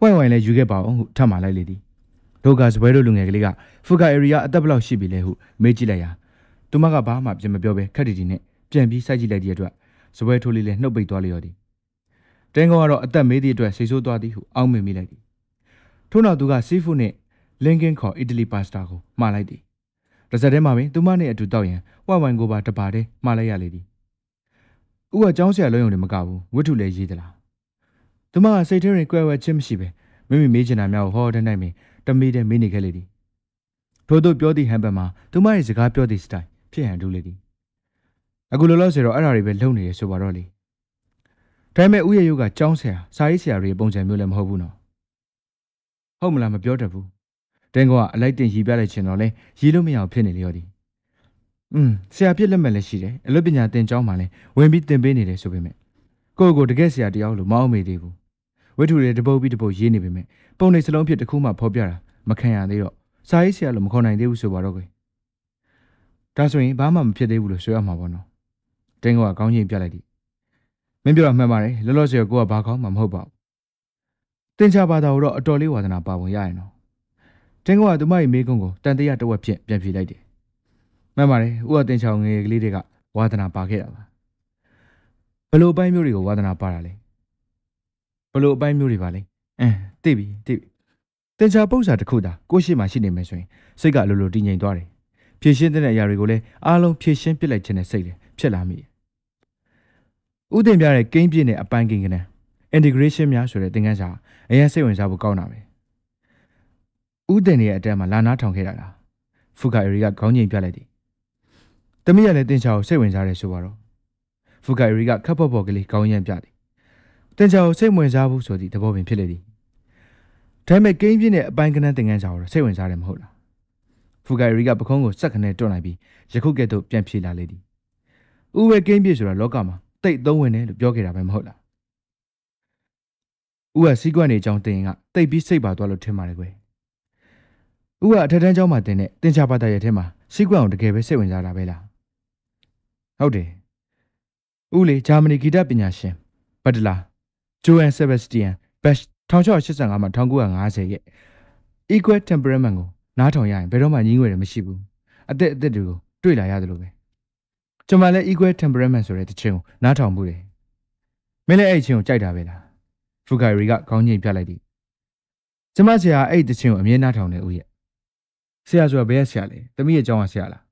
းဝိုင်ဝိုင်လည်းယူခဲ့ပါအောင်ဟုထပ်မှလိုက်လေသည်ဒုက္ခစပွဲတို့လူငယ်ကလေးကဖူကာအီရီကအသက်ဘလောက်ရှိပြီလဲဟုမေးကြည့်လိုက်ရာသူမကဘာမှပြန်မပြောပဲခက်တီတီနဲ့ပြန်ပြီးစိုက်ကြည့်လိုက်တဲ့အတွက်စပွဲထိုးလေးလည်းနှုတ်ပိတ်သွားလျော်သည်တင်းကောကတော့အသက်မေးသည့်အတွက်စိတ်ဆိုးသွားသည်ဟုအောက်မေ့မိလိုက်သည်ထို့နောက်သူကစီးဖူးနဲ့လင်ကင်ခေါ်အီတလီပါစတာကိုမှားလိုက်သည်တစ်စက်တည်းမှာပင်သူမနဲ့အတူတောက်ရန်ဝဝိုင်ကိုပါတပါတည်းမှားလိုက်ရလေသည်ဥကကျောင်းဆရာလုံးုံတွေမကဘူးဝတ္ထုလည်းရေးသလားသူမကစိတ်ထဲတွင်ကြွယ်ဝချင်းမရှိပဲမိမိမေးချင်တာများကိုဟောတဲ့နိုင်ပင်တမေးတဲ့မေးနေခဲ့လေသည်ထို့သို့ပြောသည့်ဟန်ဘက်မှာသူမရဲ့စကားပြောသည့်စတိုင်ဖြစ်ဟန်တူးလေသည်အခုလောလောဆယ်တော့အဲ့ဒါတွေပဲလုံနေရဆိုပါတော့လေဒါပေမဲ့ဥယျာဉ်ရုပ်ကကျောင်းဆရာစာရေးဆရာတွေပုံစံမျိုးလည်းမဟုတ်ဘူးနော်ဟုတ်မလားမပြောတတ်ဘူးတင်းကောကအလိုက်တင်ရီပြလိုက်ချင်တော့လဲရီလို့မရအောင်ဖြစ်နေလေရောသည်ဆရာပြစ်လက်မဲ့လည်းရှိတယ်အလုပ်ပညာသင်ကျောင်းမှာလည်းဝင်ပြီးသင်ပေးနေတယ်ဆိုပေမဲ့ကိုတကယ်ဆရာတယောက်လို့မအောင်မေသေးဘူးဝိထုတွေတပုတ်ပြီးတပုတ်ရေးနေပေမဲ့ပုံနေစလုံးဖြစ်တစ်ခုမှဖော်ပြတာမခံရသေးတော့စာရေးဆရာလို့မခေါ်နိုင်သေးဘူးဆိုပါတော့ကွယ်ဒါဆိုရင်ဘာမှမဖြစ်သေးဘူးလို့ဆိုရမှာပေါ့နော်တင်းကောကခေါင်းချင်းပြလိုက်သည်မင်းပြောတာမှန်ပါတယ်လောလောဆယ်ကိုကဘာကောင်းမှမဟုတ်ပါဘူးတင်ချပါတာတော့အတော်လေးဝါသနာပါဝင်ရရင်တော့တင်းကောကသူမရဲ့မေးခွန်းကိုတန်တရာတဝက်ဖြင့်ပြန်ဖြေလိုက်တယ်မှန်ပါတယ်ဥကတင်ချောင်ငယ်ကလေးတွေကဝါသနာပါခဲ့တာပါဘလို့အပိုင်းမျိုးတွေကိုဝါသနာပါတာလဲဘလို့အပိုင်းမျိုးတွေပါလဲသိပြီတင်ချာပု္ပ္ပစာတစ်ခုသာကိုရှိမှရှိနေမယ်ဆိုရင်စိတ်ကလိုလိုတည်ငြိမ်သွားတယ်ဖြည့်ရှင်းတဲ့အရာတွေကိုလည်းအားလုံးဖြည့်ရှင်းပစ်လိုက်ခြင်းနဲ့စိတ်လည်းဖြစ်လာမိတယ်ဥတင်ပြတဲ့ကိန်းပြည့်နဲ့အပိုင်းကိန်းကနန်း integration များဆိုတဲ့သင်ခန်းစာအရင်စိတ်ဝင်စားဖို့ကောင်းတာပဲဥတင်ရဲ့အတန်းမှာလာနားထောင်ခဲ့တာလားဖူကာအီရီကခေါင်းငိမ်ပြလိုက်သည်တမီးကလည်းတင်ချာကိုစိတ်ဝင်စားတယ်ဆိုပါတော့ဖူကာအီရီကခပ်ပေါ်ပေါ်ကလေးခေါင်းရမ်းပြသည်တင်ချာကိုစိတ်ဝင်စားဖို့ဆိုသည့်သဘောပင်ဖြစ်လေသည်ဒါပေမဲ့ကိန်းပြည့်နဲ့အပိုင်းကနန်းသင်ခန်းစာကိုစိတ်ဝင်စားတယ်မဟုတ်လားဖူကာအီရီကပခုံးကိုစက်ခနဲ့တွန့်လိုက်ပြီးယခုကဲ့သို့ပြန်ဖြေလာလေသည်ဥဝဲကိန်းပြည့်ဆိုတာလောကမှာတိတ်သုံးဝင်တယ်လို့ပြောခဲ့တာပဲမဟုတ်လားဥကစီးကွက်နေကြောင်းတင်ကတိတ်ပြီးစိတ်ပါသွားလို့ထင်ပါတယ်ကွယ်ဥကအထက်တန်းကျောင်းမှာတင်တဲ့တင်ချပါတာရဲ့ထဲမှာစီးကွက်အောင်တကယ်ပဲစိတ်ဝင်စားတာပဲလားဟုတ်တယ်ဥလေဂျာမနီဂီတပညာရှင်ဘတ်တလာဂျိုအန်ဆဘက်စတီယန်ဘက်1685မှ1950ရဲ့ Equal Temperament ကိုနားထောင်ရရင်ဘယ်တော့မှညင်းငွေတယ်မရှိဘူးအသက်တွေကိုတွေ့လာရတယ်လို့ပဲကျွန်မလည်း Equal Temperament ဆိုတဲ့တခြင်းကိုနားထောင်မှုတယ်မင်းလည်းအဲ့တခြင်းကိုကြိုက်တာပဲလားဖူကာရီကခေါင်းငိမ်ပြလိုက်သည်ကျမဆရာအဲ့တခြင်းကိုအမြဲနားထောင်နေဦးရဲ့ ဆရာဆိုတာဘယ်ဆရာလဲသမီးရဲ့အကြောင်းကဆရာလား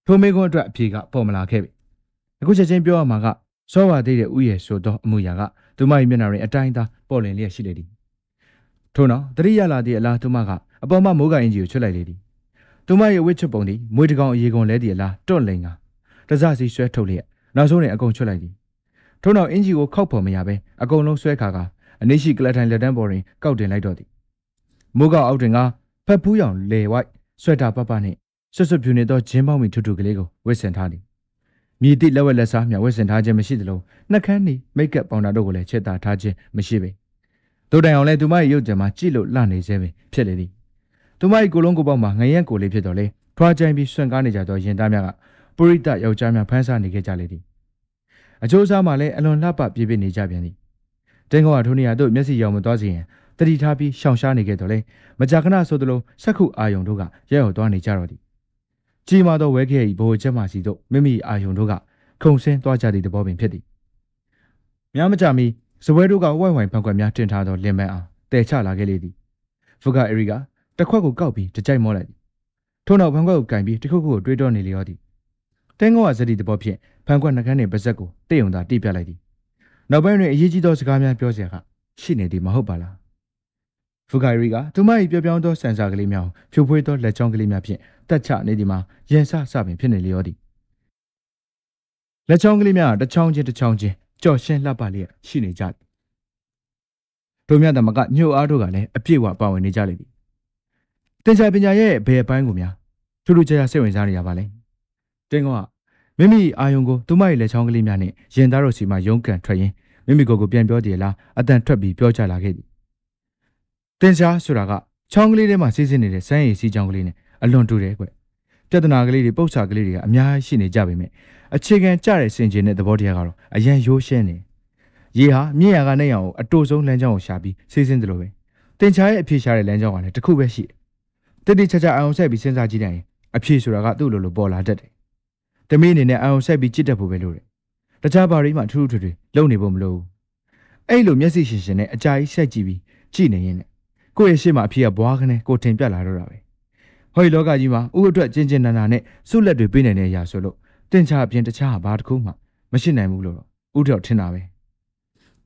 ထိုမေကွန်းအတွက်အဖြေကပေါ်မလာခဲ့ပြီအခုချက်ချင်းပြောရမှာကစောဝါသေးတဲ့ဥယျာဉ်ဆိုတော့အမှုရာကသူမရဲ့မျက်နှာရင်းအတိုင်းသားပေါ်လင်လျက်ရှိလေသည်ထို့နောက်တတိယလာသည့်အလားသူမကအပေါ်မှမိုးကအင်ကြီးကိုချွတ်လိုက်လေသည်သူမရဲ့ဝစ်ချွတ်ပုံသည်မွေးတကောင်အရေကုန်လဲသည့်အလားတွန့်လိန်ကတစစီဆွဲထုတ်လျက်နောက်ဆုံးတွင်အကုန်ချွတ်လိုက်သည်ထို့နောက်အင်ကြီးကိုခောက်ဖော်မရဘဲအကုန်လုံးဆွဲခါကအနည်းရှိကလတ်ထိုင်လက်တန်းပေါ်တွင်ကောက်တင်လိုက်တော့သည်မိုးကောက်အောက်တွင်ကဖက်ဖူးရောင်လေဝိုက်ဆွဲတာပပနှင့်ဆွတ်ဆွတ်ပြူနေသောဂျင်းပေါင်းမီထူထူကလေးကိုဝစ်ဆင်ထားသည်မြည်သည့်လက်ဝက်လက်စားမျှဝစ်ဆင်ထားခြင်းမရှိသလိုနှက်ခမ်းနီမိတ်ကပ်ပေါင်တာတို့ကိုလည်းချက်တာထားခြင်းမရှိပေတို့တိုင်အောင်လဲသူမရဲ့ရုပ်ကြံမှာကြည့်လို့လှနေစေပင်ဖြစ်လေသည်သူမ၏ကိုလုံးကိုပေါက်မှာငရက်ကိုလေးဖြစ်တော်လေထွားကြိုင်းပြီးဆွန့်ကားနေကြသောရင်သားများကပုရိသယောက်ျားများဖမ်းဆနေခဲ့ကြလေသည်အကျိုးစားမှလည်းအလွန်လှပပြေးပြေးနေကြပြန်သည်တင်းကောကထိုနေရာသို့မျက်စိရောင်မသွားစေရင်တတိထားပြီးရှောင်ရှားနေခဲ့တော်လေမကြာခဏဆိုသလိုစက္ခုအာယုံတို့ကရဲရော်သွားနေကြတော့သည်ကြီးမားသောဝဲခဲ၏ဘိုးချက်မှစီတို့မိမိအာယုံတို့ကခုံဆင်းသွားကြသည့်သဘောပင်ဖြစ်သည်များမကြမီစပွဲတို့ကဝိုင်ဝိုင်ဖန်ခွက်များတင်ထားသောလင်မန်းအားတဲချလာခဲ့လေသည်ဖုကအေရီကတစ်ခွက်ကိုကောက်ပြီးတကြိုက်မောလိုက်သည်ထို့နောက်ဖန်ခွက်ကိုကင်ပြီးတစ်ခုခုကိုတွေးတောနေလျောသည်တင်းကောကစတိသဘောဖြင့်ဖန်ခွက်နှကန်းနှင့်ပါဇက်ကိုတိတ်ုံသာတိပြလိုက်သည်နောက်ပိုင်းတွင်အရေးကြီးသောစကားများပြောเสียကရှိနေသည်မဟုတ်ပါလားဖုကအေရီကသူမ၏ပြောပြောင်းသောဆန်စာကလေးများဖြူဖွေးသောလက်ချောင်းကလေးများဖြင့်တက်ချနေသည်မှာရင်ဆဆပင်ဖြစ်နေလျောသည်လက်ချောင်းကလေးများတစ်ချောင်းချင်းကြော်ရှင်းလှပလျက်ရှိနေကြသည်တို့မြတ်သမကညှို့အားတို့ကလည်းအပြည့်အဝပါဝင်နေကြလေသည်တင်ချာပညာရဲ့ဘယ်အပိုင်းကိုများထူးထူးခြားခြားစိတ်ဝင်စားနေရပါလဲတင်းကောကမိမိအာယုံကိုသူမရဲ့လက်ချောင်းကလေးများနှင့်ရင်သားတို့စီမှရုန်းကန်ထွက်ရင်းမိမိကိုယ်ကိုပြန်ပြောတည်လားအတန်ထွက်ပြီးပြောချလာခဲ့သည်တင်ချာဆိုတာကချောင်းကလေးထဲမှာစီးဆင်းနေတဲ့စမ်းရည်စီးချောင်းကလေးနဲ့အလွန်တူတယ်ကွပြဿနာကလေးတွေပု္ပ္ပစာကလေးတွေကအများကြီးရှိနေကြပေမဲ့အခြေခံကျတဲ့စင်ကျင်တဲ့သဘောတရားကတော့အရန်ရိုးရှင်းနေရေဟာမြင့်ရာကနေအောင်အတူဆုံးလမ်းကြောင်းကိုရှာပြီးစီးဆင်းသလိုပဲတင်ချာရဲ့အဖြေရှာတဲ့လမ်းကြောင်းကလည်းတစ်ခုပဲရှိတယ်တိတိကျကျအောင်ဆက်ပြီးစဉ်းစားကြည့်တိုင်းအဖြေဆိုတာကသူ့လိုပေါ်လာတတ်တယ်တမီးအနေနဲ့အောင်ဆက်ပြီးကြည့်တတ်ဖို့ပဲလို့တယ်တခြားဘာတွေမှထူးထူးထွေလုံနေဖို့မလိုဘူးအဲ့လိုမျက်စိရှင်ရှင်နဲ့အကြာကြီးဆက်ကြည့်ပြီးကြည့်နေရင်လည်းကိုယ့်ရဲ့ရှေ့မှာအဖြေကဘွားခနဲ့ကိုတင်ပြလာတော့တာပဲဟောဒီလောကကြီးမှာဥအတွက်ကျဉ်ကျဉ်နာနာနဲ့စုလက်တွေပေးနိုင်တဲ့အရာဆိုလို့တင်ချာအပြင်တခြားဘာတစ်ခုမှမရှိနိုင်ဘူးလို့တော့ဥတော်ထင်တာပဲ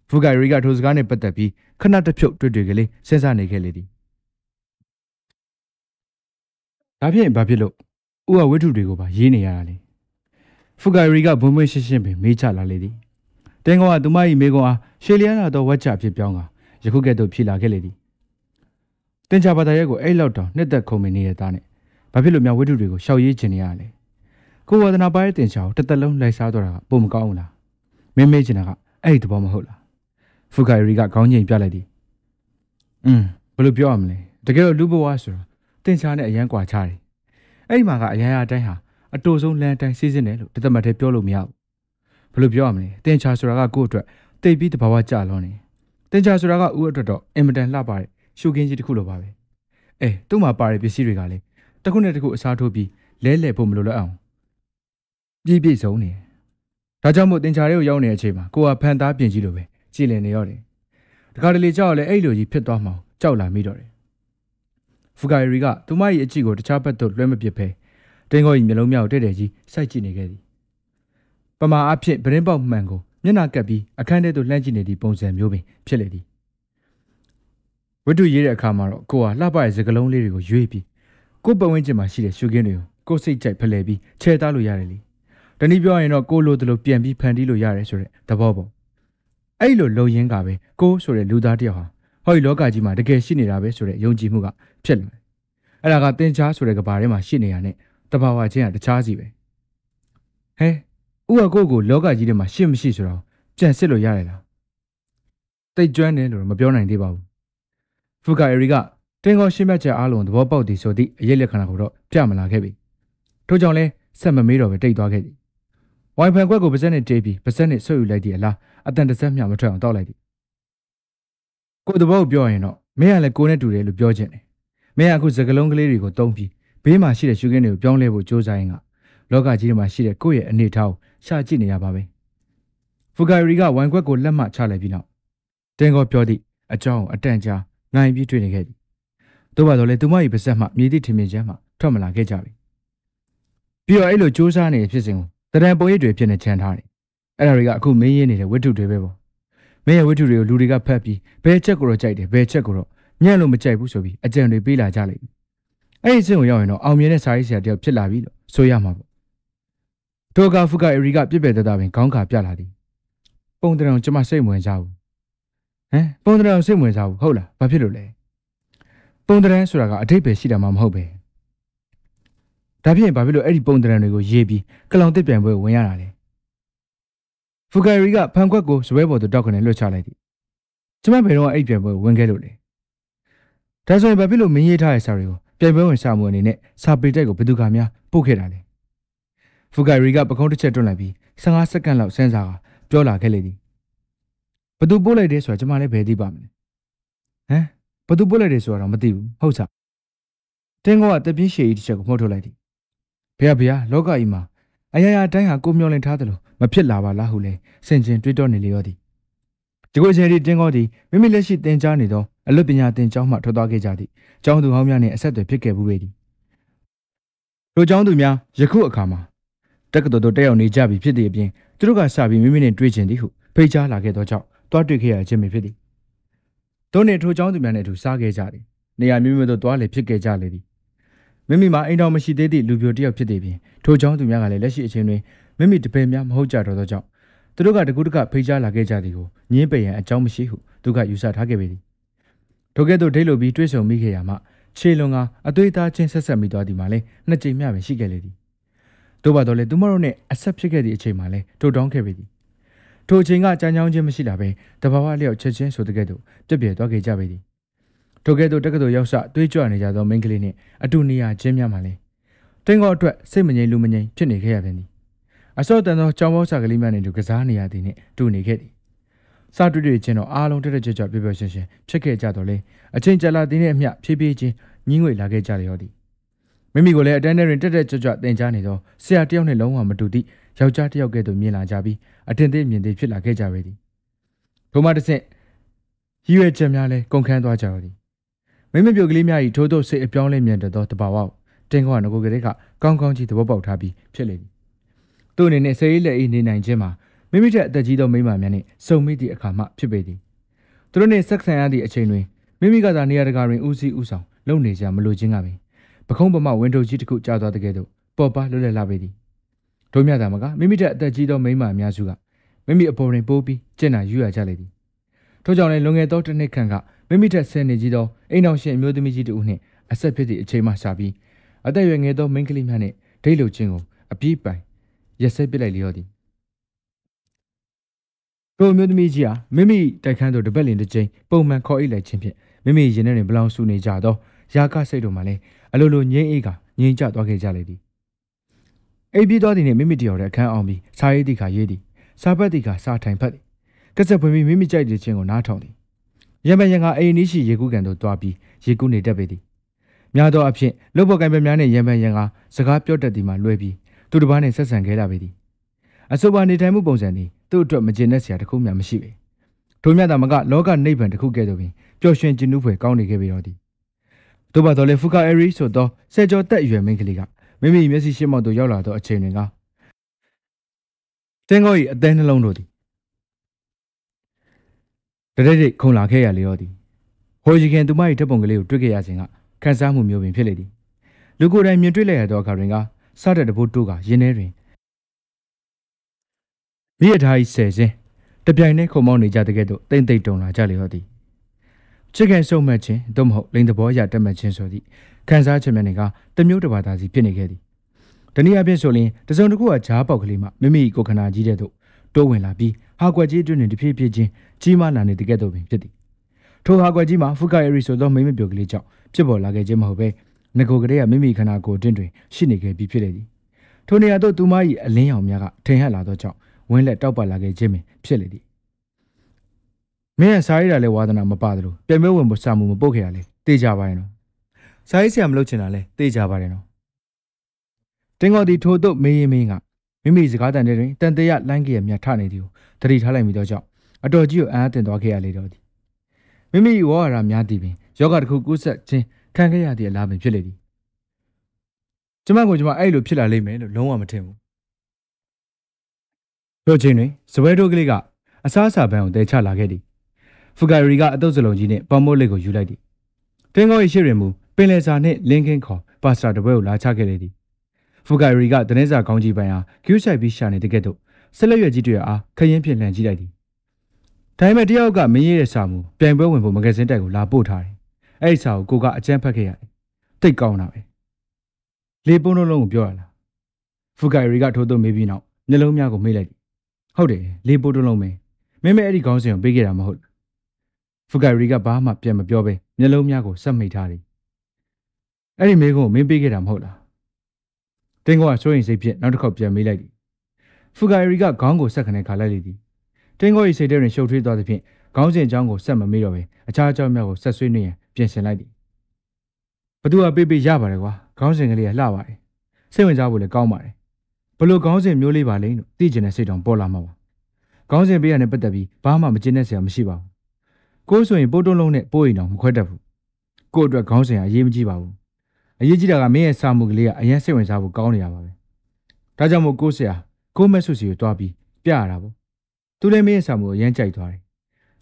ဖူဂိုင်ရီကထိုစကားနဲ့ပတ်သက်ပြီးခဏတစ်ဖြုတ်တွေ့ကလေးစဉ်းစားနေခဲ့လေသည်ဒါဖြင့်ဘာဖြစ်လို့ဥကဝိထုတွေကိုပါရေးနေရတာလဲဖူဂိုင်ရီကဘုံဘွင်းရှင်းရှင်းပင်မေးချလာလေသည်တင်းကောကသူမ၏မေကွန်အားရှေလျားလာသောဝက်ချအဖြစ်ပြောင်းကယခုကဲ့သို့ဖြေလာခဲ့လေသည်တင်ချာဘာသာရဲ့ကိုအဲ့လောက်တောင်နှစ်သက်ခုံမနေရတဲ့ဘာဖြစ်လို့များဝိထုတွေကိုရှောက်ရေးချင်နေရလဲကိုဝါဒနာပါရဲ့တင်ချာကိုတစ်သက်လုံးလိုက်စားတော့တာကပုံမကောင်းဘူးလားမင်းမေးချင်တာကအဲ့ဒီသဘောမဟုတ်လားဖူဂိုင်ရီကခေါင်းငိမ်ပြလိုက်သည်ဘယ်လိုပြောရမလဲတကယ်တော့လူဘဝဆိုတော့တင်ချာနဲ့အရန်ကွာချတယ်အဲ့ဒီမှာကအရာရာအတိုင်းဟာအတူဆုံးလမ်းအတိုင်းစီးစင်းတယ်လို့တသက်မှတ်တည်းပြောလို့မရဘူးဘယ်လိုပြောရမလဲတင်ချာဆိုတာကကိုယ့်အတွက်တိတ်ပြီးတဘာဝကြလွန်နေတင်ချာဆိုတာကဥအတွက်တော့အင်မတန်လှပတဲ့ရှုခင်းကြီးတစ်ခုလိုပါပဲသူ့မှာပါတဲ့ပစ္စည်းတွေကလည်းတစ်ခုနဲ့တစ်ခုအစားထိုးပြီးလဲလှယ်ဖို့မလိုတော့အောင်ပြည့်စုံနေဒါကြောင့်မို့တင်ချာလေးကိုရောက်နေတဲ့အချိန်မှာကိုကဖန်သားပြင်ကြီးလိုပဲကြည်လင်နေရတယ်တခါတလေကြောက်လည်းအဲ့လိုကြီးဖြစ်သွားမှောင်ကြောက်လာမိတော့တယ်ဖူဂိုင်ရီကသူမရဲ့အကြည့်ကိုတခြားဘက်သို့လွှဲမပစ်ဖဲတင်းကောကြီးမျိုးလုံးမြောက်တဲ့တဲ့ကြီးစိုက်ကြည့်နေခဲ့သည်ပမာအဖြစ်ပရင်းပေါက်မှန်ကိုမျက်နှာကပ်ပြီးအခန်းထဲသို့လှမ်းကြည့်နေသည့်ပုံစံမျိုးပင်ဖြစ်လေသည်ဝတ္ထုရေးတဲ့အခါမှာတော့ကိုကလှပတဲ့စကလုံးလေးတွေကိုရွေးပြီးကိုယ်ပတ်ဝန်းကျင်မှာရှိတဲ့ရှုခင်းတွေကိုကိုယ်စိတ်ကြိုက်ဖလှယ်ပြီးချဲသားလို့ရတယ်လေတနည်းပြောရင်တော့ကိုလိုတလို့ပြန်ပြီးဖန်တီးလို့ရတယ်ဆိုတဲ့သဘောပေါ့အဲ့လိုလုံရင်းကပဲကိုဆိုတဲ့လူသားတယောက်ဟာဟောဒီလောကကြီးမှာတကယ်ရှိနေတာပဲဆိုတဲ့ယုံကြည်မှုကဖြစ်လာတယ်အဲ့ဒါကတင်ချားဆိုတဲ့ကဘာထဲမှာရှိနေရတဲ့တဘာဝချင်းကတခြားစီပဲဥကကိုလောကကြီးထဲမှာရှိမရှိဆိုတော့ကြံစစ်လို့ရတယ်လားတိတ်ကျွမ်းတယ်လို့မပြောနိုင်သေးပါဘူးဖူဂိုင်ရီကတင်းကောရှင်းပြချက်အားလုံးသဘောပေါက်သည်ဆိုသည့်အရေးလက္ခဏာကိုတော့ပြမလာခဲ့ပြီထို့ကြောင့်လဲဆက်မမေးတော့ပဲတိတ်သွားခဲ့သည်ဝိုင်ဖန်ခွက်ကိုပါဇက်နဲ့တေးပြီးပါဇက်နဲ့ဆွတ်ယူလိုက်သည့်အလားအတန်တစ်စက်မျှမထွက်အောင်တောက်လိုက်သည်ကိုသဘောကိုပြောရင်တော့မင်းကလည်းကိုနဲ့တူတယ်လို့ပြောချင်တယ်မင်းကအခုစကလုံးကလေးတွေကိုတုံးပြီးဘေးမှာရှိတဲ့ရှုခင်းတွေကိုပြောင်းလဲဖို့ကြိုးစားရင်းကလောကကြီးထဲမှာရှိတဲ့ကိုယ့်ရဲ့အနေထားကိုရှာကြည့်နေရပါပဲဖူဂိုင်ရီကဝိုင်ခွက်ကိုလက်မှချလိုက်ပြီးနောက်တင်းကောပြောသည့်အကြောင်းအတန်ကြာငိုင်ပြီးတွေ့နေခဲ့သည် တို့ပါတော့လေသူမ၏ပါဆက်မှမြေတိထင်မြင်ချမ်းမှထွက်မလာခဲ့ကြပြီပြီးတော့အဲ့လိုစူးစမ်းနေတဲ့ဖြစ်စဉ်ကိုတရံပုံရိပ်တွေဖြစ်နေချန်ထားတယ်အဲ့ဒါတွေကအခုမင်းရင်းနေတဲ့ဝတ္ထုတွေပဲပေါ့မင်းရဲ့ဝတ္ထုတွေကိုလူတွေကဖတ်ပြီးဘယ်ချက်ကိုတော့ကြိုက်တယ်ဘယ်ချက်ကိုတော့ညံ့လို့မကြိုက်ဘူးဆိုပြီးအကြံတွေပေးလာကြလိမ့်မယ်အဲ့ဒီအဆင့်ကိုရောက်ရင်တော့အောင်မြင်တဲ့စာရေးဆရာတယောက်ဖြစ်လာပြီလို့ဆိုရမှာပေါ့တိုကာဖူကာအရီကပြစ်ပယ်တတ်ပင်ခေါင်းခါပြလာသည်ပုံတရံကျမစိတ်ဝင်စားဘူးပုံတရံစိတ်ဝင်စားဘူးဟုတ်လားဘာဖြစ်လို့လဲပုံတရံဆိုတာကအတိတ်ပဲရှိတာမှမဟုတ်ပဲဒါဖြစ်ရင်ဘာဖြစ်လို့အဲ့ဒီပုံတရံတွေကိုရေးပြီးကလောင်တစ်ပြန်ပွဲဝင်ရတာလဲဖူကာရီကဖန်ခွက်ကိုဇပွဲပေါ်သို့တောက်ခနဲ့လွှတ်ချလိုက်သည်ကျမဘယ်တော့အဲ့ဒီပြန်ပွဲဝင်ခဲ့လို့လဲဒါဆိုရင်ဘာဖြစ်လို့မင်းရေးထားတဲ့စာတွေကိုပြန်ပွဲဝင်စာမှုအနေနဲ့စာပေတိုက်ကိုဘယ်သူကများပို့ခဲ့တာလဲဖူကာရီကပကုံးတစ်ချက်တွန်းလိုက်ပြီး15စက္ကန့်လောက်စဉ်းစားကပြောလာခဲ့လေသည်ဘသူပို့လိုက်တယ်ဆိုတာကျမလည်းဘယ်သိပါမလဲဘသူပို့လိုက်တယ်ဆိုတာတော့မသိဘူးဟုတ်စားတင်းကောကတပြင်းရှည်ကြီးတစ်ချက်ကိုမှုတ်ထုတ်လိုက်သည်ဖေဖေလောကကြီးမှာအရာရာတိုင်းဟာကိုမျောလင့်ထားတယ်လို့မဖြစ်လာပါလားဟုလဲစင်ကျင်တွေးတောနေလေရောသည်ဒီကိုချင်းဒီတင်းကောသည်မိမိလက်ရှိသင်ကြားနေသောအလွတ်ပညာသင်ကျောင်းမှထွက်သွားခဲ့ကြသည့်ကျောင်းသူဟောင်းများနှင့်အဆက်အသွယ်ဖြစ်ခဲ့ဘူးပေသည်ထိုကျောင်းသူများယခုအခါမှာတက္ကသိုလ်တို့တက်ရောက်နေကြပြီဖြစ်သည့်အပြင်သူတို့ကစပြီးမိမိနဲ့တွေ့ချင်သည်ဟုဖိတ်ကြားလာခဲ့သောကြောင့်တွားတွေ့ခဲ့ရခြင်းပဲဖြစ်သည်တို့နှင့်ထိုကျောင်းသူများနှင့်အတူစားခဲ့ကြသည်နေရာမျိုးမျိုးတို့တွားလေဖြစ်ခဲ့ကြလေသည်မိမိမှာအိမ်တော်မရှိသေးသည့်လူပြိုတယောက်ဖြစ်သည်ဖြင့်ထိုကျောင်းသူများကလည်းလက်ရှိအချိန်တွင်မိမိတပည့်များမဟုတ်ကြတော့သောကြောင့်သူတို့ကတကူတကဖိတ်ကြားလာခဲ့ကြသည်ကိုညင်းပယ်ရန်အကြောင်းမရှိဟုသူကယူဆထားခဲ့ပေသည်ထိုကဲ့သို့ဒိတ်လိုပြီးတွေ့ဆုံမိခဲ့ရမှခြေလွန်ကအသွေးသားချင်းဆက်ဆက်မိသွားသည်မှာလည်းနှစ်ကြိမ်မျှပဲရှိခဲ့လေသည်တို့ပါတော့လေသူမတို့နဲ့အဆက်ဖြစ်ခဲ့သည့်အချိန်မှာလည်းထိုတောင်းခဲ့ပေသည်ထိုအချိန်ကကြမ်းကြောင်းချင်းမရှိလာပဲတဘာဝလျောက်ချက်ချင်းဆိုတဲ့ကဲ့သို့ပြည့်ပြည့်သွားခဲ့ကြပေသည်ထိုကဲ့သို့တက္ကသိုလ်ရောက်စတွေးကြွနေကြသောမိန်းကလေးနှင့်အတူနေရချင်းများမှာလည်းတင်းကောအတွက်စိတ်မငြိမ်လူမငြိမ်ဖြစ်နေခဲ့ရပြန်သည်အစောတန်သောကြောင်ပေါက်စာကလေးများနှင့်တူကစားနေရသည်နှင့်တူနေခဲ့သည်စာတွေ့ချင်းတော့အားလုံးတက်ကြွကြွပြပြရှင်းရှင်းဖြစ်ခဲ့ကြတော့လေအချိန်ကြာလာသည်နှင့်အမျှဖြည်းဖြည်းချင်းညှင်းငွေလာခဲ့ကြလျော်သည်မိမိကိုလည်းအတန်းထဲတွင်တက်ကြွကြွသင်ကြားနေသောဆရာတယောက်နှင့်လုံးဝမတူသည့်ယောက်ျားတယောက်ကဲ့သို့မြင်လာကြပြီးအထင်သေးမြင်သေးဖြစ်လာခဲ့ကြပေသည်ထိုမှတစ်ဆင့်ရည်ရွယ်ချက်များလည်းကုန်ခန်းသွားကြသည်မိမပြုတ်ကလေးများ၏ထိုးထိုးစိတ်အပြောင်းလဲမြင်တတ်သောတဘာဝတင်းကောကငကိုကလေးကကောင်းကောင်းကြီးသဘောပေါက်ထားပြီးဖြစ်လေသည်သူ့အနေနဲ့ဆေးလက်အေးနေနိုင်ခြင်းမှာမိမိထက်အသက်ကြီးသောမိန်းမများနှင့်စုံမိသည့်အခါမှဖြစ်ပေသည်သူတို့နှင့်ဆက်ဆံရသည့်အချိန်တွင်မိမိကသာနေရာတကာတွင်ဦးစီးဦးဆောင်လုပ်နေကြမလို့ခြင်းကပင်ပခုံးပမဝင်းထုတ်ကြီးတစ်ခုကြားသွားတဲ့ကဲ့သို့ပေါ်ပါလွတ်လပ်လာပေသည်တို့မြတ်သာမကမိမိထက်အသက်ကြီးသောမိန်းမအများစုကမိမိအပေါ်တွင်ပိုးပြီးကျင့်တာယူရကြလေသည်ထို့ကြောင့်လည်းလွန်ခဲ့သောတစ်နှစ်ခန့်ကမိမိထက်ဆယ်နှစ်ကြီးသောအိမ်တော်ရှင်အမျိုးသမီးကြီးတို့နှင့်အဆက်ဖြစ်သည့်အချိန်မှစပြီးအသက်ရွယ်ငယ်သောမိန်းကလေးများနှင့်ဒိတ်လုချင်းကိုအပြည့်ပိုင်ရက်စက်ပစ်လိုက်လျော်သည်ထိုအမျိုးသမီးကြီးဟာမိမိတိုက်ခန်းသို့တပတ်လင်တစ်ကြိမ်ပုံမှန်ခေါ်အိတ်လိုက်ခြင်းဖြင့်မိမိရင်ထဲတွင်ဘလောင်ဆူနေကြသောရာကစိတ်တို့မှလည်းအလိုလိုငြိမ်းအေးကငြိမ်ကျသွားခဲ့ကြလေသည်အိပ်ပြီးသွားသည်နှင့်မိမိတယောက်တည်းအခန်းအောင်ပြီးစားရည်သည်ခါရေးသည်စားပတ်သည်ခါစားထိုင်ဖက်သည်ကက်ဆက်ဖွင့်ပြီးမိမိကြိုက်တဲ့ချင်းကိုနားထောင်သည်ရံပန်ရံကအိမ်နီးရှိရေကူးကန်သို့တွားပြီးရေကူးနေတတ်ပေသည်များသောအဖြစ်လှုပ်ပေါ်ကန်ပများနှင့်ရံပန်ရံကစကားပြောတတ်သည်မှလွဲပြီးသူတစ်ပါးနှင့်ဆက်ဆံခဲ့ရပေသည်အဆိုပါနေထိုင်မှုပုံစံသည်သူ့အတွက်မကျေနပ်စရာတစ်ခုမှမရှိပေထို့မြတ်သာမကလောကနိဗ္ဗာန်တစ်ခုကဲ့သို့ပင်ပျော်ရွှင်ကျဉ်းနှူးဖွယ်ကောင်းနေခဲ့ပေတော့သည်သို့ပါတော့လေဖူကာအရီဆိုသောဆယ်ကျော်သက်အရွယ်မိန်းကလေးကမိမိမျက်စိရှင်းမောက်သို့ရောက်လာသောအချိန်တွင်ကတင်းကော၏အသေးနှလုံးတို့သည်တရက်ခုံလာခဲ့ရလျောသည်ဟိုကြီးခင်သူမ၏ဓာတ်ပုံကလေးကိုတွေ့ခဲ့ရစဉ်ကခန်းစားမှုမျိုးပင်ဖြစ်လေသည်လူကိုယ်တိုင်မြင်တွေ့လိုက်ရသောအခါတွင်ကစားတဲ့တဘိုးတိုးကရင်းထဲတွင်မိရထား၏ဆယ်စင်းတပြိုင်တည်းခုံမောင်းနေကြတဲ့ကဲ့သို့တိမ်တိမ်တုံလာကြလျောသည်ချစ်ခင်ဆုံးမခြင်းသို့မဟုတ်လိန်သဘောရတက်မှတ်ခြင်းဆိုသည့်ခန်းစားချက်များကတမျိုးတစ်ပါးသာစီဖြစ်နေခဲ့သည်တနည်းအားဖြင့်ဆိုရင်တစုံတစ်ခုကဂျားပေါက်ကလေးမှမိမိကိုယ်ခန္ဓာကြီးတဲ့သို့တိုးဝင်လာပြီးဟာကွက်ကြီးအတွင်းတွင်တဖြည်းဖြည်းချင်းကြီးမားလာနေတဲ့ကဲ့သို့ပင်ဖြစ်သည်ထိုဟာကွက်ကြီးမှာဖူကာအရီဆိုသောမိမပြုတ်ကလေးကြောင့်ဖြစ်ပေါ်လာခဲ့ခြင်းမဟုတ်ဘဲငကိုကလေးကမိမိခန္ဓာကိုယ်အတွင်းတွင်ရှိနေခဲ့ပြီးဖြစ်လေသည်ထိုနေရာသို့သူမ၏အလင်းရောင်များကထိန်ဟပ်လာသောကြောင့်ဝင်းလက်တောက်ပလာခဲ့ခြင်းပင်ဖြစ်လေသည်မင်းစားရတာလဲဝါသနာမပါသလိုပြန်မဲဝင်ဖို့စာမှုမပုတ်ခဲ့ရလဲတေးကြပါရဲ့နော်စားရဆရာမလုပ်ချင်တာလဲတေးကြပါတယ်နော်တင်းကောသည်ထို့သို့မေးရင်မင်းကမိမိစကားတန်တဲ့တွင်တန်တရလိုင်းကြီးရမြတ်ထနေသည်ကိုတတိထားလိုက်မိသောကြောင့်အတော်ကြီးကိုအံ့အသင့်သွားခဲ့ရလေတော့သည်မိမိဝါရများသည်ပင်ယောဂတစ်ခုကူးဆက်ခြင်း ခံခဲ့ရသည့်အလားပင်ဖြစ်လေသည်ကျမကိုကျမအဲ့လိုဖြစ်လာလိမ့်မယ်လို့လုံးဝမထင်ဘူးတို့ချင်းတွင်စပွဲတို့ကလေးကအစားအစာပန်းကိုတဲချလာခဲ့သည်ဖူဂါရီကအတုပ်စလုံးကြီးနှင့်ပေါမိုးလေးကိုယူလိုက်သည်တင်းကော၏ရှေ့တွင်မူပင်လယ်စာနှင့်လင်းခင်းခေါ်ပါစတာတပွဲကိုလာချခဲ့လေသည်ဖူဂါရီကတင်းစာကောင်းကြီးပန်းအားကျူးဆိုင်ပြီးရှာနေတဲ့ကဲ့သို့ဆက်လက်ရွက်ကြီးတွေအားခရင်ဖြင့်လှန်ကြည့်လိုက်သည်ဒါပေမဲ့တယောက်ကမင်းရတဲ့စာမူပြိုင်ပွဲဝင်ဖို့မဂဇင်းတိုက်ကိုလာပို့ထားတယ်အဲ့ဒီစာကိုကိုကအကြမ်းဖက်ခဲ့ရတယ်တိတ်ကောင်းတာပဲလေပုံးလုံးကိုပြောရလားဖူဂါရီကထိုးသွင်းမေးပြီးနောက်မျက်လုံးများကိုမေးလိုက်သည်ဟုတ်တယ်လေပုံးလုံးပဲမင်းမဲအဲ့ဒီခေါင်းစဉ်ကိုပေးခဲ့တာမဟုတ်ဖူဂါရီကဘာမှပြန်မပြောဘဲမျက်လုံးများကိုဆက်မိတ်ထားတယ်အဲ့ဒီမေးခွန်းကိုမင်းပေးခဲ့တာမဟုတ်လားတင်းကောကစိုးရင်စိတ်ဖြင့်နောက်တစ်ခေါက်ပြန်မေးလိုက်သည်ဖူဂါရီကခေါင်းကိုဆက်ခနဲ့ခါလိုက်လေသည်တင်းကော၏စိတ်ထဲတွင်ရှုပ်ထွေးသွားသဖြင့်ခေါင်းစဉ်အကြောင်းကိုဆက်မမေးတော့ဘဲအခြားအကြောင်းများကိုဆက်ဆွေးနွေးရန်ပြင်ဆင်လိုက်သည်ဘသူကပေးပေးရပါတယ်ကွာခေါင်းစဉ်ကလေးကလှပါတယ်စိတ်ဝင်စားဖို့လည်းကောင်းပါတယ်ဘလို့ခေါင်းစဉ်မျိုးလေးပါလိမ့်လို့သိကျင်တဲ့စိတ်တောင်ပေါ်လာမှာပါခေါင်းစဉ်ပေးရတဲ့ပတ်သက်ပြီးဘာမှမကျင်တဲ့ဆရာမရှိပါဘူးကိုယ်ဆိုရင်ပိုးတုံးလုံးနဲ့ပိုးအိမ်အောင်မခွဲတတ်ဘူးကို့အတွက်ခေါင်းစဉ်အရေးမကြီးပါဘူးအရေးကြီးတာကမင်းရဲ့စာမှုကလေးကအရင်စိတ်ဝင်စားဖို့ကောင်းနေတာပါပဲဒါကြောင့်မို့ကိုဆရာကိုမက်ဆုစီကိုတွားပြီးပြရတာပေါ့သူလည်းမင်းရဲ့စာမှုကိုရမ်းကြိုက်သွားတယ်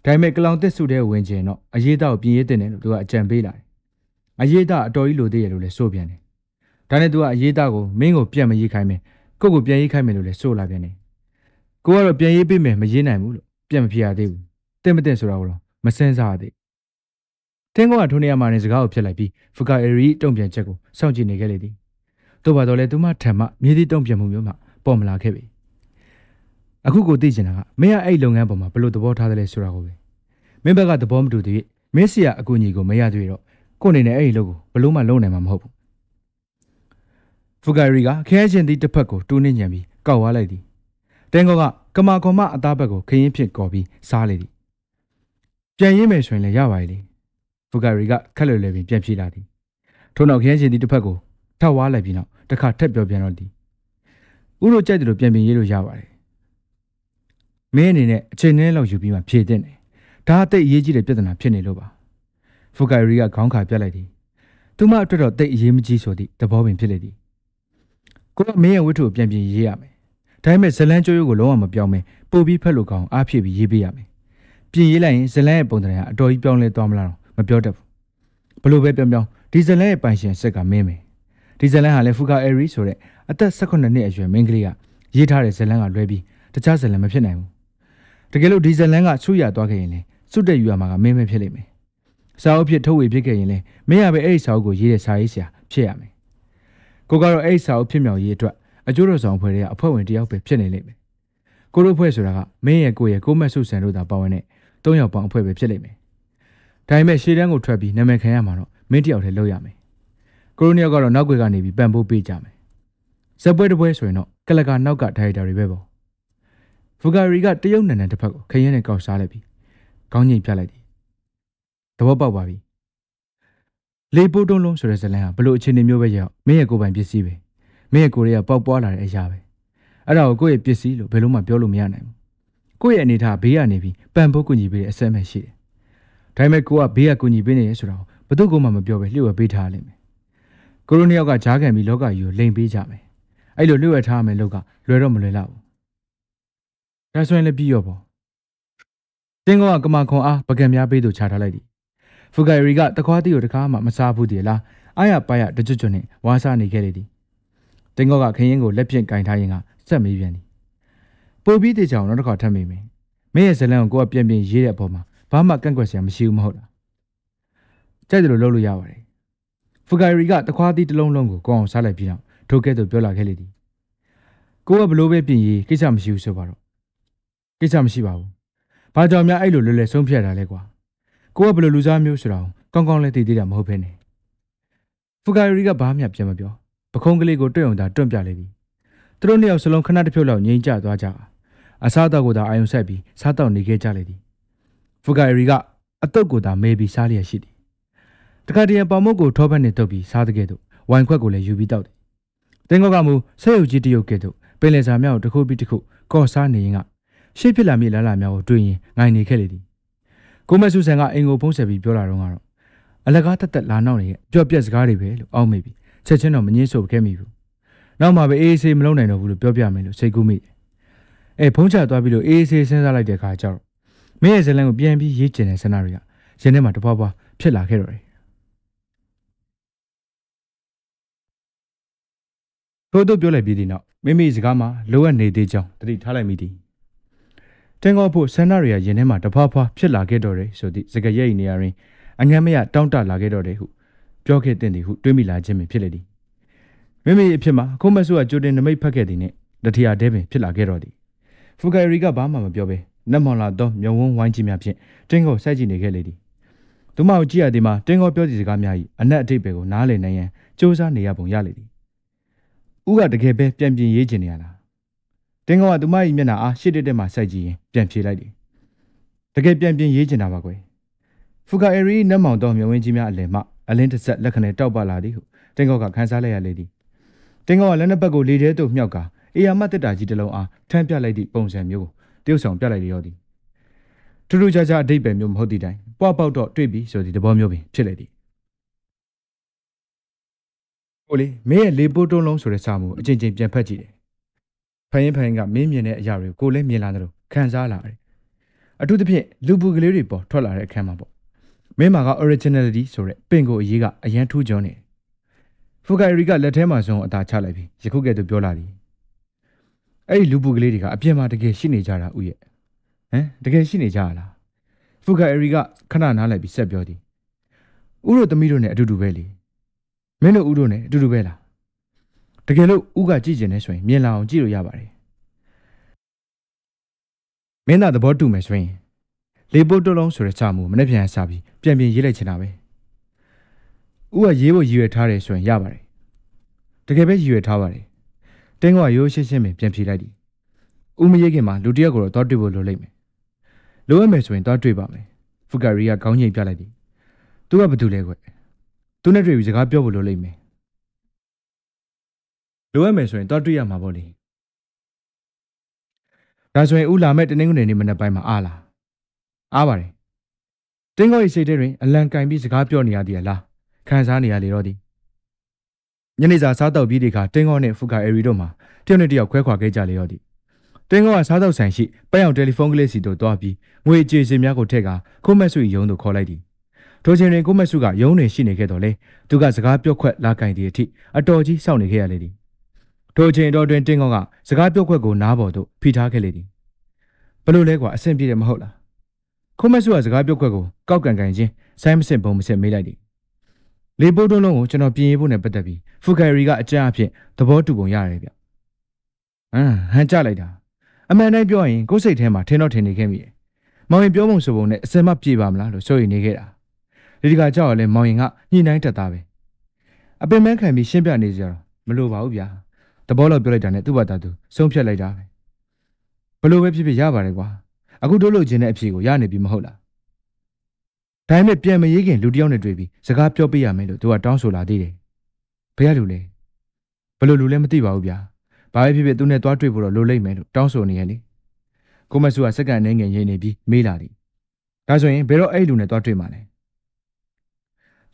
ဒါပေမဲ့ကလောင်တစ်စုတဲ့ဝင်ကျင်တော့အရေးသားကိုပြင်ရေးတင်တယ်လို့သူကအကြံပေးလာတယ်အရေးသားအတော်ကြီးလိုသေးရလို့လည်းဆိုပြန်တယ်ဒါနဲ့သူကအရေးသားကိုမင်းကိုပြန်မရေးခိုင်းမယ်ကိုကိုပြန်ရေးခိုင်းမယ်လို့လည်းဆိုလာပြန်တယ်ကိုကတော့ပြန်ရေးပေးမယ်မရေးနိုင်ဘူးလို့ပြန်မဖြစ်ရသေးဘူးတင့်မတင့်ဆိုတာကိုတော့မစင်စားရသေးတင်းကောကထိုနေရာမှာနေစကားကိုဖျက်လိုက်ပြီးဖူဂါအရီတုံ့ပြန်ချက်ကိုစောင့်ကြည့်နေခဲ့လေသည်တို့ပါတော့လေသူမထံမှမြေသည့်တုံ့ပြန်မှုမျိုးမှပေါ်မလာခဲ့ပြီအခုကိုသိချင်တာကမင်းကအဲ့လုပ်ငန်းပေါ်မှာဘယ်လိုသဘောထားသလဲဆိုတာကိုပဲမင်းဘက်ကသဘောမတူသေးမင်းစီကအကူအညီကိုမရသေးတော့ကိုအနေနဲ့အဲ့ဒီလုပ်ကိုဘလို့မှလုပ်နိုင်မှာမဟုတ်ဘူးဖူဂါရီကခဲချင်းသည့်တစ်ဖက်ကိုတူးနှင်းညံပြီးကောက်သွားလိုက်သည်တင်းကောကကမာခေါ်မအသားဘက်ကိုခရင်ဖြင့်ကော်ပြီးစားလေသည်ပြန်ရင်းမယ်ဆိုရင်လည်းရပါလေဖူဂါရီကခက်လွယ်လွယ်ပင်ပြန်ပြေးလာသည်ထို့နောက်ခရမ်းရှင်သည်တစ်ဖက်ကိုထောက်ဝါးလိုက်ပြီးနောက်တစ်ခါထက်ပြောပြန်တော့သည်ဥတို့ကြိုက်တယ်လို့ပြန်ပြင်ရေးလို့ရပါတယ်မင်းအနေနဲ့အချိန်နဲ့လောက်ယူပြီးမှဖြေတဲ့တယ်ဒါအသိအရေးကြီးတဲ့ပြဿနာဖြစ်နေလို့ပါဖူဂါရီကခေါင်းခါပြတ်လိုက်သည်သူမအတွက်တော့သိအရေးမကြီးဆိုသည့်သဘောပင်ဖြစ်လေသည်ကိုကမင်းရဲ့ဝတ္ထုကိုပြန်ပြင်ရေးရမယ်ဒါပေမဲ့ဇလန်းကျိုးရိုးကိုလုံးဝမပြောင်းမဲပို့ပြီးဖက်လို့ကောင်းအားဖြစ်ပြီးရေးပေးရမယ်ပြင်ရေးလိုက်ရင်ဇလန်းရဲ့ပုံစံကအတော်ကြီးပြောင်းလဲသွားမလားတော့မပြောတတ်ဘူးဘလို့ပဲပြောင်းဒီဇလန်းရဲ့ပိုင်ရှင်ဆက်ကမင်းပဲဒီဇလန်းဟာလည်းဖူဂါအရီဆိုတဲ့အသက်18နှစ်အရွယ်မင်းကလေးကရေးထားတဲ့ဇလန်းကလွဲပြီးတခြားဇလန်းမဖြစ်နိုင်ဘူးတကယ်လို့ဒီဇလန်းကဆူရသွားခဲ့ရင်လည်းစွတ်တက်ယူရမှာကမင်းပဲဖြစ်လိမ့်မယ်စာအုပ်ဖြစ်ထုတ်ဝေဖြစ်ခဲ့ရင်လည်းမင်းရပဲအဲ့ဒီစာအုပ်ကိုရေးတဲ့စာရေးဆရာဖြစ်ရမယ်ကိုကတော့အဲ့ဒီစာအုပ်ဖြစ်မြောက်ရေးအတွက်အကျိုးတော်ဆောင်ဖွဲ့တွေကအဖွဲ့ဝင်တယောက်ပဲဖြစ်နေလိမ့်မယ်ကိုတို့ဖွဲ့ဆိုတာကမင်းရဲ့ကိုမက်ဆုဆန်တို့သာပါဝင်တဲ့3ယောက်ပေါင်းအဖွဲ့ပဲဖြစ်လိမ့်မယ်ဒါပေမဲ့ရှေ့တန်းကိုထွက်ပြီးနာမည်ခံရမှာတော့မင်းတယောက်တည်းလုပ်ရမယ်ကိုရိုနီယာကတော့နောက်ွယ်ကနေပြီးပံ့ပိုးပေးကြမယ်ဇက်ပွဲတစ်ပွဲဆိုရင်တော့ကလကာနောက်ကဒါရိုက်တာတွေပဲပေါ့ဖူဂါရီကတရုတ်နန်တစ်ဖက်ကိုခရင်နဲ့ကောက်စားလိုက်ပြီးခေါင်းငိတ်ပြလိုက်သည်သဘောပေါက်ပါပြီလေပိုးတုံးလုံးဆိုတဲ့ဇလန်းဟာဘလို့အခြေအနေမျိုးပဲရောက်မင်းရဲ့ကိုယ်ပိုင်ပစ္စည်းပဲမင်းရဲ့ကိုယ်တွေကပေါက်ပွားလာတဲ့အရာပဲအဲ့ဒါကိုကိုယ့်ရဲ့ပစ္စည်းလို့ဘယ်လို့မှပြောလို့မရနိုင်ဘူးကိုယ့်ရဲ့အနေထားဘေးကနေပြီးပံ့ပိုးကူညီပေးတဲ့အဆက်မဲ့ရှိတယ်ဒါပေမဲ့ကိုကဘေးကကူညီပေးနေရဆိုတာကိုဘယ်သူမှမပြောပဲလျှို့ဝှက်ပေးထားလိမ့်မယ်ကိုရိုနီယောက်ကဂျားကန်ပြီးလောကကြီးကိုလိန်ပေးကြမယ်အဲ့လိုလျှို့ဝှက်ထားမယ်လို့ကလွယ်တော့မလွယ်တော့ဘူးဒါဆိုရင်လည်းပြီးရောပေါ့တင်းကောကကမာခွန်အားပကံများပေးသူချထားလိုက်သည်ဖူဂါရီကတခွားတီကိုတခါမှမစားဘူးတည်းလားအားရပါရတကြွကြွနဲ့ဝါစားနေခဲ့လေသည်တင်းကောကခရင်ကိုလက်ဖြင့်ကင်ထားရင်ကစက်မေးပြန်သည်ပိုပြီးတေချောင်နောက်တစ်ခါထပ်မေးမယ်မင်းရဲ့ဇလန်းကိုကိုကပြန်ရေးတဲ့အပေါ်မှာဘာမှကန့်ကွက်စရာမရှိဘူးမဟုတ်လားကြိုက်တယ်လို့လုပ်လို့ရပါတယ်ဖူဂါရီကတခွားတီတစ်လုံးလုံးကိုကောင်းအောင်စားလိုက်ပြီးတော့ထိုကဲ့သို့ပြောလာခဲ့လေသည်ကိုကဘလို့ပဲပြင်ရေးကိစ္စမရှိဘူးဆိုပါတော့ကိစ္စမရှိပါဘူးဘာကြောင့်များအဲ့လိုလွယ်လွယ်ဆုံးဖြတ်တာလဲကွာကိုကဘလို့လူစားမျိုးဆိုတာကိုကောင်းကောင်းလဲသိသေးတာမဟုတ်ဘဲနဲ့ဖူဂါရီကဘာမှပြန်မပြောပခုံးကလေးကိုတွေ့အောင်သာတွန့်ပြလေသည်သူတို့နှစ်ယောက်စလုံးခဏတစ်ဖြုတ်လောက်ငြိမ်ကျသွားကြအစားတော့ကိုသာအာယုံဆက်ပြီးစားတော့နေခဲ့ကြလေသည်ဖူဂါရီကအတုတ်ကိုသာမေးပြီးစားလျက်ရှိသည်တခါတည်းပေါမုတ်ကိုထောပတ်နဲ့တုပ်ပြီးစားတဲ့ကဲ့သို့ဝိုင်ခွက်ကိုလည်းယူပြီးတောက်တယ်တင်းကောကမူဆက်ရုပ်ကြီးတရုတ်ကဲ့သို့ပင်လယ်စာမြောက်တစ်ခုပြီးတစ်ခုကော့စားနေရင်ကရှေ့ဖြစ်လာမိလာလာများကိုတွေ့ရင်ငိုင်နေခဲ့လေသည်ကိုမဆုဆန်ကအင်ကိုဖုံးဆက်ပြီးပြောလာတော့ အလကားတက်လာနောက်နေရဲ့ပြော့ပြက်စကားတွေပဲလို့အောက်မိပြီချက်ချင်းတော့မငင်းဆိုခဲ့မိဘူးနောက်မှပဲအေးဆေးမလုံးနိုင်တော့ဘူးလို့ပြောပြမယ်လို့စိတ်ကူးမိတယ်ဖုံးချသွားပြီးလို့အေးဆေးစဉ်းစားလိုက်တဲ့အခါကျတော့မင်းရဲ့ဇလန်ကိုပြန်ပြီးရေးကျင်တဲ့ဆန္ဒတွေကရင်ထဲမှာတဖွာဖွာဖြစ်လာခဲ့တော့တယ်ထို့သူပြောလိုက်ပြီးဒီနောက်မိမိစကားမှာလိုအပ်နေသေးကြောင်းတတိထားလိုက်မိသည်တင်ကောဖို့ဆန္ဒတွေကရင်ထဲမှာတဖွာဖွာဖြစ်လာခဲ့တော့တယ်ဆိုသည့်စကားရိပ်နေရာရင်းအငမ်းမရတောင့်တလာခဲ့တော့တယ်ဟုပြောခဲ့တဲ့သည်ဟုတွေးမိလာခြင်းပင်ဖြစ်လေသည်မိမိအဖြစ်မှာခုမဆုကကြိုတင်နမိတ်ဖတ်ခဲ့သည်နှင့်တတိယတဲပင်ဖြစ်လာခဲ့တော့သည်ဖူဂိုင်ရီကဘာမှမပြောဘဲနတ်မောင်လာသောမြုံဝန်းဝိုင်းကြီးများဖြင့်တင်းကိုစိုက်ကြည့်နေခဲ့လေသည်သူမကိုကြည့်ရသည်မှာတင်းကိုပြောသည့်စကားများ၏အနက်အတိတ်ပဲကိုနားလည်နိုင်ရန်စူးစမ်းနေရပုံရလေသည်ဦးကတကယ်ပဲပြန်ပြင်ရေးချင်နေရလားတင်းကိုကသူမ၏မျက်နှာအားရှေ့တက်တက်မှစိုက်ကြည့်ရင်ပြန်ဖြေလိုက်သည်တကယ်ပြန်ပြင်ရေးချင်တာပါကွယ်ဖူဂိုင်ရီနတ်မောင်သောမြုံဝန်းကြီးများအလယ်မှအလင်းတစ်ဆက်လက်ခနဲ့တောက်ပလာသည်ဟုတင်းကိုကခန်းစားလိုက်ရလေသည်တင်းကိုကလက်နှစ်ပတ်ကိုလေထဲသို့မြှောက်ကအေယာမတက်တာကြီးတစ်လုံးအားထမ်းပြလိုက်သည့်ပုံစံမျိုးကိုတရုတ်ဆောင်ပြလိုက်လျော်သည်ထူးထူးခြားခြားအတိတ်ပဲမျိုးမဟုတ်သည့်တိုင်ပွားပေါက်တော့တွေ့ပြီဆိုသည့်သဘောမျိုးပင်ဖြစ်လေသည်ကိုလေမင်းရဲ့လေပိုးတုံးလုံးဆိုတဲ့စာမှုအချင်းချင်းပြန်ဖတ်ကြည့်တယ်ဖိုင်ကမင်းမြင်တဲ့အရာတွေကိုလည်းမြင်လာတယ်လို့ခံစားလာတယ်အထူးသဖြင့်လူပူကလေးတွေပေါ်ထွက်လာတဲ့အခန်းမှာပေါ့မင်းမှာက originality ဆိုတဲ့ပင်ကိုအရေးကအရန်ထူးကျွန်းနေဖူဂိုင်ရီကလက်ထဲမှာဆုံးအသာချလိုက်ပြီးယခုကဲ့သို့ပြောလာသည်အဲ့ဒီလူပူကလေးတွေကအပြင်မှာတကယ်ရှိနေကြတာဥရဲ့တကယ်ရှိနေကြလားဖူဂိုင်ရီကခဏနားလိုက်ပြီးဆက်ပြောသည်ဥတို့သမီးတို့နဲ့အတူတူပဲလေမင်းတို့ဥတို့နဲ့အတူတူပဲလားတကယ်လို့ဥကကြည့်ကျင်နေဆိုရင်မြင်လာအောင်ကြည့်လို့ရပါတယ်မင်းသားသဘောတူမယ်ဆိုရင်လေပိုးတုံးလုံးဆိုတဲ့စာမှုမနေ့ပြန်စားပြီးပြန်ရေးလိုက်ချင်တာပဲဥကရေးဖို့ရည်ရွယ်ထားတယ်ဆိုရင်ရပါတယ်တကယ်ပဲရည်ရွယ်ထားပါတယ်တင်းကရိုးရှင်းရှင်းပဲပြန်ဖြေလိုက်သည်ဥမရေးခင်မှာလူတယောက်ကိုတော့သွားတွေ့ဖို့လိုလိမ့်မယ်လိုအပ်မယ်ဆိုရင်သွားတွေ့ပါမယ်ဖူဂါရီကခေါင်းငိတ်ပြလိုက်သည်သူကဘာတူလဲကွသူနဲ့တွေ့ပြီးစကားပြောဖို့လိုလိမ့်မယ်လိုအပ်မယ်ဆိုရင်သွားတွေ့ရမှာပေါ့လေဒါဆိုရင်ဥလာမဲ့တနင်္ဂနွေနေ့မနက်ပိုင်းမှာအားလားအားပါတယ်တင်းကိုရဲ့စိတ်ထဲတွင်အလံကင်ပြီးစကားပြောနေရသည်လားခံစားနေရလေတော့သည်ညနေစာစားတော့ပြီးဒီခါတင်းကိုနဲ့ဖူဂါရီတို့မှာတယောက်နဲ့တယောက်ခွဲခွာခဲ့ကြလေတော့သည်တင်းကစားတော့ဆိုင်ရှိပန်းအောင်တယ်လီဖုန်းကလေးစီတို့တွားပြီးငွေကြေးစင်များကိုထက်ကခိုးမက်ဆုရုံးသို့ခေါ်လိုက်သည်ထိုချိန်တွင်ကိုမက်ဆုကရုံးတွင်ရှိနေခဲ့တော်လဲသူကစကားပြောခွက်လာကင်သည့်အထိအတော်ကြီးစောင့်နေခဲ့ရလေသည်ထိုချိန်တော်တွင်တင်းကစကားပြောခွက်ကိုနားပေါ်သို့ဖိထားခဲ့လေသည်ဘလို့လဲကွာအဆင်ပြေတယ်မဟုတ်လားခိုးမက်ဆုကစကားပြောခွက်ကိုကောက်ကန်ကန်ချင်းဆိုင်းမစစ်ဘုံမစစ်မေးလိုက်သည်လေပိုးတုံးလုံးကိုကျွန်တော်ပြင်ရေးဖို့နဲ့ပတ်သက်ပြီးဖူဂိုင်ရီကအကြမ်းအဖြစ်သဘောတူပုံရတယ်ဗျဟန်ကြလိုက်တာအမှန်တိုင်းပြောရင်ကိုယ်စိတ်ထဲမှာထင်တော့ထင်နေခဲ့မိတယ်။မောင်ရင်ပြောမှုဆိုပုံနဲ့အစင်မပြေပါမလားလို့စိုးရိမ်နေခဲ့တာ။ဒီကကြောက်ရလဲမောင်ရင်ကညှိနှိုင်းတတ်တာပဲ။အပင်မခံပြီးရှင်းပြနေကြတော့မလိုပါဘူးဗျာ။တဘောလောက်ပြောလိုက်တာနဲ့သူ့ဘာသာသူဆုံးဖြတ်လိုက်တာပဲ။ဘလို့ပဲဖြစ်ဖြစ်ရပါတယ်ကွာ။အခုတို့လို့ခြင်းတဲ့အဖြေကိုရနေပြီမဟုတ်လား။ဒါပေမဲ့ပြန်မရေးခင်လူတယောက်နဲ့တွေ့ပြီးစကားပြောပြရမယ်လို့သူကတောင်းဆိုလာသေးတယ်။ဘယ်ရလူလဲ။ဘလို့လူလဲမသိပါဘူးဗျာ။ဘာပဲဖြစ်ဖြစ်သူနဲ့တွားတွေ့ဖို့တော့လိုလိမ့်မယ်လို့တောင်းဆိုနေရလေကိုမဆုကစက္ကန့်နှင်းငယ်ရင်းနေပြီးမေးလာသည်ဒါဆိုရင်ဘယ်တော့အဲ့လူနဲ့တွားတွေ့မှာလဲ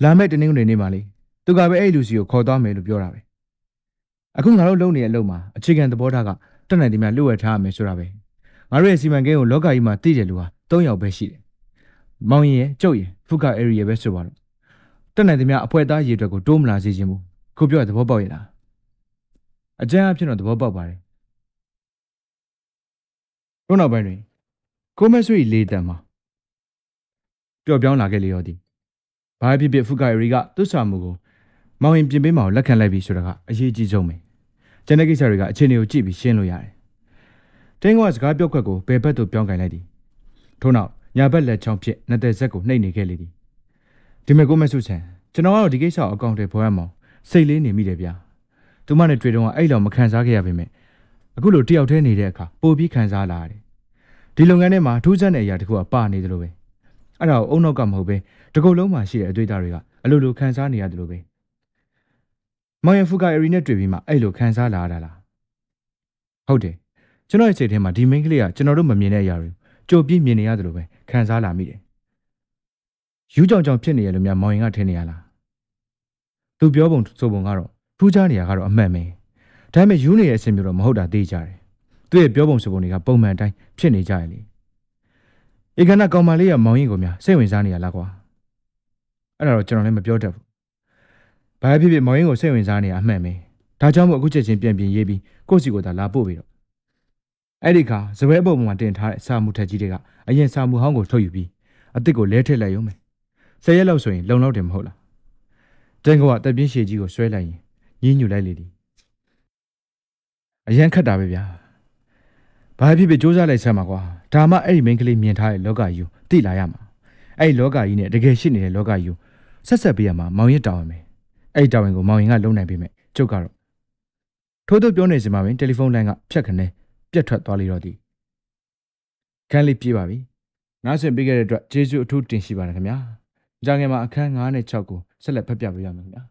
လာမယ့်တနင်္ဂနွေနေ့မှာလေသူကပဲအဲ့လူစီကိုခေါ်သွားမယ်လို့ပြောတာပဲအခုငါတို့လုပ်နေတဲ့အလုပ်မှာအခြေခံသဘောထားကတက်နိုင်တယ်များလှုပ်ဝက်ထားရမယ်ဆိုတာပဲငါတို့ရဲ့စီမံကိန်းကိုလောကကြီးမှာတည်တယ်လူဟာ3ယောက်ပဲရှိတယ်မောင်ရင်ရဲ့ကျုပ်ရင်ဖုကအေရီရဲ့ပဲဆိုပါတော့တက်နိုင်တယ်များအဖွဲသားရေအတွက်ကိုတိုးမလာစေခြင်းဘူးခုပြောတဲ့သဘောပေါက်ရဲ့လားအကျဉ်းအဖြစ်တော့သဘောပေါက်ပါတယ်တို့နောက်ပိုင်းတွင်ကိုမဆွေလေးတန်မှာပျော့ပြောင်းလာခဲ့လေရောသည်ဘာဖြစ်ဖြစ်ဖူဂိုင်ရီကသူ့ဆာမှုကိုမောင်ရင်ပြင်ပေးမအောင်လက်ခံလိုက်ပြီဆိုတာကအရေးကြီးဆုံးပဲကျန်တဲ့ကိစ္စတွေကအခြေအနေကိုကြည့်ပြီးရှင်းလို့ရတယ်တင်းကစကားပြောခွက်ကိုဘယ်ဘက်သို့ပြောင်းကင်လိုက်သည်ထို့နောက်ညာဘက်လက်ချောင်းဖြစ်နှစ်သက်ဆက်ကိုနှိပ်နေခဲ့လေသည်ဒီမဲ့ကိုမဆွေချန်ကျွန်တော်ကတော့ဒီကိစ္စကိုအကောင့်တွေဖော်ရမအောင်စိတ်လေးနေမိတယ်ဗျာသူမနဲ့တွေ့တော့အဲ့လောက်မခံစားခဲ့ရပါပဲအခုလိုတယောက်တည်းနေတဲ့အခါပိုပြီးခံစားလာရတယ်ဒီလုပ်ငန်းထဲမှာထူးဆန်းတဲ့အရာတခုကပါနေတယ်လို့ပဲအဲ့ဒါကိုအုံနောက်ကမဟုတ်ပဲတကုတ်လုံးမှာရှိတဲ့အတွေ့အကြုံတွေကအလိုလိုခံစားနေရတယ်လို့ပဲမောင်ရဖူဂိုင်ရီနဲ့တွေ့ပြီးမှအဲ့လိုခံစားလာရတာလားဟုတ်တယ်ကျွန်တော်ရဲ့စိတ်ထဲမှာဒီမိန်းကလေးကကျွန်တော်တို့မမြင်တဲ့အရာတွေကြိုပြီးမြင်နေရတယ်လို့ပဲခံစားလာမိတယ် ယူကြောင်ကြောင်ဖြစ်နေရလို့များမောင်ရင်ကထင်နေရလားသူပြောပုံဆိုပုံကတော့ထူးခြားနေရကတော့အမှန်ပဲဒါပေမဲ့ယူနေတဲ့အဆင်မျိုးတော့မဟုတ်တာသိကြတယ်သူ့ရဲ့ပြောပုံဆိုပုံတွေကပုံမှန်တိုင်းဖြစ်နေကြရလေဧကနာကောင်မလေးကမောင်ရင်ကိုများစိတ်ဝင်စားနေရလားကွာအဲ့ဒါတော့ကျွန်တော်လည်းမပြောတတ်ဘူးဘာဖြစ်ဖြစ်မောင်ရင်ကိုစိတ်ဝင်စားနေရအမှန်ပဲဒါကြောင့်မို့အခုချက်ချင်းပြန်ရေးပြီးကိုယ့်စီကိုသာလာပို့ပြီးတော့အဲ့ဒီခါဇပွဲအပုပ်မှာတင်ထားတဲ့စာမှုထက်ကြီးတွေကအရင်စာမှုဟောင်းကိုထုတ်ယူပြီးအစ်စ်ကိုလဲထည့်လိုက်ရုံပဲ10ရက်လောက်ဆိုရင်လုံလောက်တယ်မဟုတ်လားတန်ကောကတက်ပြင်းရှည်ကြီးကိုဆွဲလိုက်ရင်ညင်းညူလိုက်လေဒီအရန်ခတ်တာပဲဗျာဘာဖြစ်ဖြစ်စူးစမ်းလိုက်စမ်းပါကွာဒါမှအဲ့ဒီမိန်းကလေးမြင်ထားတဲ့လောကကြီးကိုသိလာရမှာအဲ့ဒီလောကကြီးနဲ့တကယ်ရှိနေတဲ့လောကကြီးကိုဆက်ဆက်ပေးရမှာမောင်ရင်တောင်းရမယ်အဲ့ဒီတောင်းရင်ကိုမောင်ရင်ကလုံနိုင်ပြီမဲ့ကျုပ်ကတော့ထိုးထိုးပြောနေစမှာပဲတယ်လီဖုန်းလိုင်းကဖြတ်ခနဲပြတ်ထွက်သွားလိတော့သည်ခန်းလေးပြေးပါပြီနားဆင်ပေးခဲ့တဲ့အတွက်ကျေးဇူးအထူးတင်ရှိပါတယ်ခင်ဗျာကြငယ်မှာအခန်း9နဲ့6ကိုဆက်လက်ဖတ်ပြပေးရမယ်ခင်ဗျာ